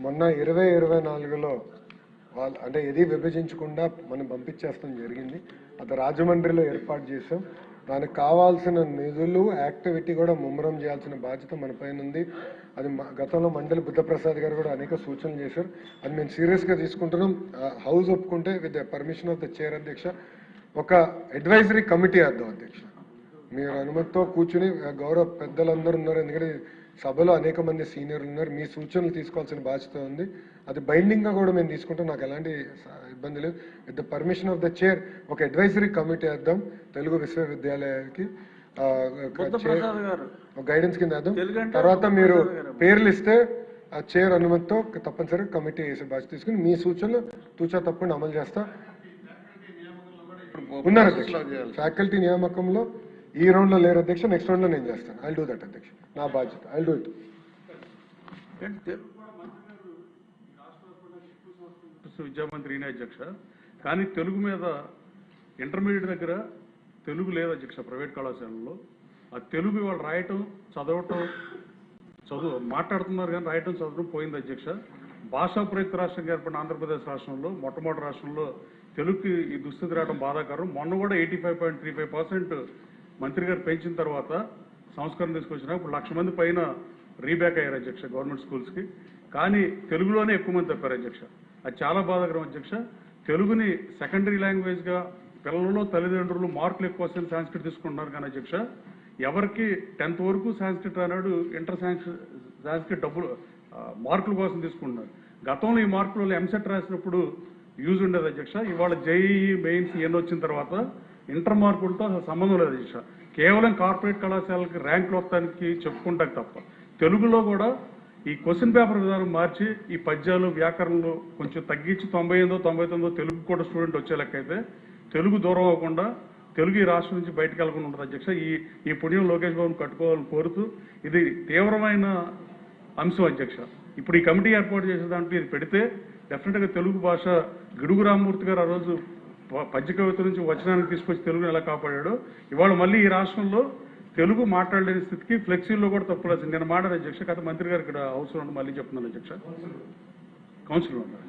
మొన్న 2024లో వాళ్ళు అంటే ఏది విభజించకుండా మనం పంపించేస్తాం జరిగింది. అది రాజమండ్రిలో ఏర్పాటు చేసాం. దానికి కావాల్సిన నిధులు యాక్టివిటీ కూడా ముమ్మరం చేయాల్సిన బాధ్యత మన పైన ఉంది. అది గతంలో మండలి బుద్ధప్రసాద్ గారు కూడా అనేక సూచనలు చేశారు. అది మేము సీరియస్గా తీసుకుంటున్నాం. హౌస్ ఒప్పుకుంటే with the permission of the chair అధ్యక్ష ఒక అడ్వైజరీ కమిటీ వేద్దాం అధ్యక్ష. మీరు అనుమతితో కూర్చుని గౌరవ పెద్దలందరూ ఉన్నారు, ఎందుకంటే సభలో అనేక మంది సీనియర్లు ఉన్నారు. మీ సూచనలు తీసుకోవాల్సిన బాధ్యత ఉంది. అది బైండింగ్గా కూడా మేము తీసుకుంటాం, నాకు ఎలాంటి ఇబ్బంది లేదు. With the permission of the chair ఒక అడ్వైజరీ కమిటీ వేద్దాం తెలుగు విశ్వవిద్యాలయాలకి గైడెన్స్ కింద వేద్దాం. తర్వాత మీరు పేర్లు ఇస్తే ఆ చైర్ అనుమతితో తప్పనిసరిగా కమిటీ వేసే బాధ్యత తీసుకుని మీ సూచనలు తూచా తప్పకుండా అమలు చేస్తా ఉన్నారు అధ్యక్ష. ఫ్యాకల్టీ నియామకంలో ఈ రౌండ్లో లేరు అధ్యక్ష, నెక్స్ట్ రౌండ్లో నేను చేస్తాను. ఐల్ డూ దట్ అధ్యక్ష, నా బాధ్యత. I'll do it. విద్యామంత్రి ఈయన అధ్యక్ష. కానీ తెలుగు మీద ఇంటర్మీడియట్ దగ్గర తెలుగు లేదు అధ్యక్ష. ప్రైవేట్ కళాశాలలో ఆ తెలుగు వాళ్ళు రాయటం చదవటం మాట్లాడుతున్నారు కానీ రాయటం చదవటం పోయింది అధ్యక్ష. భాషా ప్రయుక్త రాష్ట్రంగా ఏర్పడిన ఆంధ్రప్రదేశ్ రాష్ట్రంలో మొట్టమొదటి రాష్ట్రంలో తెలుగుకి ఈ దుస్థితి రావడం బాధాకరం. మొన్న కూడా 85.35% మంత్రి గారు పెంచిన తర్వాత సంస్కరణ తీసుకొచ్చినా ఇప్పుడు 1,00,000 మంది పైన రీబ్యాక్ అయ్యారు అధ్యక్ష గవర్నమెంట్ స్కూల్స్కి. కానీ తెలుగులోనే ఎక్కువ మంది తప్పారు అధ్యక్ష. అది చాలా బాధాకరం అధ్యక్ష. తెలుగుని సెకండరీ లాంగ్వేజ్గా పిల్లల్లో తల్లిదండ్రులు మార్కులు ఎక్కువ వస్తే సాంస్క్రిట్ తీసుకుంటున్నారు కానీ అధ్యక్ష ఎవరికి 10th వరకు సాంస్క్రిట్ రానాడు ఇంటర్ సాంస్క్రిట్ డబ్బులు మార్కుల కోసం తీసుకుంటున్నారు. గతంలో ఈ మార్కులలో ఎంసెట్ రాసినప్పుడు యూజ్ ఉండేది అధ్యక్ష. ఇవాళ జేఈఈ మెయిన్స్ ఇవన్నీ వచ్చిన తర్వాత ఇంటర్ మార్కులతో అసలు సంబంధం లేదు అధ్యక్ష. కేవలం కార్పొరేట్ కళాశాలకి ర్యాంకులు వస్తానికి చెప్పుకుంటాం తప్ప తెలుగులో కూడా ఈ క్వశ్చన్ పేపర్ విధానం మార్చి ఈ పద్యాలు వ్యాకరణలు కొంచెం తగ్గించి 98-99 తెలుగు కూడా స్టూడెంట్ వచ్చే లెక్క అయితే తెలుగు దూరం అవ్వకుండా తెలుగు ఈ రాష్ట్రం నుంచి బయటకు వెళ్ళకుండా ఉంటుంది అధ్యక్ష. ఈ పుణ్యం లోకేష్ బాబుని కట్టుకోవాలని కోరుతూ ఇది తీవ్రమైన అంశం అధ్యక్ష. ఇప్పుడు ఈ కమిటీ ఏర్పాటు చేసే దాంట్లో ఇది పెడితే డెఫినెట్గా తెలుగు భాష గిడుగు రామ్మూర్తి గారు ఆ రోజు పద్య కవిత నుంచి వచనానికి తీసుకొచ్చి తెలుగుని ఎలా కాపాడాడో ఇవాళ మళ్ళీ ఈ రాష్ట్రంలో తెలుగు మాట్లాడలేని స్థితికి ఫ్లెక్సీల్లో కూడా తప్పులేదు. నేను మాట్లాడే అధ్యక్ష గత మంత్రి గారు ఇక్కడ అవసరం ఉండి మళ్ళీ చెప్తున్నాను అధ్యక్ష. కౌన్సిల్ ఉన్నారు.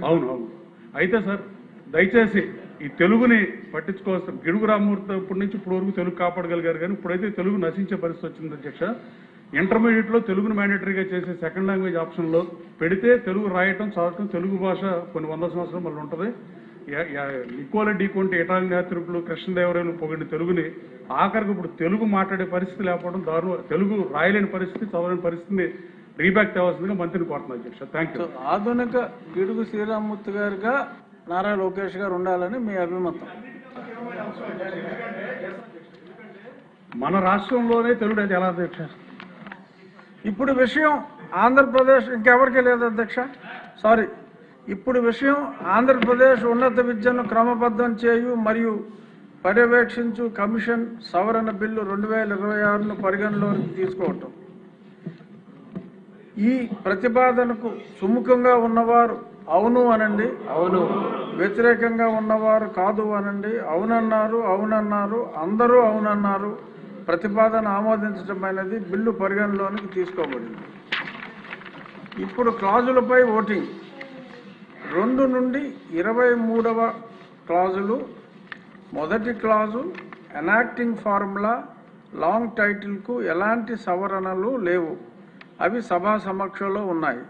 అవును. అయితే సార్ దయచేసి ఈ తెలుగుని పట్టించుకోవాల్సిన గిడుగు రామ్మూర్తి ఇప్పటి నుంచి ఇప్పుడు వరకు తెలుగు కాపాడగలిగారు కానీ ఇప్పుడైతే తెలుగు నశించే పరిస్థితి వచ్చింది అధ్యక్ష. ఇంటర్మీడియట్లో తెలుగును మ్యాండేటరీగా చేసే సెకండ్ లాంగ్వేజ్ ఆప్షన్లో పెడితే తెలుగు రాయటం చదవటం తెలుగు భాష కొన్ని 100 సంవత్సరాలు మళ్ళీ ఉంటుంది. ఈక్వాలిటీ కొంటే ఇటాలియన్ యాత్రికులు కృష్ణదేవరాయలు పొగిడిన తెలుగుని ఆఖరికి ఇప్పుడు తెలుగు మాట్లాడే పరిస్థితి లేకపోవడం దారుణం. తెలుగు రాయలేని పరిస్థితి చదవలేని పరిస్థితిని రీబ్యాక్ తేవాల్సిందిగా మంత్రిని కోరుతున్నాను అధ్యక్ష. Thank you. ఆధునిక గిడుగు శ్రీరామ్మూర్తి గారుగా నారా లోకేష్ గారు ఉండాలని మీ అభిమతం. మన రాష్ట్రంలోనే తెలుగు అయితే ఎలా అధ్యక్ష? ఇప్పుడు విషయం ఆంధ్రప్రదేశ్ ఇంకెవరికి లేదు అధ్యక్ష. సారీ, ఇప్పుడు విషయం ఆంధ్రప్రదేశ్ ఉన్నత విద్యను క్రమబద్ధం చేయు మరియు పర్యవేక్షించు కమిషన్ సవరణ బిల్లు 2026ను పరిగణలోకి తీసుకోవటం. ఈ ప్రతిపాదనకు సుముఖంగా ఉన్నవారు అవును అనండి, అవును. వ్యతిరేకంగా ఉన్నవారు కాదు అనండి. అవునన్నారు, అందరూ అవునన్నారు. ప్రతిపాదన ఆమోదించడమైనది. బిల్లు పరిగణలోనికి తీసుకోబడింది. ఇప్పుడు క్లాజులపై ఓటింగ్. 2 నుండి 23వ క్లాజులు. మొదటి క్లాజు ఎనాక్టింగ్ ఫార్ములా లాంగ్ టైటిల్కు ఎలాంటి సవరణలు లేవు, అవి సభా సమక్షంలో ఉన్నాయి.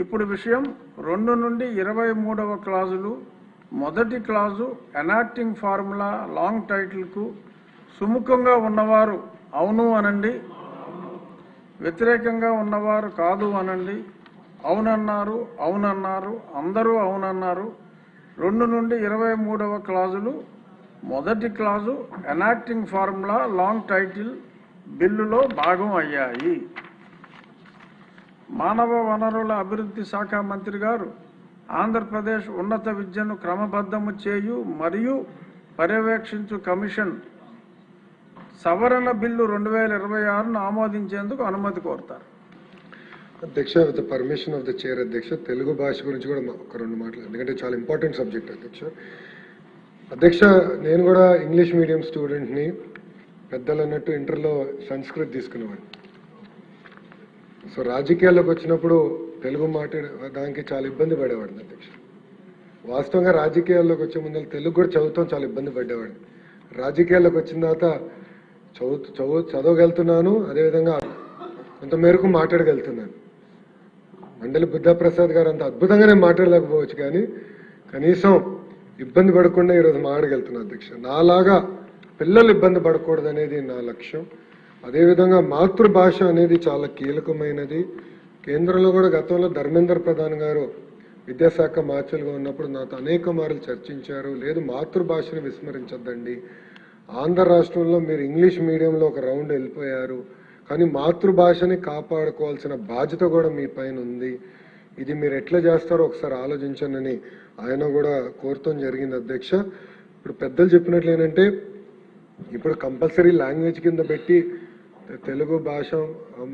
ఇప్పుడు విషయం 2 నుండి 23వ క్లాజులు. మొదటి క్లాజు ఎనాక్టింగ్ ఫార్ములా లాంగ్ టైటిల్కు సుముఖంగా ఉన్నవారు అవును అనండి, వ్యతిరేకంగా ఉన్నవారు కాదు అనండి. అవునన్నారు, అందరూ అవునన్నారు. 2 నుండి 23వ క్లాజులు. మొదటి clause enacting formula long title బిల్లులో భాగం అయ్యాయి. మానవ వనరుల అభివృద్ధి శాఖ మంత్రి గారు ఆంధ్రప్రదేశ్ ఉన్నత విద్యను క్రమబద్ధము చేయు మరియు పర్యవేక్షించు కమిషన్ సవరణ బిల్లు 2026ను ఆమోదించేందుకు అనుమతి కోరుతారు. అధ్యక్ష, with the permission of the chair అధ్యక్ష, తెలుగు భాష గురించి కూడా ఒక 2 మాటలు, ఎందుకంటే చాలా ఇంపార్టెంట్ సబ్జెక్ట్ అధ్యక్ష. నేను కూడా ఇంగ్లీష్ మీడియం స్టూడెంట్ని, పెద్దలు అన్నట్టు ఇంటర్లో సంస్కృత్ తీసుకునేవాడిని. సో రాజకీయాల్లోకి వచ్చినప్పుడు తెలుగు దానికి చాలా ఇబ్బంది పడేవాడిని అధ్యక్ష. వాస్తవంగా రాజకీయాల్లోకి వచ్చే ముందు తెలుగు కూడా చదువుతాం చాలా ఇబ్బంది పడేవాడిని. రాజకీయాల్లోకి వచ్చిన తర్వాత చదవగలుగుతున్నాను, అదేవిధంగా కొంత మేరకు మాట్లాడగలుగుతున్నాను. మండలి బుద్ధప్రసాద్ గారు అంత అద్భుతంగా నేను మాట్లాడలేకపోవచ్చు, కానీ కనీసం ఇబ్బంది పడకుండా ఈరోజు మాట్లాడగలుగుతున్నాను అధ్యక్ష. నాలాగా పిల్లలు ఇబ్బంది పడకూడదు అనేది నా లక్ష్యం. అదేవిధంగా మాతృభాష అనేది చాలా కీలకమైనది. కేంద్రంలో కూడా గతంలో ధర్మేంద్ర ప్రధాన్ గారు విద్యాశాఖ మార్చులుగా ఉన్నప్పుడు నాతో అనేక మార్లు చర్చించారు, లేదు మాతృభాషను విస్మరించొద్దండి, ఆంధ్ర రాష్ట్రంలో మీరు ఇంగ్లీష్ మీడియంలో ఒక రౌండ్ వెళ్ళిపోయారు, కానీ మాతృభాషని కాపాడుకోవాల్సిన బాధ్యత కూడా మీ పైన ఉంది, ఇది మీరు ఎట్లా చేస్తారో ఒకసారి ఆలోచించండి ఆయన కూడా కోరటం జరిగింది అధ్యక్ష. ఇప్పుడు పెద్దలు చెప్పినట్లు ఏంటంటే, ఇప్పుడు కంపల్సరీ లాంగ్వేజ్ కింద పెట్టి తెలుగు భాష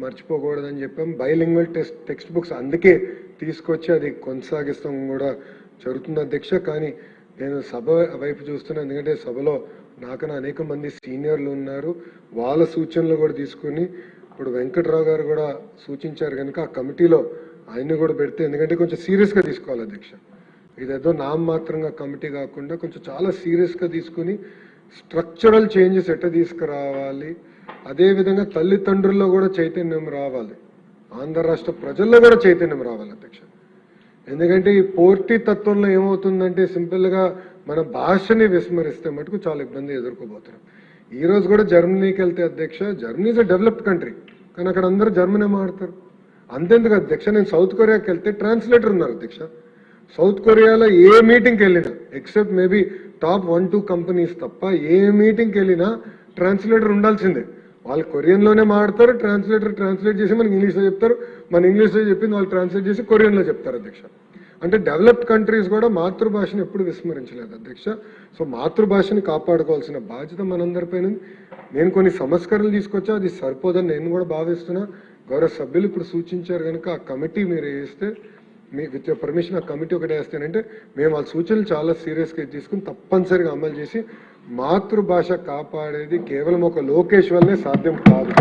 మర్చిపోకూడదని చెప్పాం. బైలింగ్వల్ టెక్స్ట్ బుక్స్ అందుకే తీసుకొచ్చి అది కొనసాగిస్తాం కూడా జరుగుతుంది అధ్యక్ష. కానీ నేను సభ వైపు చూస్తున్నాను, ఎందుకంటే సభలో నాకన్నా అనేక మంది సీనియర్లు ఉన్నారు, వాళ్ళ సూచనలు కూడా తీసుకుని ఇప్పుడు వెంకట్రావు గారు కూడా సూచించారు కనుక ఆ కమిటీలో ఆయన్ని కూడా పెడితే, ఎందుకంటే కొంచెం సీరియస్గా తీసుకోవాలి అధ్యక్ష. ఇదేదో నామమాత్రంగా కమిటీ కాకుండా కొంచెం చాలా సీరియస్గా తీసుకుని స్ట్రక్చరల్ చేంజెస్ ఎట్లా తీసుకురావాలి, అదేవిధంగా తల్లిదండ్రుల్లో కూడా చైతన్యం రావాలి, ఆంధ్ర రాష్ట్ర ప్రజల్లో కూడా చైతన్యం రావాలి అధ్యక్ష. ఎందుకంటే ఈ పోటీ తత్వంలో ఏమవుతుందంటే, సింపుల్గా మన భాషని విస్మరిస్తే మటుకు చాలా ఇబ్బంది ఎదుర్కోబోతున్నాం. ఈ రోజు కూడా జర్మనీకి వెళ్తే అధ్యక్ష, Germany is a developed country, కానీ అక్కడ అందరూ జర్మనీ మాట్లాడతారు. అంతేందుకు అధ్యక్ష, నేను సౌత్ కొరియాకి వెళ్తే ట్రాన్స్లేటర్ ఉన్నారు అధ్యక్ష. సౌత్ కొరియాలో ఏ మీటింగ్కి వెళ్ళినా, ఎక్సెప్ట్ మేబీ టాప్ 1-2 కంపెనీస్ తప్ప, ఏ మీటింగ్కి వెళ్ళినా ట్రాన్స్లేటర్ ఉండాల్సిందే. వాళ్ళు కొరియన్లోనే మాట్లాడతారు, ట్రాన్స్లేట్ చేసి మనకి ఇంగ్లీష్లో చెప్తారు, మన ఇంగ్లీష్లో చెప్పింది వాళ్ళు ట్రాన్స్లేట్ చేసి కొరియన్లో చెప్తారు అధ్యక్ష. అంటే డెవలప్డ్ కంట్రీస్ కూడా మాతృభాషను ఎప్పుడు విస్మరించలేదు అధ్యక్ష. సో మాతృభాషని కాపాడుకోవాల్సిన బాధ్యత మనందరిపైన. నేను కొన్ని సంస్కరణలు తీసుకొచ్చా, అది సరిపోదని నేను కూడా భావిస్తున్నా. గౌరవ సభ్యులు ఇప్పుడు సూచించారు కనుక ఆ కమిటీ మీరు వేస్తే, మీ విత్ పర్మిషన్ ఆ కమిటీ ఒకటి వేస్తేనంటే మేము వాళ్ళ సూచనలు చాలా సీరియస్గా తీసుకుని తప్పనిసరిగా అమలు చేసి మాతృభాష కాపాడేది కేవలం ఒక లోకేష్ వల్లనే సాధ్యం కాదు,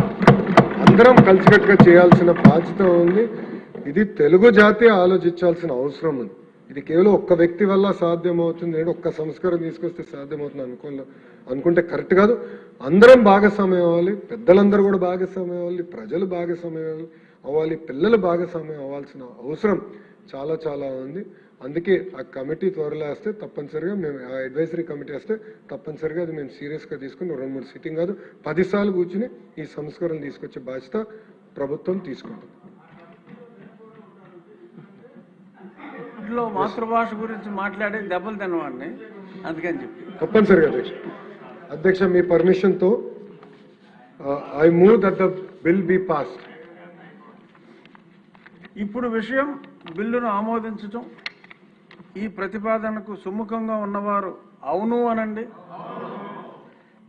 అందరం కలిసికట్టుగా చేయాల్సిన బాధ్యత ఉంది. ఇది తెలుగు జాతి ఆలోచించాల్సిన అవసరం ఉంది. ఇది కేవలం ఒక్క వ్యక్తి వల్ల సాధ్యమవుతుంది, అంటే ఒక్క సంస్కారం తీసుకొస్తే సాధ్యమవుతుంది అనుకుంటే కరెక్ట్ కాదు. అందరం భాగస్వామ్యం అవ్వాలి, పెద్దలందరూ కూడా భాగస్వామ్యం అవ్వాలి, ప్రజలు భాగస్వామ్యం అవ్వాలి, పిల్లలు భాగస్వామ్యం అవ్వాల్సిన అవసరం చాలా చాలా ఉంది. అందుకే ఆ కమిటీ త్వరలో వస్తే తప్పనిసరిగా మేము, ఆ అడ్వైజరీ కమిటీ వస్తే తప్పనిసరిగా అది మేము సీరియస్గా తీసుకుని 2-3 సిట్టింగ్ కాదు 10 సార్లు కూర్చుని ఈ సంస్కరణ తీసుకొచ్చే బాధ్యత ప్రభుత్వం తీసుకుంటుంది. ఇంట్లో మాతృభాష గురించి మాట్లాడే దెబ్బలు తినవాడిని, అందుకని చెప్పి తప్పనిసరిగా అధ్యక్ష మీ పర్మిషన్తో I move that the bill be passed. ఇప్పుడు విషయం బిల్లును ఆమోదించటం. ఈ ప్రతిపాదనకు సుముఖంగా ఉన్నవారు అవును అనండి,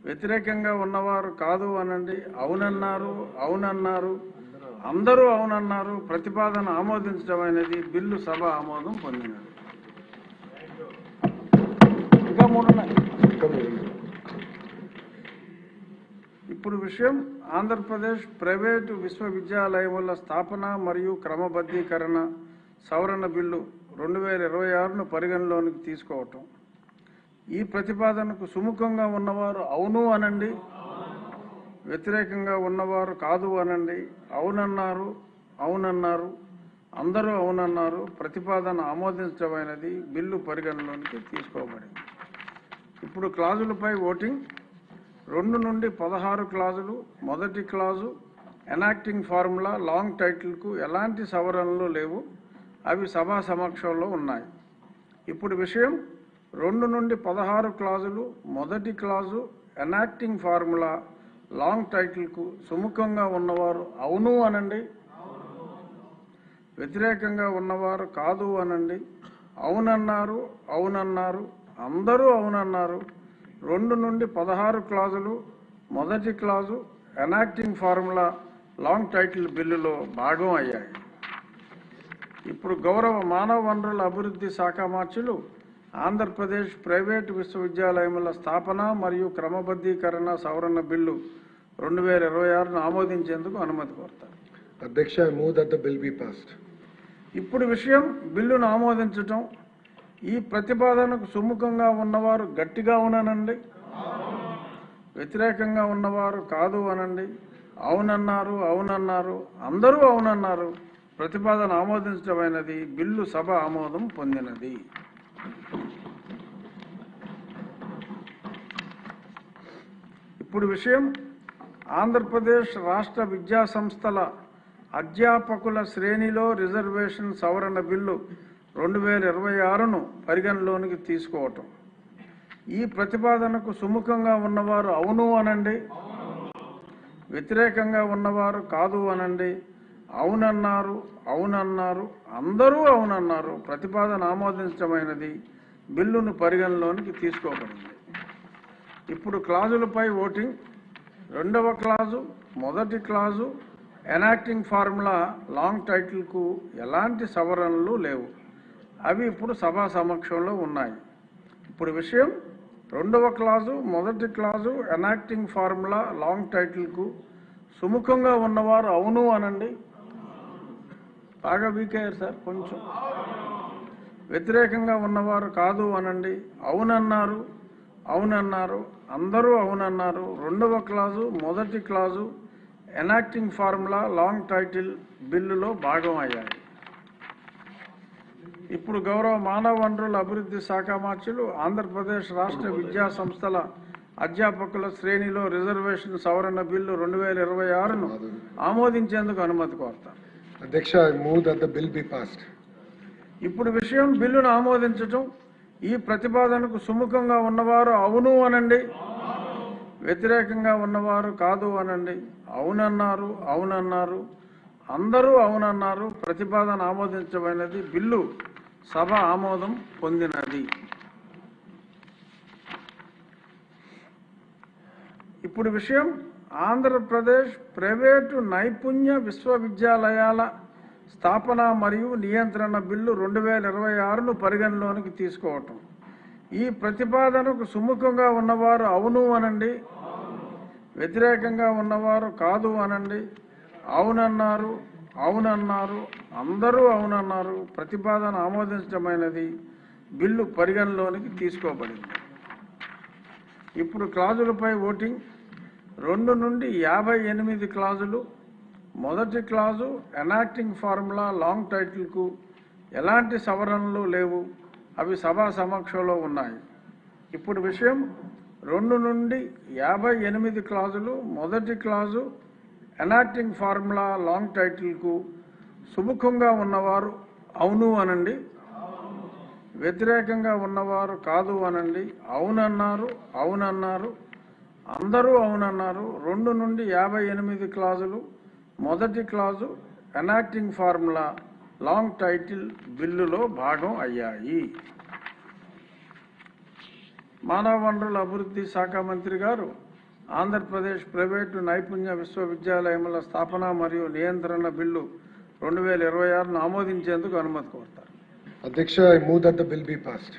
వ్యతిరేకంగా ఉన్నవారు కాదు అనండి. అవునన్నారు, అవునన్నారు, అందరూ అవునన్నారు. ప్రతిపాదన ఆమోదించడం అనేది బిల్లు సభ ఆమోదం పొందినది. ఇంకా 3 ఉన్నాయి. ఇప్పుడు విషయం ఆంధ్రప్రదేశ్ ప్రైవేటు విశ్వవిద్యాలయముల స్థాపన మరియు క్రమబద్ధీకరణ సవరణ బిల్లు 2026ను పరిగణలోనికి తీసుకోవటం. ఈ ప్రతిపాదనకు సుముఖంగా ఉన్నవారు అవును అనండి, వ్యతిరేకంగా ఉన్నవారు కాదు అనండి. అవునన్నారు, అవునన్నారు, అందరూ అవునన్నారు. ప్రతిపాదన ఆమోదించడమైనది, బిల్లు పరిగణలోనికి తీసుకోబడింది. ఇప్పుడు క్లాజులపై ఓటింగ్. 2 నుండి 16 క్లాజులు. మొదటి క్లాజు ఎనాక్టింగ్ ఫార్ములా లాంగ్ టైటిల్కు ఎలాంటి సవరణలు లేవు, అవి సభా సమక్షంలో ఉన్నాయి. ఇప్పుడు విషయం 2 నుండి 16 క్లాజులు. మొదటి క్లాజు ఎనాక్టింగ్ ఫార్ములా లాంగ్ టైటిల్కు సుముఖంగా ఉన్నవారు అవును అనండి, వ్యతిరేకంగా ఉన్నవారు కాదు అనండి. అవునన్నారు, అవునన్నారు, అందరూ అవునన్నారు. 2 నుండి 16 క్లాజులు మొదటి clause enacting formula long title బిల్లులో భాగం అయ్యాయి. ఇప్పుడు గౌరవ మానవ వనరుల అభివృద్ధి శాఖ మంత్రులు ఆంధ్రప్రదేశ్ ప్రైవేటు విశ్వవిద్యాలయముల స్థాపన మరియు క్రమబద్ధీకరణ సవరణ బిల్లు 2026ను ఆమోదించేందుకు అనుమతి కోరుతారు. అధ్యక్ష, I move that the bill be passed. ఇప్పుడు విషయం బిల్లును ఆమోదించటం. ఈ ప్రతిపాదనకు సుముఖంగా ఉన్నవారు గట్టిగా ఉననండి, వ్యతిరేకంగా ఉన్నవారు కాదు అనండి. అవునన్నారు, అవునన్నారు, అందరూ అవునన్నారు. ప్రతిపాదన ఆమోదించడమైనది. బిల్లు సభ ఆమోదం పొందినది. ఇప్పుడు విషయం ఆంధ్రప్రదేశ్ రాష్ట్ర విద్యా సంస్థల అధ్యాపకుల శ్రేణిలో రిజర్వేషన్ సవరణ బిల్లు 2026ను పరిగణలోనికి తీసుకోవటం. ఈ ప్రతిపాదనకు సుముఖంగా ఉన్నవారు అవును అనండి, వ్యతిరేకంగా ఉన్నవారు కాదు అనండి. అవునన్నారు, అవునన్నారు, అందరూ అవునన్నారు. ప్రతిపాదన ఆమోదించడమైనది. బిల్లును పరిగణలోనికి తీసుకోబడింది. ఇప్పుడు క్లాజులపై ఓటింగ్. రెండవ క్లాజు, మొదటి క్లాజు ఎనాక్టింగ్ ఫార్ములా లాంగ్ టైటిల్కు ఎలాంటి సవరణలు లేవు. అవి ఇప్పుడు సభా సమక్షంలో ఉన్నాయి. ఇప్పుడు విషయం రెండవ క్లాజు, మొదటి క్లాజు ఎనాక్టింగ్ ఫార్ములా లాంగ్ టైటిల్కు సుముఖంగా ఉన్నవారు అవును అనండి. బాగా వీక్ అయ్యారు సార్ కొంచెం. వ్యతిరేకంగా ఉన్నవారు కాదు అనండి. అవునన్నారు, అవునన్నారు, అందరూ అవునన్నారు. రెండవ క్లాజు, మొదటి clause enacting formula long title బిల్లులో భాగం అయ్యాయి. ఇప్పుడు గౌరవ మానవ వనరుల అభివృద్ధి శాఖ మంత్రులు ఆంధ్రప్రదేశ్ రాష్ట్ర విద్యా సంస్థల అధ్యాపకుల శ్రేణిలో రిజర్వేషన్ సవరణ బిల్లు 2026ను ఆమోదించేందుకు అనుమతి కోరుతారు. అధ్యక్ష, I move that the bill be passed. ఇప్పుడు విషయం బిల్లును ఆమోదించటం. ఈ ప్రతిపాదనకు సుముఖంగా ఉన్నవారు అవును అనండి, వ్యతిరేకంగా ఉన్నవారు కాదు అనండి. అవునన్నారు, అవునన్నారు, అందరూ అవునన్నారు. ప్రతిపాదన ఆమోదించబడినది. బిల్లు సభ ఆమోదం పొందినది. ఇప్పుడు విషయం ఆంధ్రప్రదేశ్ ప్రైవేటు నైపుణ్య విశ్వవిద్యాలయాల స్థాపన మరియు నియంత్రణ బిల్లు 2026ను పరిగణలోనికి తీసుకోవటం. ఈ ప్రతిపాదనకు సుముఖంగా ఉన్నవారు అవును అనండి, వ్యతిరేకంగా ఉన్నవారు కాదు అనండి. అవునన్నారు, అవునన్నారు, అందరూ అవునన్నారు. ప్రతిపాదన ఆమోదించడమైనది. బిల్లు పరిగణలోనికి తీసుకోబడింది. ఇప్పుడు క్లాజులపై ఓటింగ్. 2 నుండి 58 క్లాజులు. మొదటి క్లాజు ఎనాక్టింగ్ ఫార్ములా లాంగ్ టైటిల్కు ఎలాంటి సవరణలు లేవు. అవి సభా సమక్షంలో ఉన్నాయి. ఇప్పుడు విషయం 2 నుండి 58 క్లాజులు. మొదటి క్లాజు ఎనాక్టింగ్ ఫార్ములా లాంగ్ టైటిల్కు సుముఖంగా ఉన్నవారు అవును అనండి, వ్యతిరేకంగా ఉన్నవారు కాదు అనండి. అవునన్నారు, అవునన్నారు, అందరూ అవునన్నారు. 2 నుండి 58 క్లాజులు. మొదటి clause enacting formula long title బిల్లులో భాగం అయ్యాయి. మానవ వనరుల అభివృద్ధి శాఖ మంత్రి గారు ఆంధ్రప్రదేశ్ ప్రైవేటు నైపుణ్య విశ్వవిద్యాలయముల స్థాపన మరియు నియంత్రణ బిల్లు 2026ను ఆమోదించేందుకు అనుమతి కోరుతారు. అధ్యక్ష, I move that the bill be passed.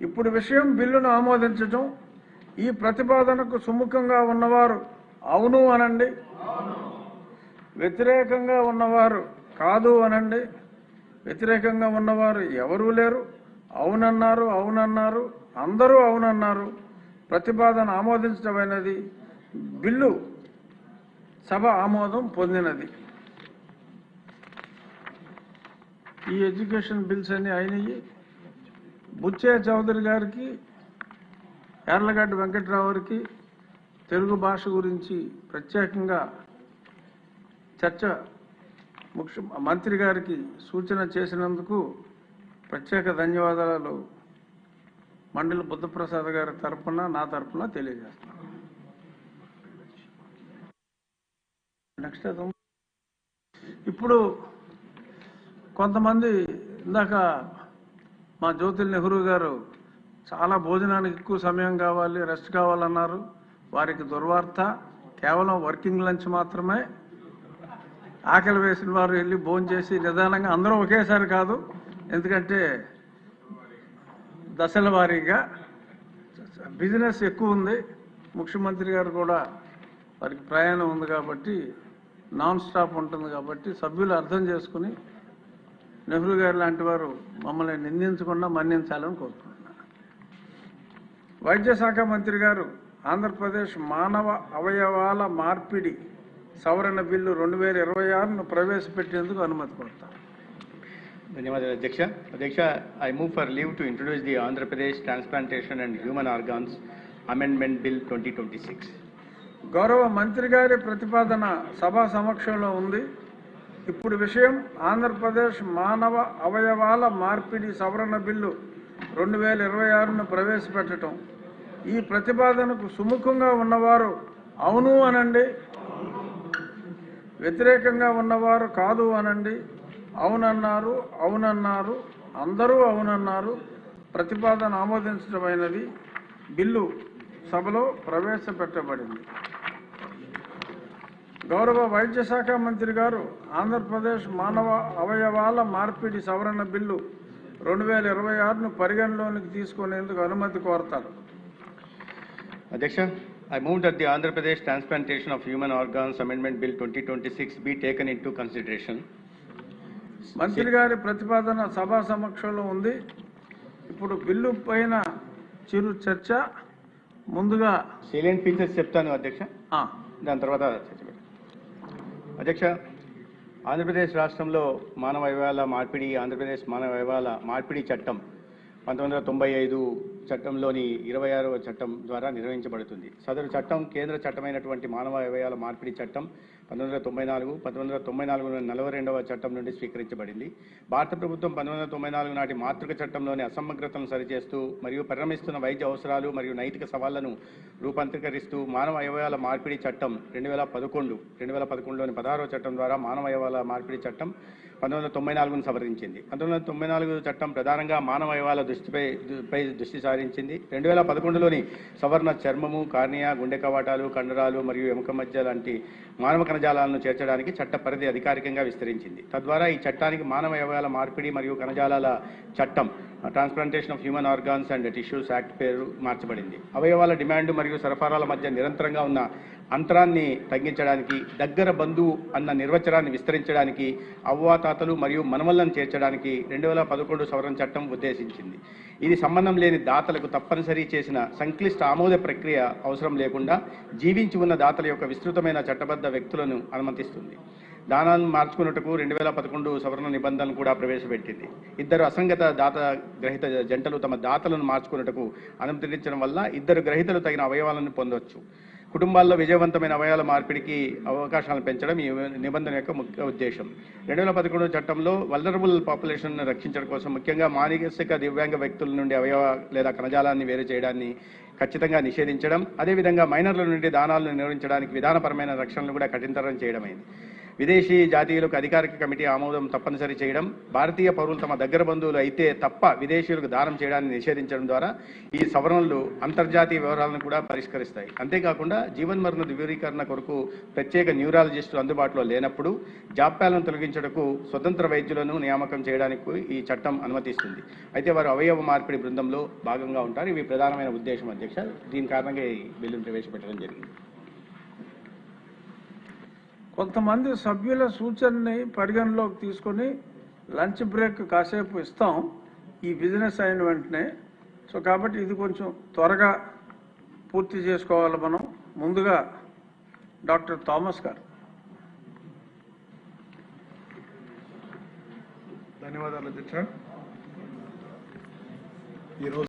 ఇప్పుడు విషయం బిల్లును ఆమోదించటం. ఈ ప్రతిపాదనకు సుముఖంగా ఉన్నవారు అవును అనండి, వ్యతిరేకంగా ఉన్నవారు కాదు అనండి. వ్యతిరేకంగా ఉన్నవారు ఎవరూ లేరు. అవునన్నారు, అవునన్నారు, అందరూ అవునన్నారు. ప్రతిపాదన ఆమోదించడమైనది. బిల్లు సభ ఆమోదం పొందినది. ఈ ఎడ్యుకేషన్ బిల్స్ అన్ని అయినాయి. బుచ్చే చౌదరి గారికి, యార్లగడ్డ వెంకట్రావు గారికి తెలుగు భాష గురించి ప్రత్యేకంగా చర్చ మంత్రి గారికి సూచన చేసినందుకు ప్రత్యేక ధన్యవాదాలు మండలి బుద్ధప్రసాద్ గారి తరఫున, నా తరఫున తెలియజేస్తున్నాను. నెక్స్ట్ ఇప్పుడు కొంతమంది ఇందాక మా జ్యోతిల్ నెహ్రూ గారు చాలా భోజనానికి ఎక్కువ సమయం కావాలి, రెస్ట్ కావాలన్నారు. వారికి దుర్వార్త. కేవలం వర్కింగ్ లంచ్ మాత్రమే. ఆకలి వేసిన వారు వెళ్ళి భోజనం చేసి నిదానంగా, అందరూ ఒకేసారి కాదు, ఎందుకంటే దశల వారీగా బిజినెస్ ఎక్కువ ఉంది. ముఖ్యమంత్రి గారు కూడా వారికి ప్రయాణం ఉంది కాబట్టి నాన్ స్టాప్ ఉంటుంది కాబట్టి సభ్యులు అర్థం చేసుకుని నెహ్రూ గారు లాంటి వారు మమ్మల్ని నిందించకుండా మన్నించాలని కోరుకుంటున్నాను. వైద్య శాఖ మంత్రి గారు ఆంధ్రప్రదేశ్ మానవ అవయవాల మార్పిడి సవరణ బిల్లు 2026ను ప్రవేశపెట్టేందుకు అనుమతి కోరుతారు. ధన్యవాదాలు అధ్యక్ష. అధ్యక్ష, I move for leave to introduce the Andhra Pradesh transplantation and human organs amendment bill 2026. గౌరవ మంత్రి గారి ప్రతిపాదన సభా సమక్షంలో ఉంది. ఇప్పుడు విషయం ఆంధ్రప్రదేశ్ మానవ అవయవాల మార్పిడి సవరణ బిల్లు 2026ను ప్రవేశపెట్టడం. ఈ ప్రతిపాదనకు సుముఖంగా ఉన్నవారు అవును అనండి, వ్యతిరేకంగా ఉన్నవారు కాదు అనండి. అవునన్నారు, అవునన్నారు, అందరూ అవునన్నారు. ప్రతిపాదన ఆమోదించడమైనది. బిల్లు సభలో ప్రవేశపెట్టబడింది. గౌరవ వైద్య శాఖ మంత్రి గారు ఆంధ్రప్రదేశ్ మానవ అవయవాల మార్పిడి సవరణ బిల్లు 2026ను పరిగణలోనికి తీసుకునేందుకు అనుమతి కోరతారు. అధ్యక్ష, I move that the Andhra Pradesh Transplantation of Human Organs Amendment Bill 2026 be taken into consideration. మంత్రి గారి ప్రతిపాదన సభా సమక్షంలో ఉంది. ఇప్పుడు బిల్లు పైన చిరు చర్చ. ముందుగా సేలియెంట్ ఫీచర్స్ చెప్తాను అధ్యక్ష, దాని తర్వాత చర్చ పెడతాను. అధ్యక్ష, ఆంధ్రప్రదేశ్ రాష్ట్రంలో మానవ అవయవాల మార్పిడి, ఆంధ్రప్రదేశ్ మానవ అవయవాల మార్పిడి చట్టం 1995 చట్టంలోని 26వ చట్టం ద్వారా నిర్వహించబడుతుంది. సదరు చట్టం కేంద్ర చట్టమైనటువంటి మానవ అవయవాల మార్పిడి చట్టం 1994 42వ చట్టం నుండి స్వీకరించబడింది. భారత ప్రభుత్వం 1994 నాటి మాతృక చట్టంలోని అసమగ్రతలను సరిచేస్తూ మరియు పరిణమిస్తున్న వైద్య అవసరాలు మరియు నైతిక సవాళ్లను రూపాంతరీకరిస్తూ మానవ అవయవాల మార్పిడి చట్టం 2011లోని 16వ చట్టం ద్వారా మానవ అవయవాల మార్పిడి చట్టం 1994ను సవరించింది. 1994 చట్టం ప్రధానంగా మానవ అవయవాల పై దృష్టి సారించింది. 2011లోని సవరణ చర్మము, కార్నియా, గుండె కవాటాలు, కండరాలు మరియు ఎముక మధ్య లాంటి మానవ కణజాలాలను చేర్చడానికి చట్ట పరిధి అధికారికంగా విస్తరించింది. తద్వారా ఈ చట్టానికి మానవ అవయవాల మార్పిడి మరియు కణజాలాల చట్టం transplantation of human organs and tissues act పేరు మార్చబడింది. అవయవాల డిమాండ్ మరియు సరఫరాల మధ్య నిరంతరంగా ఉన్న అంతరాన్ని తగ్గించడానికి, దగ్గర బంధువు అన్న నిర్వచనాన్ని విస్తరించడానికి, అవ్వాతాతలు మరియు మనవళ్లను చేర్చడానికి 2011 సవరణ చట్టం ఉద్దేశించింది. ఇది సంబంధం లేని దాతలకు తప్పనిసరి చేసిన సంక్లిష్ట ఆమోద ప్రక్రియ అవసరం లేకుండా జీవించి ఉన్న దాతల యొక్క విస్తృతమైన చట్టబద్ధ వ్యక్తులను అనుమతిస్తుంది. దానాలను మార్చుకున్నట్టుకు 2011 సవరణ నిబంధనలు కూడా ప్రవేశపెట్టింది. ఇద్దరు అసంగత దాత గ్రహీత జంటలు తమ దాతలను మార్చుకున్నట్టుకు అనుమతించడం వల్ల ఇద్దరు గ్రహీతలు తగిన అవయవాలను పొందవచ్చు. కుటుంబాల్లో విజయవంతమైన అవయవాల మార్పిడికి అవకాశాలను పెంచడం ఈ నిబంధన యొక్క ముఖ్య ఉద్దేశం. 2011 చట్టంలో వల్నరబుల్ పాపులేషన్ రక్షించడం కోసం ముఖ్యంగా మానసిక దివ్యాంగ వ్యక్తుల నుండి అవయవ లేదా కణజాలాన్ని వేరు చేయడాన్ని ఖచ్చితంగా నిషేధించడం, అదేవిధంగా మైనర్ల నుండి దానాలను నిర్వహించడానికి విధానపరమైన రక్షణలు కూడా కఠినతరం చేయడమైంది. విదేశీ జాతీయులకు అధికారిక కమిటీ ఆమోదం తప్పనిసరి చేయడం, భారతీయ పౌరులు తమ దగ్గర బంధువులు అయితే తప్ప విదేశీయులకు దానం చేయడాన్ని నిషేధించడం ద్వారా ఈ సవరణలు అంతర్జాతీయ వ్యవహారాలను కూడా పరిష్కరిస్తాయి. అంతేకాకుండా జీవన్మరణ ధృవీకరణ కొరకు ప్రత్యేక న్యూరాలజిస్టులు అందుబాటులో లేనప్పుడు జాప్యాలను తొలగించడానికి స్వతంత్ర వైద్యులను నియామకం చేయడానికి ఈ చట్టం అనుమతిస్తుంది. అయితే వారు అవయవ మార్పిడి బృందంలో భాగంగా ఉంటారు. ఇవి ప్రధానమైన ఉద్దేశం అధ్యక్ష. దీని కారణంగా ఈ బిల్లును ప్రవేశపెట్టడం జరిగింది. కొంతమంది సభ్యుల సూచనని పరిగణలోకి తీసుకొని లంచ్ బ్రేక్ కాసేపు ఇస్తాం ఈ బిజినెస్ అయిన వెంటనే. సో కాబట్టి ఇది కొంచెం త్వరగా పూర్తి చేసుకోవాలి మనం. ముందుగా డాక్టర్ థామస్ గారు. ధన్యవాదాలు అధ్యక్ష. ఈరోజు